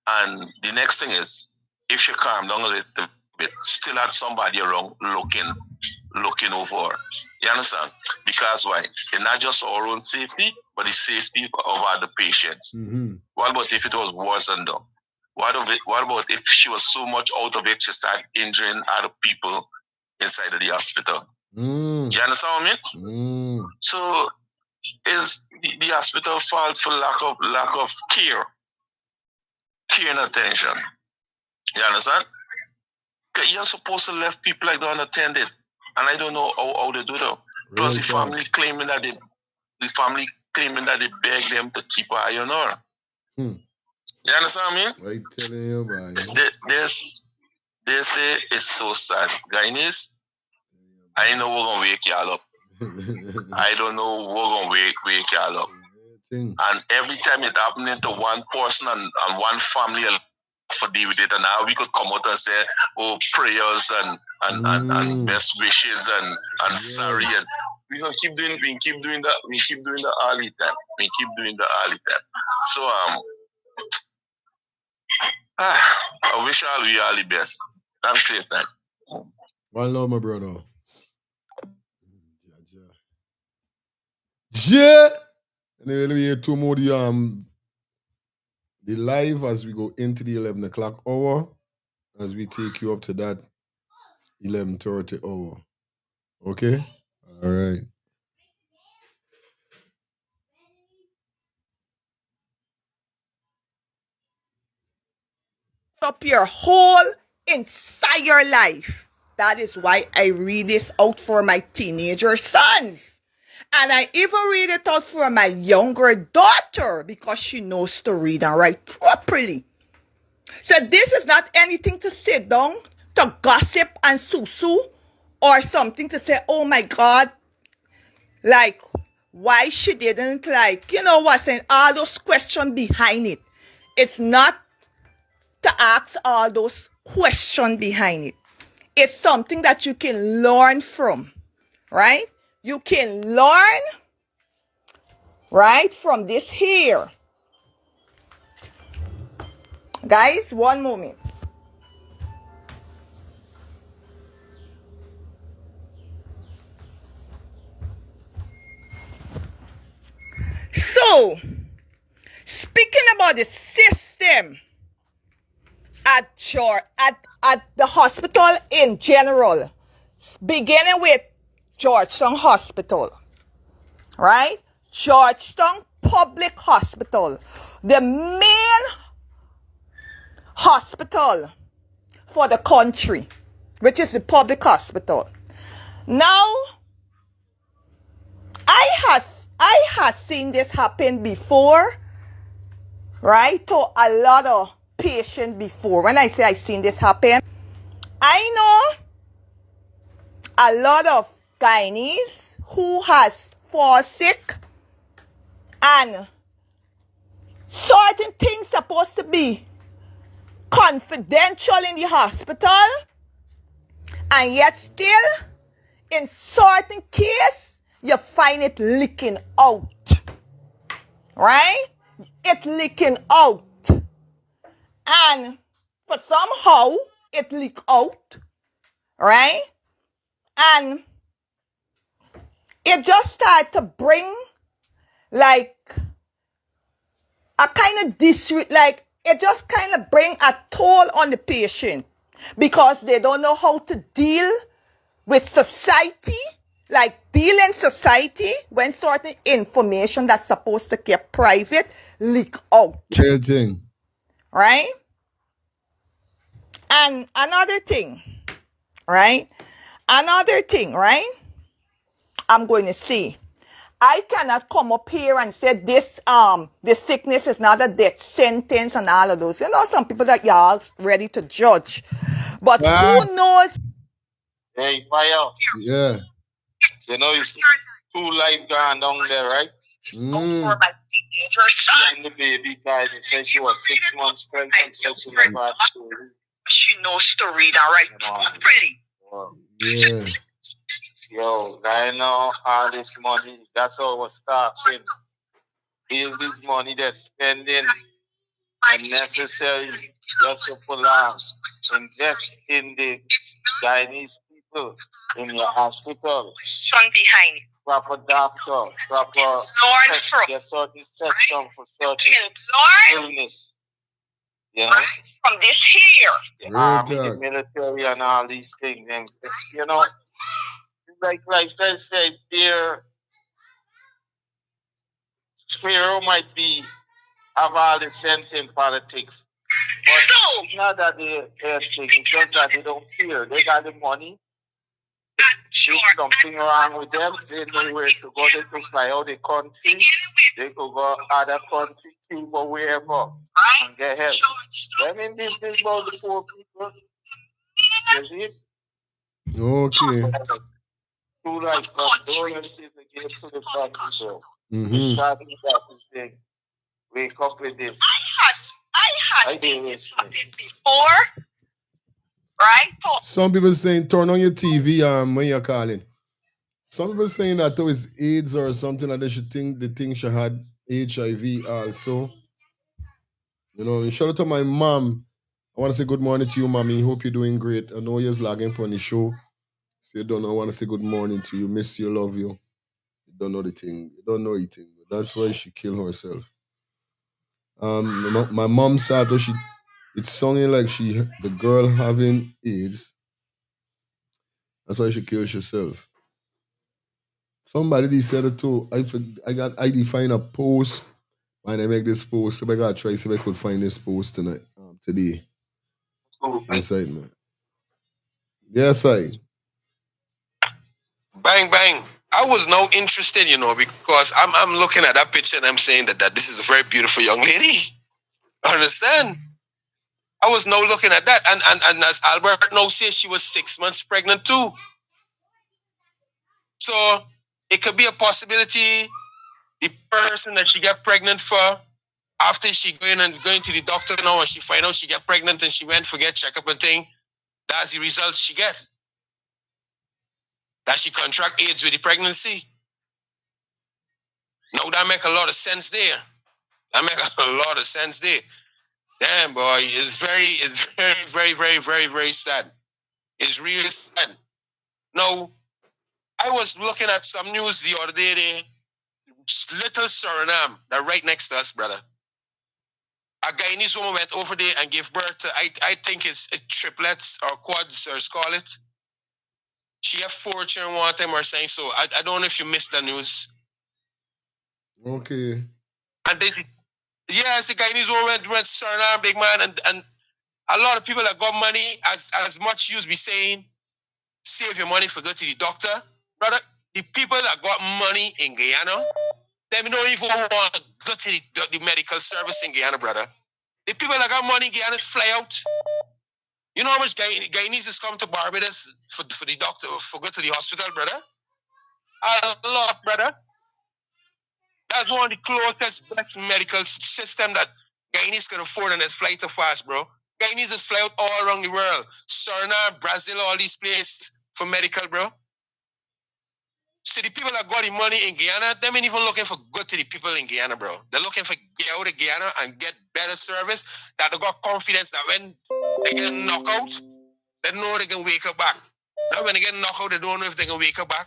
And the next thing is, if she calm down a little bit, still had somebody around looking over her. You understand? Because why? It's not just our own safety, but the safety of other patients. What about if it was worse than that? What about if she was so much out of it, she started injuring other people inside of the hospital? You understand what I mean? So is the hospital fault for lack of care and attention? You understand? You're supposed to leave people like that unattended, and I don't know how they do that. Plus, the family claiming that they beg them to keep an eye on her. You understand what I mean? I telling you, man. They say it's so sad. Guyanese, I know we're gonna wake y'all up. I don't know we're gonna wake y'all up. And every time it happening to one person and one family for deal with it, and now we could come out and say, oh, prayers and best wishes and sorry, and we gonna keep doing that all the time. So I wish all we all the best. That's it, man. One love, my brother. Yeah. Anyway, let me hear two more the live as we go into the 11 o'clock hour, as we take you up to that 11:30 hour. Okay? All right. Up your whole entire life. That is why I read this out for my teenager sons. And I even read it out for my younger daughter because she knows to read and write properly. So this is not anything to sit down, to gossip and sue or something to say, oh my God, like, why she didn't, like, you know what, saying all those questions behind it. It's not to ask all those questions behind it. It's something that you can learn from, right? You can learn, right, from this here. Guys, one moment. So, speaking about the system at the hospital in general, beginning with Georgetown Hospital, right? Georgetown Public Hospital, the main hospital for the country, which is the public hospital. Now, I have seen this happen before, right? To a lot of patients before. When I say I've seen this happen, I know a lot of gynaes who has fall sick and certain things supposed to be confidential in the hospital, and yet still in certain cases you find it leaking out, right? It leaking out, and for somehow it leak out, right? And it just started to bring like a kind of like it just kind of bring a toll on the patient because they don't know how to deal with society, like deal in society when certain information that's supposed to keep private leak out. Good thing. Right? And another thing, right? I'm going to say, I cannot come up here and say this the sickness is not a death sentence and all of those. You know, some people that y'all ready to judge. But who knows? Hey, fire. Yeah. You know, it's 2 lives gone down there, right? Mm. And the baby died. They said she was 6 months pregnant. Said she never had to. She knows to read and write pretty. Yeah. Yo, I know all this money. That's all was starting. All this money they're spending unnecessary just to pull out. Invest in the Chinese people in your hospital. Son behind. Proper doctor, proper there's certain section for certain illness. You know? From this here. The army, the military and all these things. And, you know, like they say, dear Sparrow might be have all the sense in politics. But it's not that they're thing, it's just that they don't care. They got the money. There's something wrong with them. They know where to go. They could fly out the country. They could go other country, Cuba, wherever, and get help. I mean, this is about the poor people. You see? Okay. Two like condolences again to the family, bro. Mm-hmm. We start with that thing. Wake up with this. I had been before. Right? Some people saying turn on your TV when you're calling. Some people saying that though it's AIDS or something like they should think the thing she had HIV also. You know, shout out to my mom. I want to say good morning to you, mommy. Hope you're doing great. I know you're lagging on the show. So you don't know. I want to say good morning to you. Miss you, love you. You don't know the thing. You don't know anything. That's why she killed herself. My mom said though it's sounding like the girl having AIDS. That's why she killed herself. Somebody said it too. I define a post when I make this post. So I gotta try see if I could find this post tonight, today. Inside, man. Yes, Bang bang. I was no interested, you know, because I'm looking at that picture and I'm saying that this is a very beautiful young lady. Understand? I was no looking at that, and as Albert now says, she was 6 months pregnant too. So it could be a possibility the person that she got pregnant for, after she going to the doctor now and she find out she get pregnant and she went for get checkup and thing, that's the results she get. That she contract AIDS with the pregnancy. Now that make a lot of sense there. That make a lot of sense there. Damn, boy, it's very sad. It's really sad. Now, I was looking at some news the other day there. Little Suriname, that right next to us, brother. A Guyanese woman went over there and gave birth to, I think it's triplets or quads, or call it. She had 4 children one time or saying so. I don't know if you missed the news. Okay. And they, yes, the Guyanese woman went to Suriname, big man, and a lot of people that got money, as much you be saying, save your money for go to the doctor. Brother, the people that got money in Guyana, they don't even want to go to the medical service in Guyana, brother. The people that got money in Guyana fly out. You know how much Guyanese come to Barbados for the doctor, for go to the hospital, brother? A lot, brother. That's one of the closest best medical system that Guyanese can afford, and it's fly too fast, bro. Guyanese fly out all around the world. Suriname, Brazil, all these places for medical, bro. So the people that got the money in Guyana, they ain't even looking for good to the people in Guyana, bro. They're looking for get out of Guyana and get better service, that they got confidence that when they get knocked out, they know they can wake up back. Now when they get knocked out, they don't know if they can wake up back.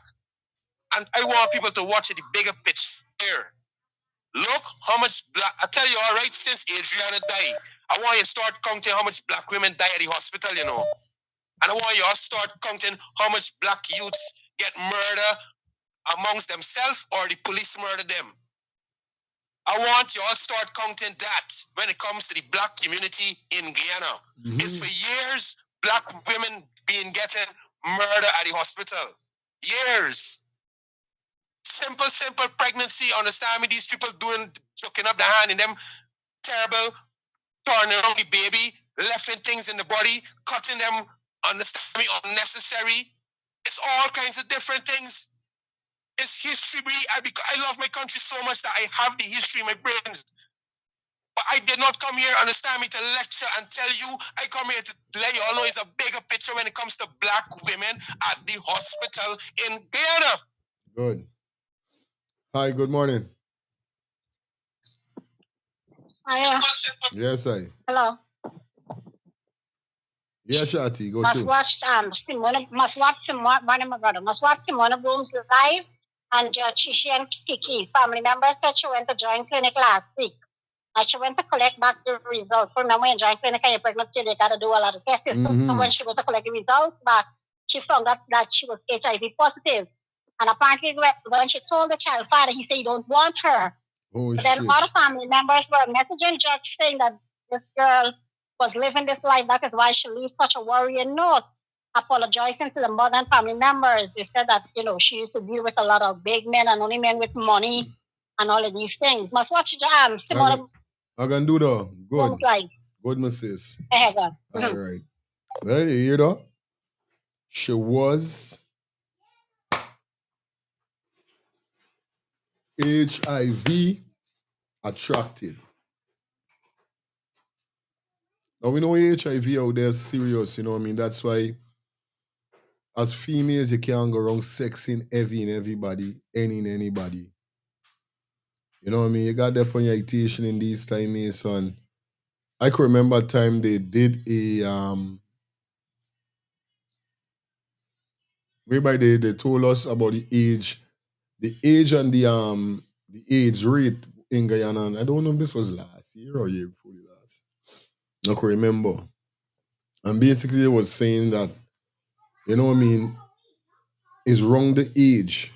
And I want people to watch the bigger picture here. Look how much black, I tell you, all right, since Adriana died, I want you to start counting how much black women die at the hospital, you know. And I want you to start counting how much black youths get murdered amongst themselves or the police murder them. I want you all start counting that when it comes to the black community in Guyana. Mm-hmm. It's for years, black women getting murdered at the hospital. Years. Simple pregnancy. Understand me? These people chucking up the hand in them terrible, turning on the baby, leffing things in the body, cutting them, understand me, unnecessary. It's all kinds of different things. It's history. I love my country so much that I have the history in my brains. But I did not come here, understand me, to lecture and tell you. I come here to let you all know it's a bigger picture when it comes to black women at the hospital in Ghana. Good. Hi, good morning. Hiya. Yes, I. Hello. Yeah, Shati, go Must through. watch Simona. Must watch Simona. One of my brother. Must watch Simona Booms live. And Chishi and Kiki, family members, said she went to joint clinic last week. And she went to collect back the results. Remember, in joint clinic, and you're pregnant, you got to do a lot of tests. Mm-hmm. So when she went to collect the results back, she found out that she was HIV positive. And apparently, when she told the child father, he said he don't want her. Oh, then shit. other family members were messaging judge saying that this girl was living this life. That is why she leaves such a worrying note, apologizing to the mother and family members. They said that, she used to deal with a lot of big men and only men with money and all of these things. Must watch Simona. I can do that. Good. Like. Good, my sis. All right. Well, you hear that? She was HIV attracted. Now, we know HIV out there is serious, you know what I mean? That's why, as females, you can't go around sexing everybody, anybody. You know what I mean? You got that punyantation in these times, son. I can remember a time they did a whereby they told us about the age and the AIDS rate in Guyana. I don't know if this was last year or year before the last. I can remember. And basically it was saying that, you know what I mean, is wrong the age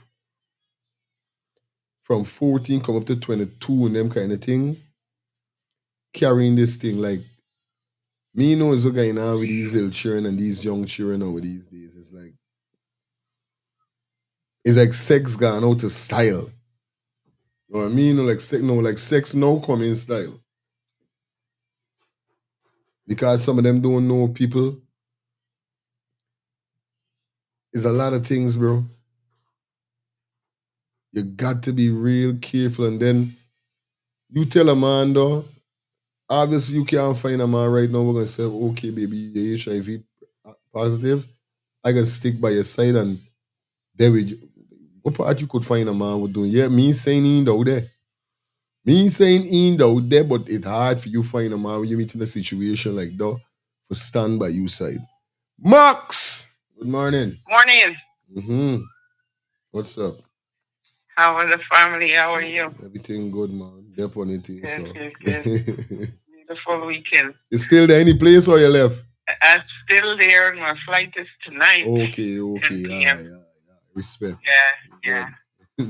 from 14 come up to 22 and them kind of thing, carrying this thing. Like, me know what's going on with these little children and these young children over these days. It's like sex gone out of style. You know what I mean? Like sex now come in style. Because some of them don't know people. It's a lot of things, bro. You got to be real careful. And then you tell a man, though, obviously you can't find a man right now. We're going to say, okay, baby, you're HIV positive. I can stick by your side and there we. What part you could find a man would do? Yeah, me saying he ain't out there. Me saying he ain't out there, but it's hard for you find a man when you meet in a situation like that for stand by your side. Max! Good morning. Morning. Mm-hmm. What's up? How are the family? How are you? Everything good, man. Dep on it. Good. Beautiful weekend. You still there? Any place or you left? I'm still there. My flight is tonight. Okay. 10 p.m. Yeah. Respect. Yeah. So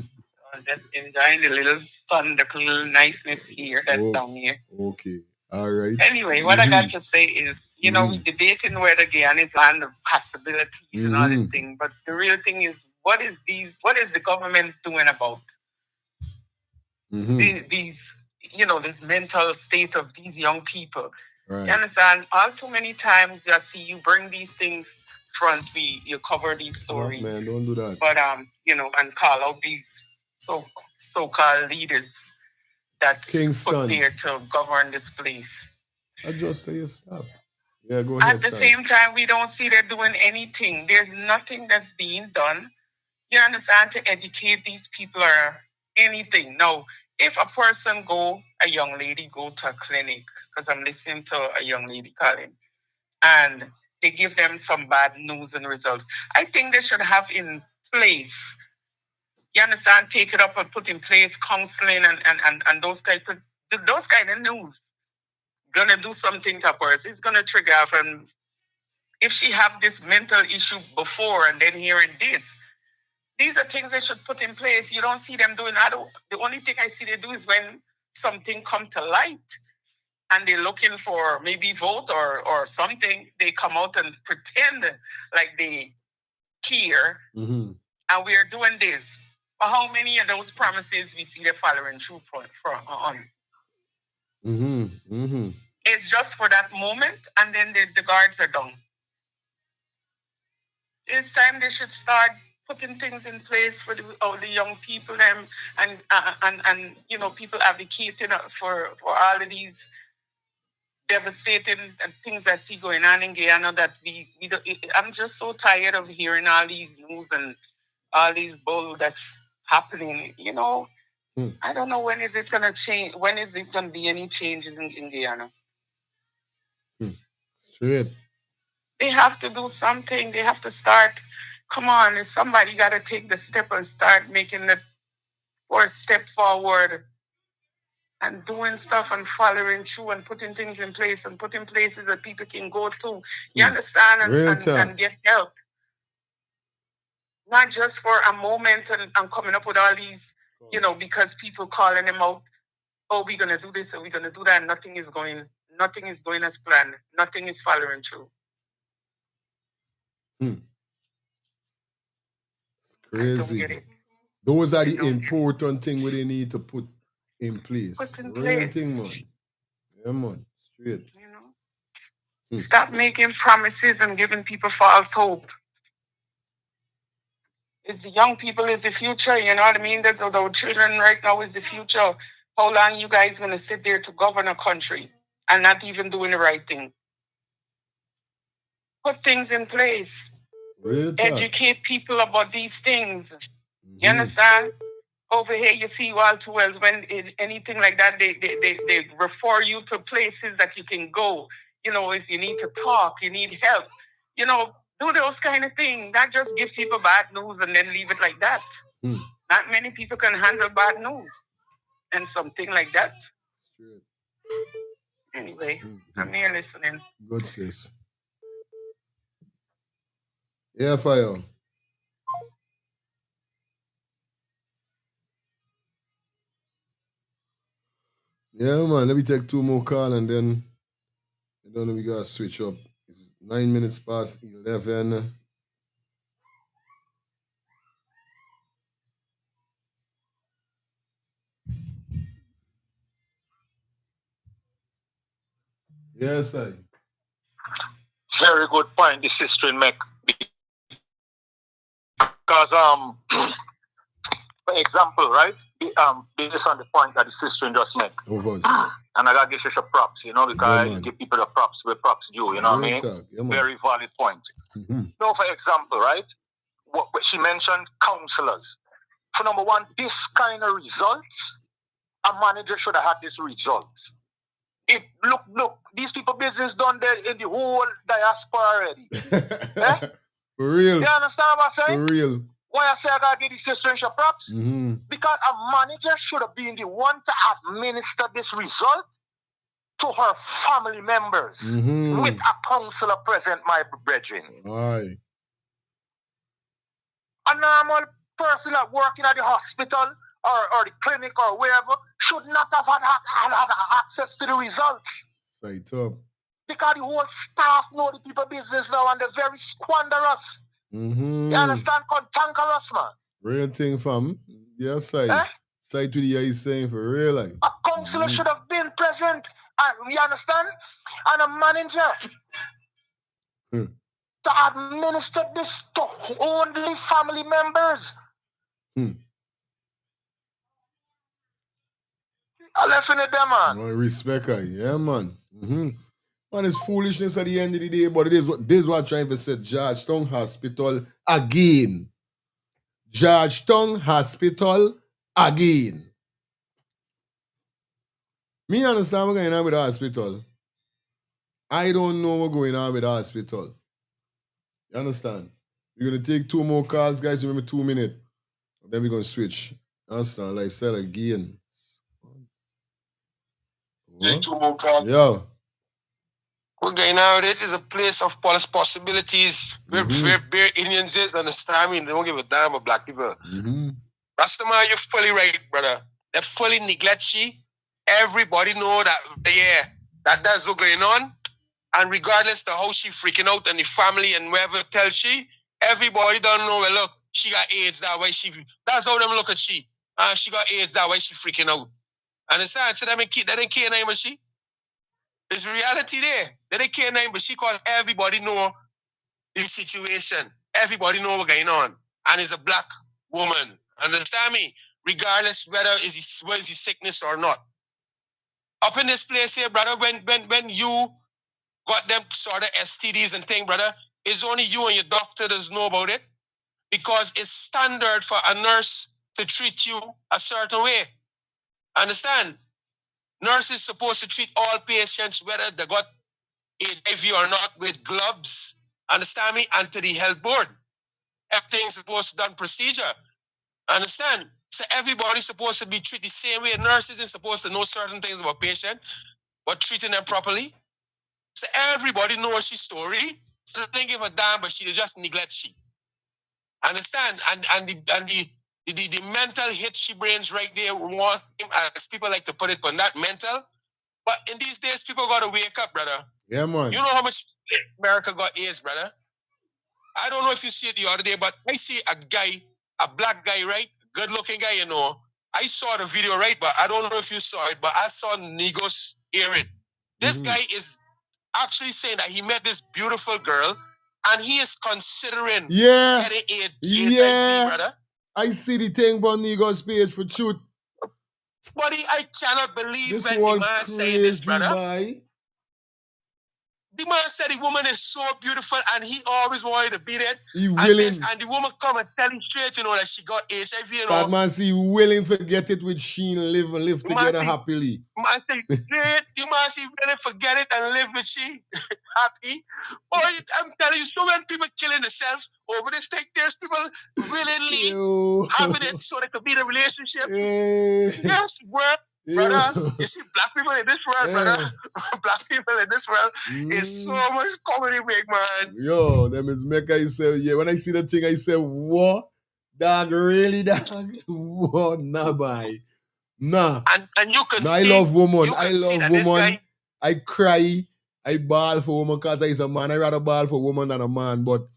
I'm just enjoying the little sun, the little niceness here that's down here. Okay. All right. Anyway, what I got to say is, we're debating whether Guyana is land of possibilities and all this thing, but the real thing is, what is the government doing about these this mental state of these young people? Right. You understand? All too many times I see you bring these things front, you cover these stories. Man, don't do that. But and call out these so-called leaders that's put there to govern this place. I just say stop. Yeah, go ahead. At the same time, we don't see they're doing anything. There's nothing that's being done. You understand? To educate these people or anything. Now, if a young lady go to a clinic, because I'm listening to a young lady calling, and they give them some bad news and results, I think they should have in place, you understand, take it up and put in place counseling and those kind of news. Gonna do something to a person. It's gonna trigger off. And if she have this mental issue before and then hearing this, these are things they should put in place. You don't see them doing that. The only thing I see they do is when something come to light and they're looking for maybe vote or something, they come out and pretend like they care. Mm-hmm. And we are doing this. But how many of those promises we see the following through on? It's just for that moment, and then the guards are done. It's time they should start putting things in place for the young people and people advocating for all of these devastating things I see going on in Guyana that we don't, I'm just so tired of hearing all these news and all these bull that's happening. I don't know when is it gonna change. When is it gonna be any changes in Guyana? Straight. They have to do something. They have to start. Come on, somebody got to take the step and start making the first step forward and doing stuff and following through and putting things in place and putting places that people can go to. You understand? And get help. Not just for a moment and coming up with all these, because people calling them out, oh, we're going to do this or we're going to do that. And nothing is going as planned. Nothing is following through. Crazy. Those are the important things we need to put in place. Put in place. Thing, man. Yeah, man. Straight. Stop making promises and giving people false hope. It's the young people is the future, you know what I mean? That's our children right now is the future. How long you guys gonna sit there to govern a country and not even doing the right thing? Put things in place. Educate people about these things. You understand? Over here, you see all too well when anything like that, they refer you to places that you can go. If you need to talk, you need help. Do those kind of things. Not just give people bad news and then leave it like that. Not many people can handle bad news and something like that. Anyway, I'm here listening. Good sis. Yeah, fire. Yeah, man. Let me take 2 more calls and then we gotta switch up. It's 9 minutes past 11. Yes, I. Very good point the sister make. Because for example, right? Based on the point that the sister just made. And I gotta give you props, because you give people the props where props due, you know what I mean? Very valid point. Now, for example, right? What she mentioned counselors. For number one, this kind of results, a manager should have had this result. Look, these people business done there in the whole diaspora already. For real. You understand what I'm saying? For real. Why I say I gotta give the sister props? Because a manager should have been the one to administer this result to her family members with a counselor present, my brethren. Aye. A normal person that working at the hospital or the clinic or wherever should not have had access to the results. Sight up. Because the whole staff know the people business now and they're very squanderous. You understand? Cantankerous, man. Real thing, fam. Yes, side. Side to the eye saying for real, like. A counselor should have been present. You understand? And a manager to administer this to only family members. I left in it there, man. Respect, yeah, man. Man, it's foolishness at the end of the day, but this is what I'm trying to say. Georgetown Hospital again. Georgetown Hospital again. Me understand what's going on with the hospital. I don't know what's going on with the hospital. You understand? We're going to take 2 more calls, guys. Remember 2 minutes. Then we're going to switch. You understand? Like I said again. Take 2 more calls. Yeah. What's going on with it is a place of possibilities where bare Indians is, understand me? They don't give a damn about black people. Rastaman, you're fully right, brother. They're fully neglect you. Everybody know that, that's what's going on. And regardless of how she freaking out and the family and whoever tells she, everybody don't know, well, look, she got AIDS, that why she, that's how them look at she. She got AIDS, that why she freaking out. Understand? So they didn't care name, but she. There's reality there. They didn't care name, but she, cause everybody know the situation. Everybody know what's going on. And it's a black woman. Understand me? Regardless whether is he sickness or not. Up in this place here, brother, when you got them sort of STDs and thing, brother, it's only you and your doctor that know about it. Because it's standard for a nurse to treat you a certain way. Understand? Nurse is supposed to treat all patients, whether they got HIV or not, with gloves. Understand me? And to the health board. Everything's supposed to done procedure. Understand? So everybody's supposed to be treated the same way. Nurses is supposed to know certain things about patient, but treating them properly. So everybody knows she's story. So they don't give a damn, but she just neglect she. Understand? And the mental hit she brings right there, want, as people like to put it, but not mental. But in these days, people got to wake up, brother. Yeah, man. You know how much America got AIDS, brother? I don't know if you see it the other day, but I see a guy, a black guy, right? Good-looking guy, you know. I saw the video, right? But I don't know if you saw it, but I saw Nigos hear it. This guy is actually saying that he met this beautiful girl, and he is considering getting HIV, brother. I see the thing about Nego's page for truth. Buddy, I cannot believe This when the man saying this, brother. Boy. The man said the woman is so beautiful and he always wanted to be there. He willing. And the woman come and tell him straight, you know, that she got HIV, you know. Sad man see willing to get it with Sheen and live together happily. Man say, great. You man see willing forget it and live with she happy. Boy, I'm telling you, so many people killing themselves over this thing. There's people willingly having it so they could be in a relationship. Yes, work. Brother, you see black people in this world, brother. Black people in this world is so much comedy, big man. Yo, them is make I say, yeah. When I see the thing, I say, what? Dog, really, dog? What? Nah, boy. Nah. And you can nah, see, I love woman. I love woman. I cry. I bawl for woman because I is a man. I rather bawl for woman than a man. But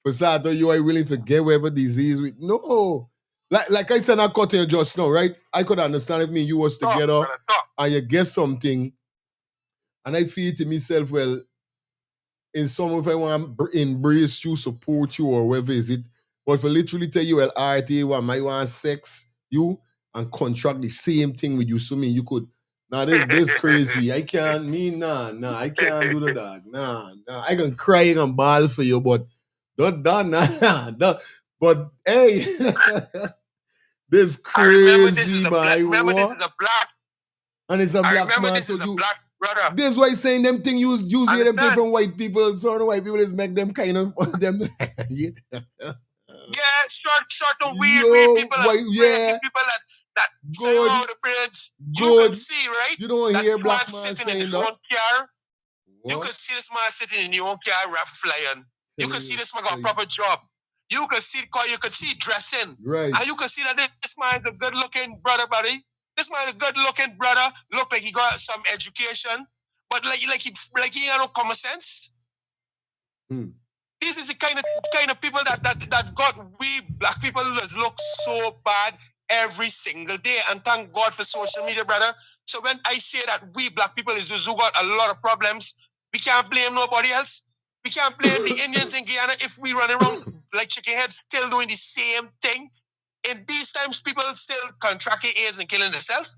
for Sato, you are willing to get whatever disease with. No. Like I said, I cut you just now, right? I could understand if me and you was together and you get something, and I feel to myself, well, in some if I want to embrace you, support you, or whatever is it, but if I literally tell you, well, all right, I want sex, you, and contract the same thing with you, so me, you could, nah, this crazy. I can't, I can't do the dog. Nah. I can cry and bawl for you, but but hey, this crazy, remember this is a black. And it's a black man. This is a black brother. This is why saying them thing use them thing from white people. So the white people is make them kind of them. Certain weird people, crazy people that say all the brains. You can see, right? You don't hear black sitting man saying in his own car. You can see this man sitting in your own car, rap flying. You can see this man got a proper job. You can see dressing. Right. And you can see that this man is a good-looking brother, buddy. This man is a good-looking brother. Look like he got some education, but like he ain't no common sense. This is the kind of people that got we black people look so bad every single day. And thank God for social media, brother. So when I say that we black people is who got a lot of problems, we can't blame nobody else. We can't blame the Indians in Guyana if we run around like chicken heads still doing the same thing. In these times, people still contracting AIDS and killing themselves.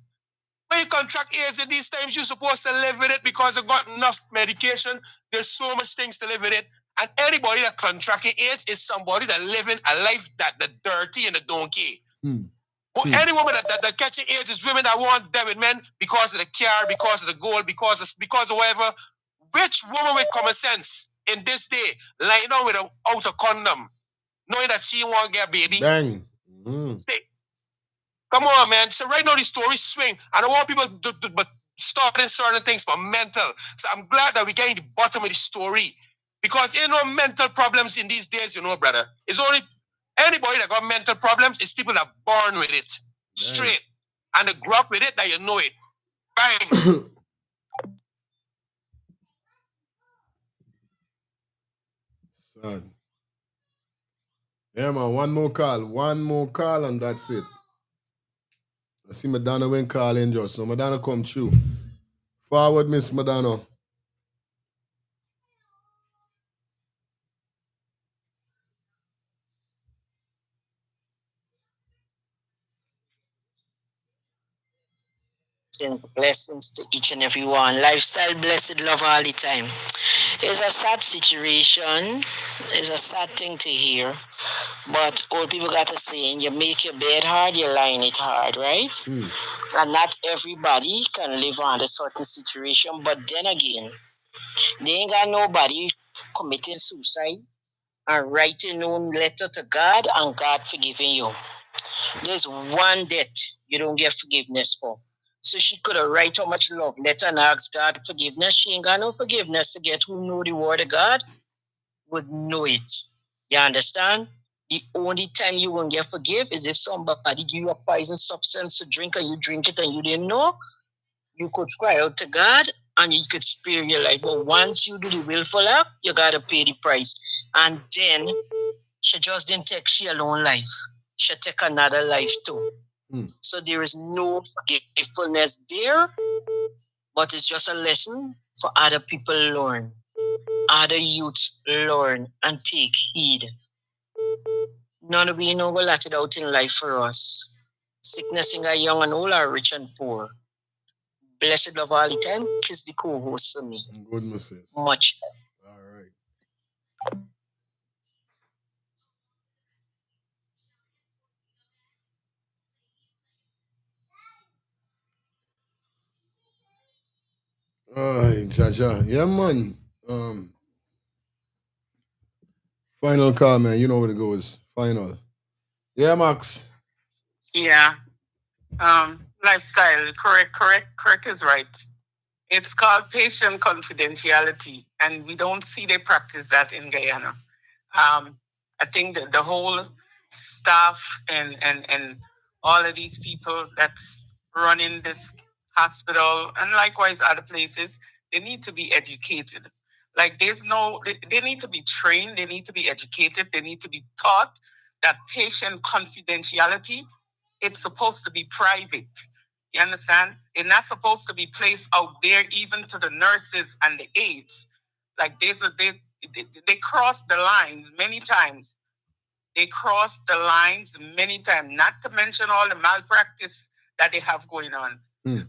When you contract AIDS in these times, you're supposed to live with it because you've got enough medication. There's so much things to live with it. And anybody that contracting AIDS is somebody that living a life that the dirty and the donkey. Any woman that catching AIDS is women that want them with men because of the care, because of the gold, because of whatever. Which woman with common sense in this day lying down without a condom, knowing that she won't get a baby? Dang. Say, come on, man. So right now the stories swing. I don't want people to starting certain things for mental. So I'm glad that we're getting the bottom of the story. Because mental problems in these days, brother. It's only anybody that got mental problems is people that are born with it. Straight. And they grew up with it, that you know it. Bang. Son. Yeah, man, one more call, and that's it. I see Madonna when calling just so Madonna come through. Forward, Miss Madonna. Blessings to each and every one. Lifestyle, blessed love all the time. It's a sad situation. It's a sad thing to hear. But old people got a saying, you make your bed hard, you lie in it hard, right? And not everybody can live under certain situation. But then again, they ain't got nobody committing suicide and writing no letter to God and God forgiving you. There's one debt you don't get forgiveness for. So she could have write how much love letter and ask God forgiveness. She ain't got no forgiveness to get. Who know the word of God would know it. You understand? The only time you won't get forgive is if somebody give you a poison substance to drink and you drink it and you didn't know. You could cry out to God and He could spare your life. But once you do the willful act, you gotta pay the price. And then she just didn't take she alone life. She take another life too. So there is no forgetfulness there, but it's just a lesson for other people learn, other youths learn and take heed. None of we know will let it out in life for us. Sickness in our young and old, are rich and poor. Blessed love all the time. Kiss the co-host for me. Good, Mrs. Much. All right. All right, Jaja. Yeah, man. Final call, man. You know where it goes. Final. Yeah, Max. Yeah. Lifestyle. Correct is right. It's called patient confidentiality, and we don't see they practice that in Guyana. I think that the whole staff and all of these people that's running this hospital and likewise other places, they need to be educated. Like they need to be trained, they need to be educated, they need to be taught that patient confidentiality, it's supposed to be private. You understand? It's not supposed to be placed out there, even to the nurses and the aides. Like they cross the lines many times. They cross the lines many times. Not to mention all the malpractice that they have going on.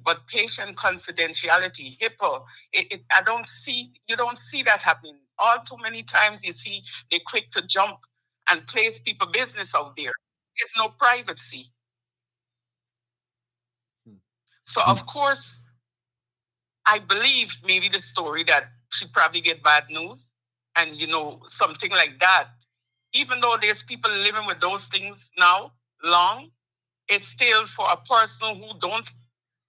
But patient confidentiality, HIPAA, I don't see. You don't see that happening. All too many times you see they're quick to jump and place people business out there. There's no privacy. So of course, I believe maybe the story that she probably get bad news and something like that. Even though there's people living with those things now long, it's still for a person who don't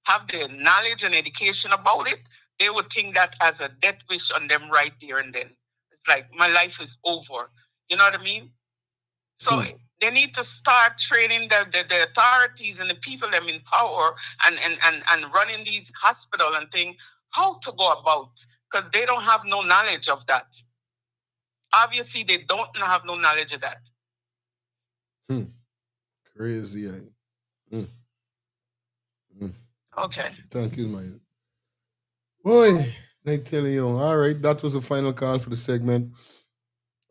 have the knowledge and education about it, they would think that as a death wish on them right there and then. It's like my life is over. You know what I mean? So they need to start training the authorities and the people them in power and running these hospital and thing how to go about, because they don't have no knowledge of that. Obviously, they don't have no knowledge of that. Crazy. Okay. Thank you, man. Boy, I tell you. All right, that was the final call for the segment.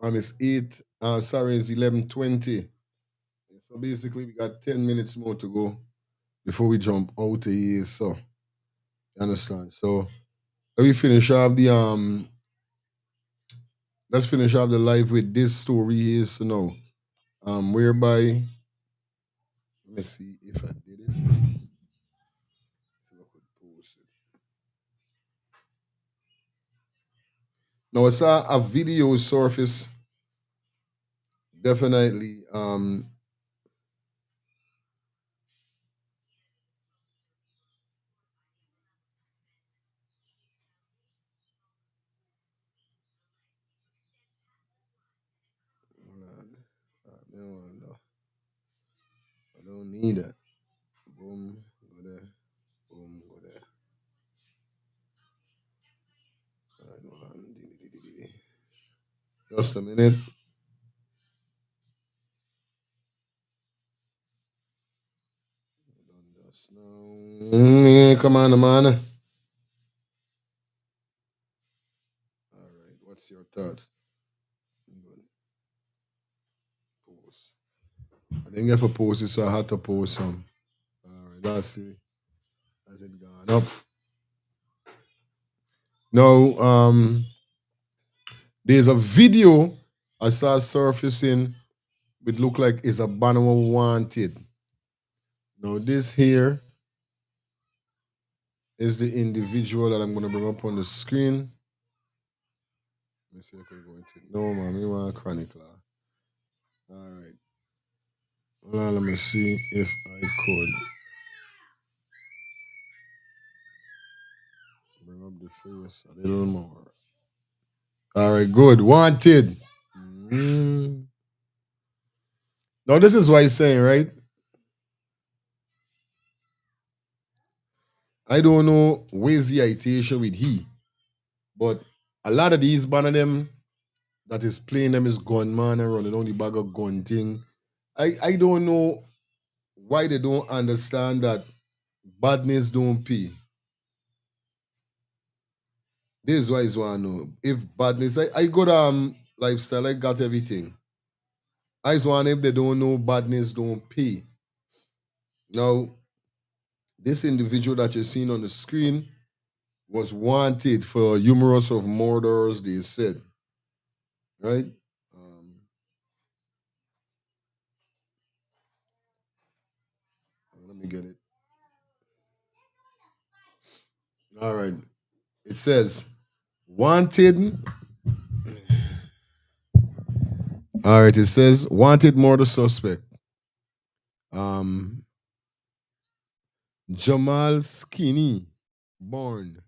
It's 8. It's 11:20. So basically, we got 10 minutes more to go before we jump out of here. So, you understand? So, let me finish off the let's finish off the live with this story here. So now, whereby, let me see if I did it. See if I could post it. Now, I saw a video surface. Definitely, no, I don't need that. Boom, go there. Boom, go there. Hold on. 。 . 。 . 。 . 。 . 。 . 。 . 。 . 。 . 。 . 。 . . 。 . 。 . 。 . 。 . 。 。 . 。 。 . 。 。 . 。 。 . 。 。 。 。 。 。 . 。 。 . 。 . 。 . 。 。 Just a minute. come on, man. All right, what's your thoughts? Post. I didn't get for post it, so I had to post some. All right, let's see. Has it gone up? No, there's a video I saw surfacing. It look like it's a banner wanted. Now this here is the individual that I'm gonna bring up on the screen. Let me see if I can go into it. No man, we want chronicle. All right. Well, let me see if I could bring up the face a little more. All right, good. Wanted. Mm. Now this is what he's saying, right? I don't know where's the iteration with he, but a lot of these banner them that is playing them is gunman and running on the bag of gun thing. I don't know why they don't understand that badness don't pay. This is why I want to know. If badness, I got lifestyle, I got everything. I just want if they don't know badness don't pay. Now, this individual that you're seeing on the screen was wanted for numerous of murders, they said. Right? Let me get it. All right. It says wanted. All right. It says wanted murder suspect. Jamal Skinny, born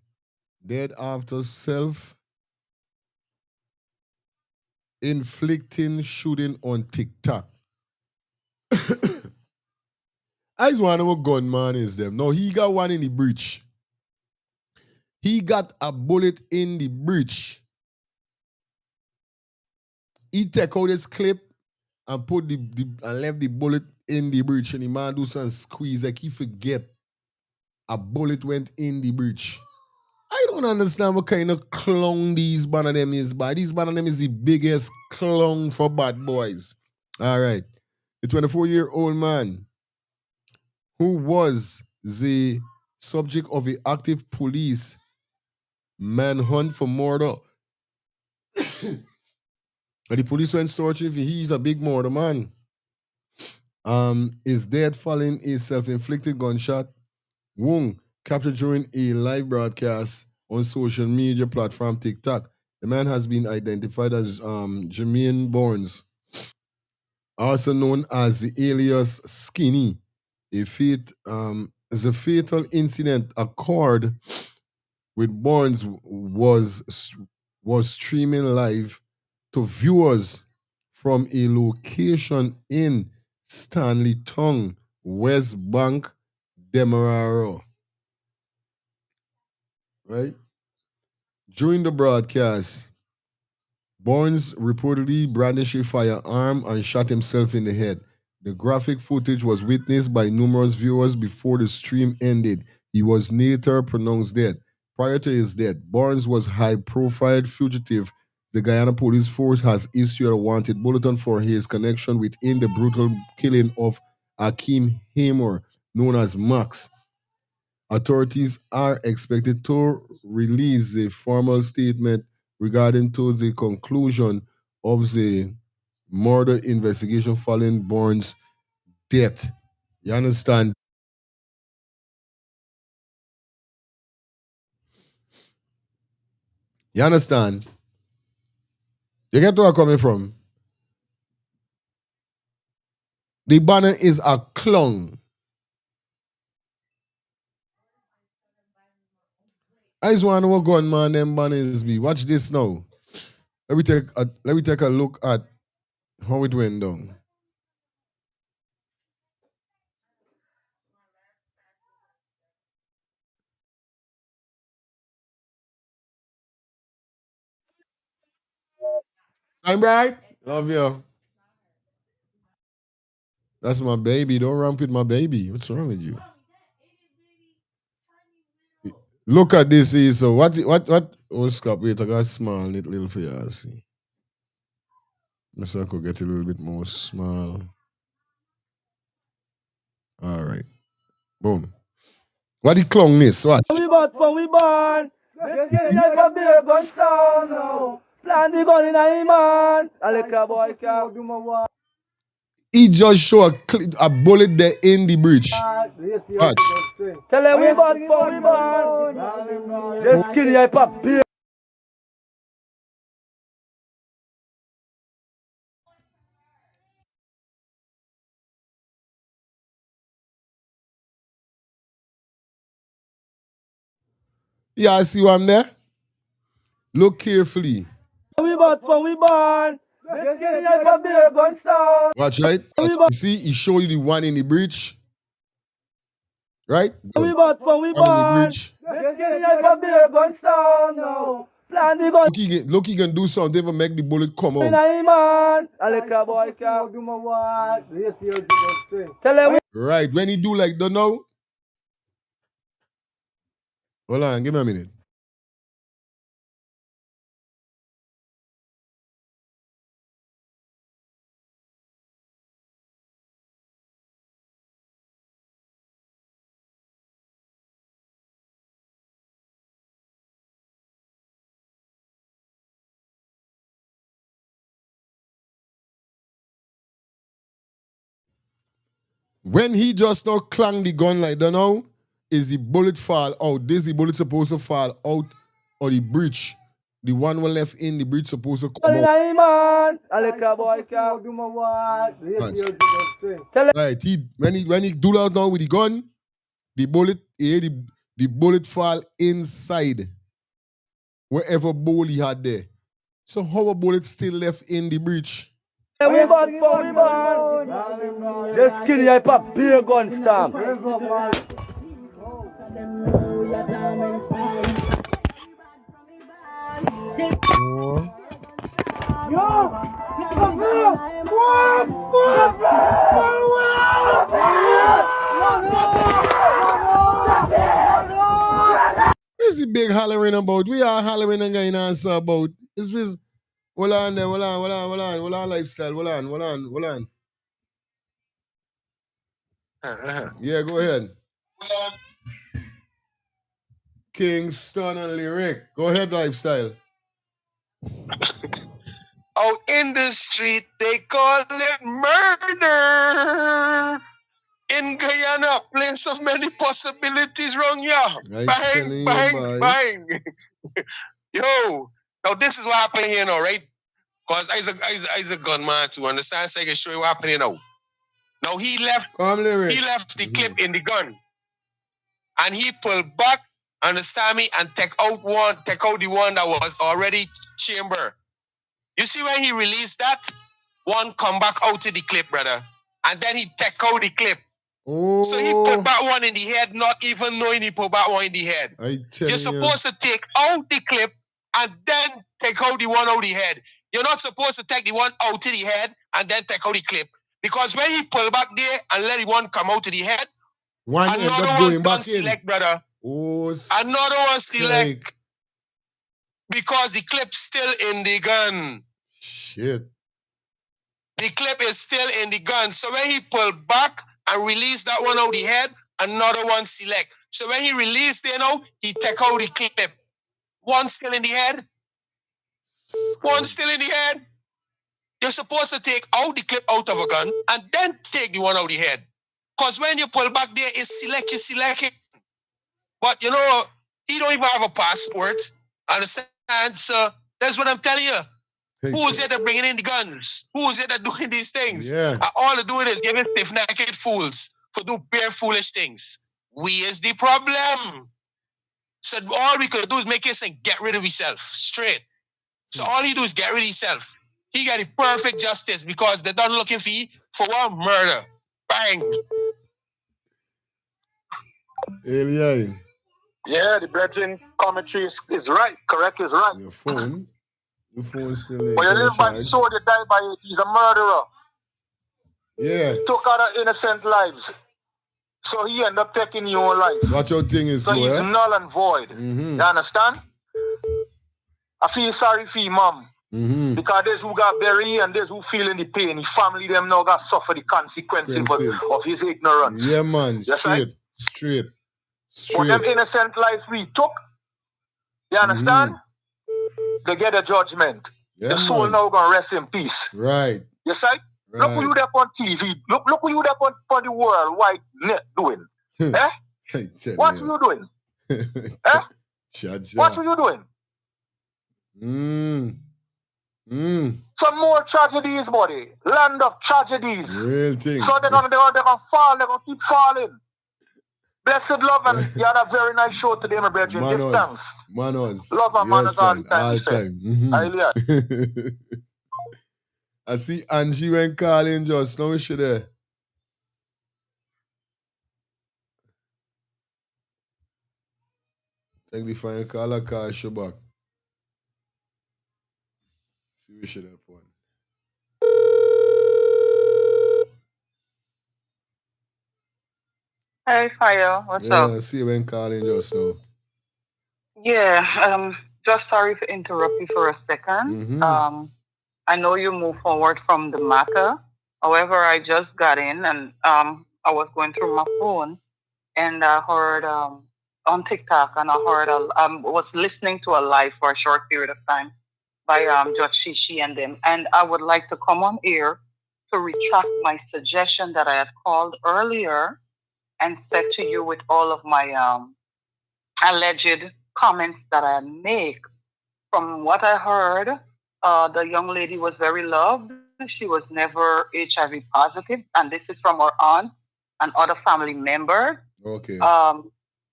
dead after self inflicting shooting on TikTok. I just want to know what gunman is them. No, he got one in the breach. He got a bullet in the breach. He take out his clip and put and left the bullet in the breach, and the man do some squeeze like he forget a bullet went in the breach. I don't understand what kind of clown these banner them is, but these banner them is the biggest clown for bad boys. All right. The 24-year-old man who was the subject of an active police manhunt for murder. And the police went searching for he's a big murder man. Is dead following a self-inflicted gunshot wound captured during a live broadcast on social media platform TikTok. The man has been identified as Jermaine Barnes, also known as the alias Skinny. The fatal incident occurred with Barnes was streaming live to viewers from a location in Stanley Tongue, West Bank, Demerara. Right? During the broadcast, Barnes reportedly brandished a firearm and shot himself in the head. The graphic footage was witnessed by numerous viewers before the stream ended. He was later pronounced dead. Prior to his death, Barnes was high-profile fugitive. The Guyana Police Force has issued a wanted bulletin for his connection within the brutal killing of Akeem Hamer, known as Max. Authorities are expected to release a formal statement regarding to the conclusion of the murder investigation following Barnes' death. You understand? You understand? You get where I'm coming from? The banner is a clown. I just want to know what going man them banners be. Watch this now. Let me take a look at how it went down. I'm right. Love you. That's my baby. Don't ramp with my baby. What's wrong with you? Look at this here. So what? Oh, stop. Wait, I got small little for you. See. So I could get a little bit more small. All right. Boom. What the clown is? What? We born. Let's get a beer gun sound now. Plant the gun in a man. A little boy can't do my work. He just show a bullet there in the breach. Watch. Tell them we born. Let's get a beer. Yeah, I see one there. Look carefully. We born. Let's get a beer gun sound. Watch, right? Watch. You see, he show you the one in the breach. Right? We born. One in the breach. Let's get a beer gun sound now. Plant the gun. Look, he can do something to make the bullet come in out. a man. A little boy can't do my work. Tell them Right. When he do like that now. Hold on, give me a minute. When he just now clang the gun like that now, is the bullet fall out? This the bullet supposed to fall out or the breach? The one we left in the breach supposed to come out. Right, when he do that now with the gun, the bullet fall inside wherever ball he had there. So how a bullet still left in the breach? we born. The skinny hype up beer gun stamp. What's the big hollering about? We are hollering and going answer about. Is this hold on there, hold on, lifestyle, hold on. Yeah, go ahead. Kingston and Lyric. Go ahead, lifestyle. Out in the street, they call it murder. In Guyana, place of many possibilities wrong here. Bang. Yo, now this is what happened here now, right? Because I's a gunman too, understand? So I can show you what happened here now. Now he left the clip in the gun. And he pulled back, understand me, and take out the one that was already chamber. You see when he released that, one come back out to the clip, brother. And then he take out the clip. Oh. So he put back one in the head, not even knowing he put back one in the head. You're supposed to take out the clip and then take out the one out the head. You're not supposed to take the one out to the head and then take out the clip. Because when he pull back there and let the one come out to the head, another one can select, brother. Oh, another one select. Because the clip's still in the gun. Shit. The clip is still in the gun. So when he pull back and release that one out the head, another one select. So when he released it now, he take out the clip. One still in the head. One still in the head. You're supposed to take out the clip out of a gun and then take the one out the head. Because when you pull back there, it's select it. But you know, he don't even have a passport. Understand? So that's what I'm telling you. Who is it that bringing in the guns? Who is it that doing these things? Yeah. All they're doing is giving stiff-necked fools for do bare foolish things. We is the problem. So all we could do is make it and get rid of himself. Straight. So all he do is get rid of himself. He got the perfect justice because they're done looking for one murder. Bang. Alien. Yeah, the brethren commentary is right. Correct is right. Your phone still there. But you live by the sword, you die by it. He's a murderer. Yeah. He took other innocent lives. So he end up taking your own life. What your thing is, so go, he's null and void. You understand? I feel sorry for your mom. Because there's who got buried and there's who feeling the pain. His family them now got suffer the consequences of his ignorance. Yeah, man. Yes, Straight. But them innocent life we took, you understand? They get a judgment. Yeah, the soul now gonna rest in peace. Right. Yes, right? Look who you there on TV. Look who you there on the world wide net doing. Eh? What are you doing? Eh? What are you doing? Some more tragedies, buddy. Land of tragedies. Real thing. So they're gonna fall, they're gonna keep falling. Blessed love, and you had a very nice show today, my brethren. Give thanks. Manos. Love and manners all the time. All time. I see Angie went calling just now. She there. Take the final call or call she back. See we should have one. Hey, Fire, what's up? Yeah, see when calling just now. Yeah, just sorry to interrupt you for a second. I know you moved forward from the matter. However, I just got in and I was going through my phone and I heard on TikTok and I heard was listening to a live for a short period of time by Judge Shishi and them. And I would like to come on air to retract my suggestion that I had called earlier and said to you with all of my alleged comments that I make. From what I heard, the young lady was very loved. She was never HIV positive, and this is from her aunts and other family members. Okay.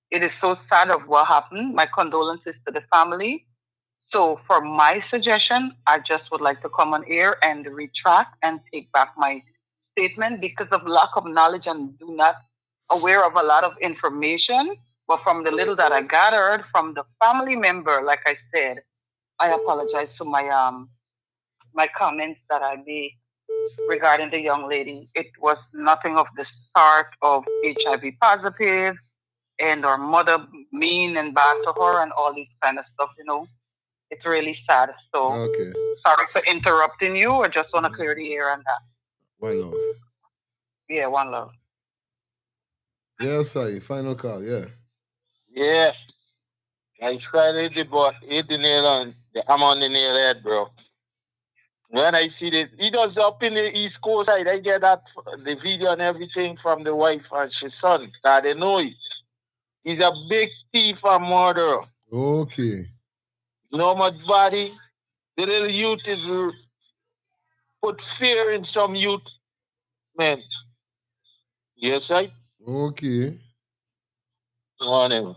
It is so sad of what happened. My condolences to the family. So for my suggestion, I just would like to come on air and retract and take back my statement because of lack of knowledge and do not aware of a lot of information. But from the little that I gathered from the family member, like I said, I apologize for my comments that I made regarding the young lady. It was nothing of the sort of HIV positive and her mother mean and bad to her and all this kind of stuff, you know. It's really sad. So sorry for interrupting you. I just want to clear the air on that. One love. Yeah, one love. Yeah, sorry. Final call, yeah. Yeah. I tried the boy, hit the nail on I'm on the nail head, bro. When I see that he does up in the East Coast side, I get that the video and everything from the wife and his son. That they know it. He's a big thief and murderer. Okay. You know how much body? The little youth is put fear in some youth, man. Yes, right? Okay. Morning.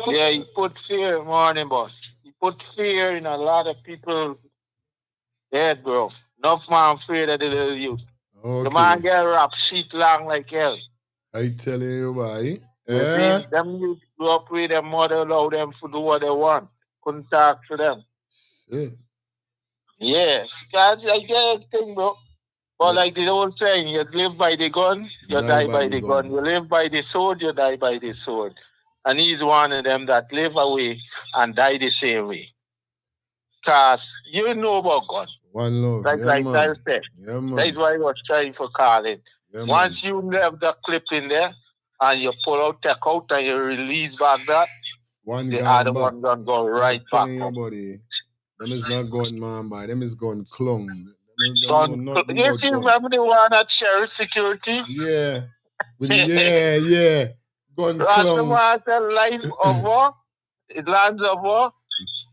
Yeah, he put fear, morning, boss. He put fear in a lot of people head, bro. Enough man afraid of the little youth. Okay. The man get wrapped shit long like hell. I telling you, boy. You see, them youth grew up with their mother, allow them to do what they want. Couldn't talk to them. Shit. Yes, guys, I get everything, bro. But like the old saying, you live by the gun, you die by the gun. You live by the sword, you die by the sword. And he's one of them that live away and die the same way. Cause you know about God. One love. Like I said. Yeah, man. That's why I was trying for calling. Yeah, once you have the clip in there and you pull out, take out, and you release back that, the other one gonna go right back. Buddy. Them is not going man by. Them is going clung. You see, remember the one at Sheriff Security? Yeah. Yeah. Gun clung. Rastaman life of war, lands of war.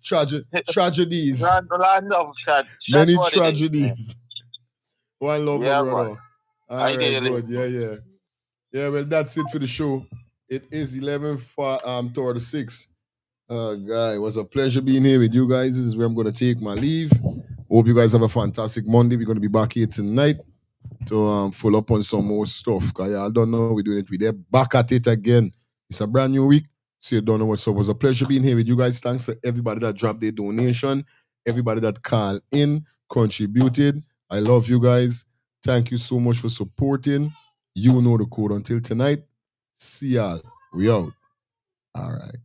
Tragedies. Land of tragedies. Many tragedies. One love, yeah, brother. All right, good. Yeah. Yeah, well, that's it for the show. It is 11 toward the 6. Guy, it was a pleasure being here with you guys. This is where I'm going to take my leave. Hope you guys have a fantastic Monday. We're going to be back here tonight to follow up on some more stuff. Because I don't know we're doing it. We're back at it again. It's a brand new week. So you don't know what's up. It was a pleasure being here with you guys. Thanks to everybody that dropped their donation. Everybody that called in, contributed. I love you guys. Thank you so much for supporting. You know the code. Until tonight, See y'all. We out. All right.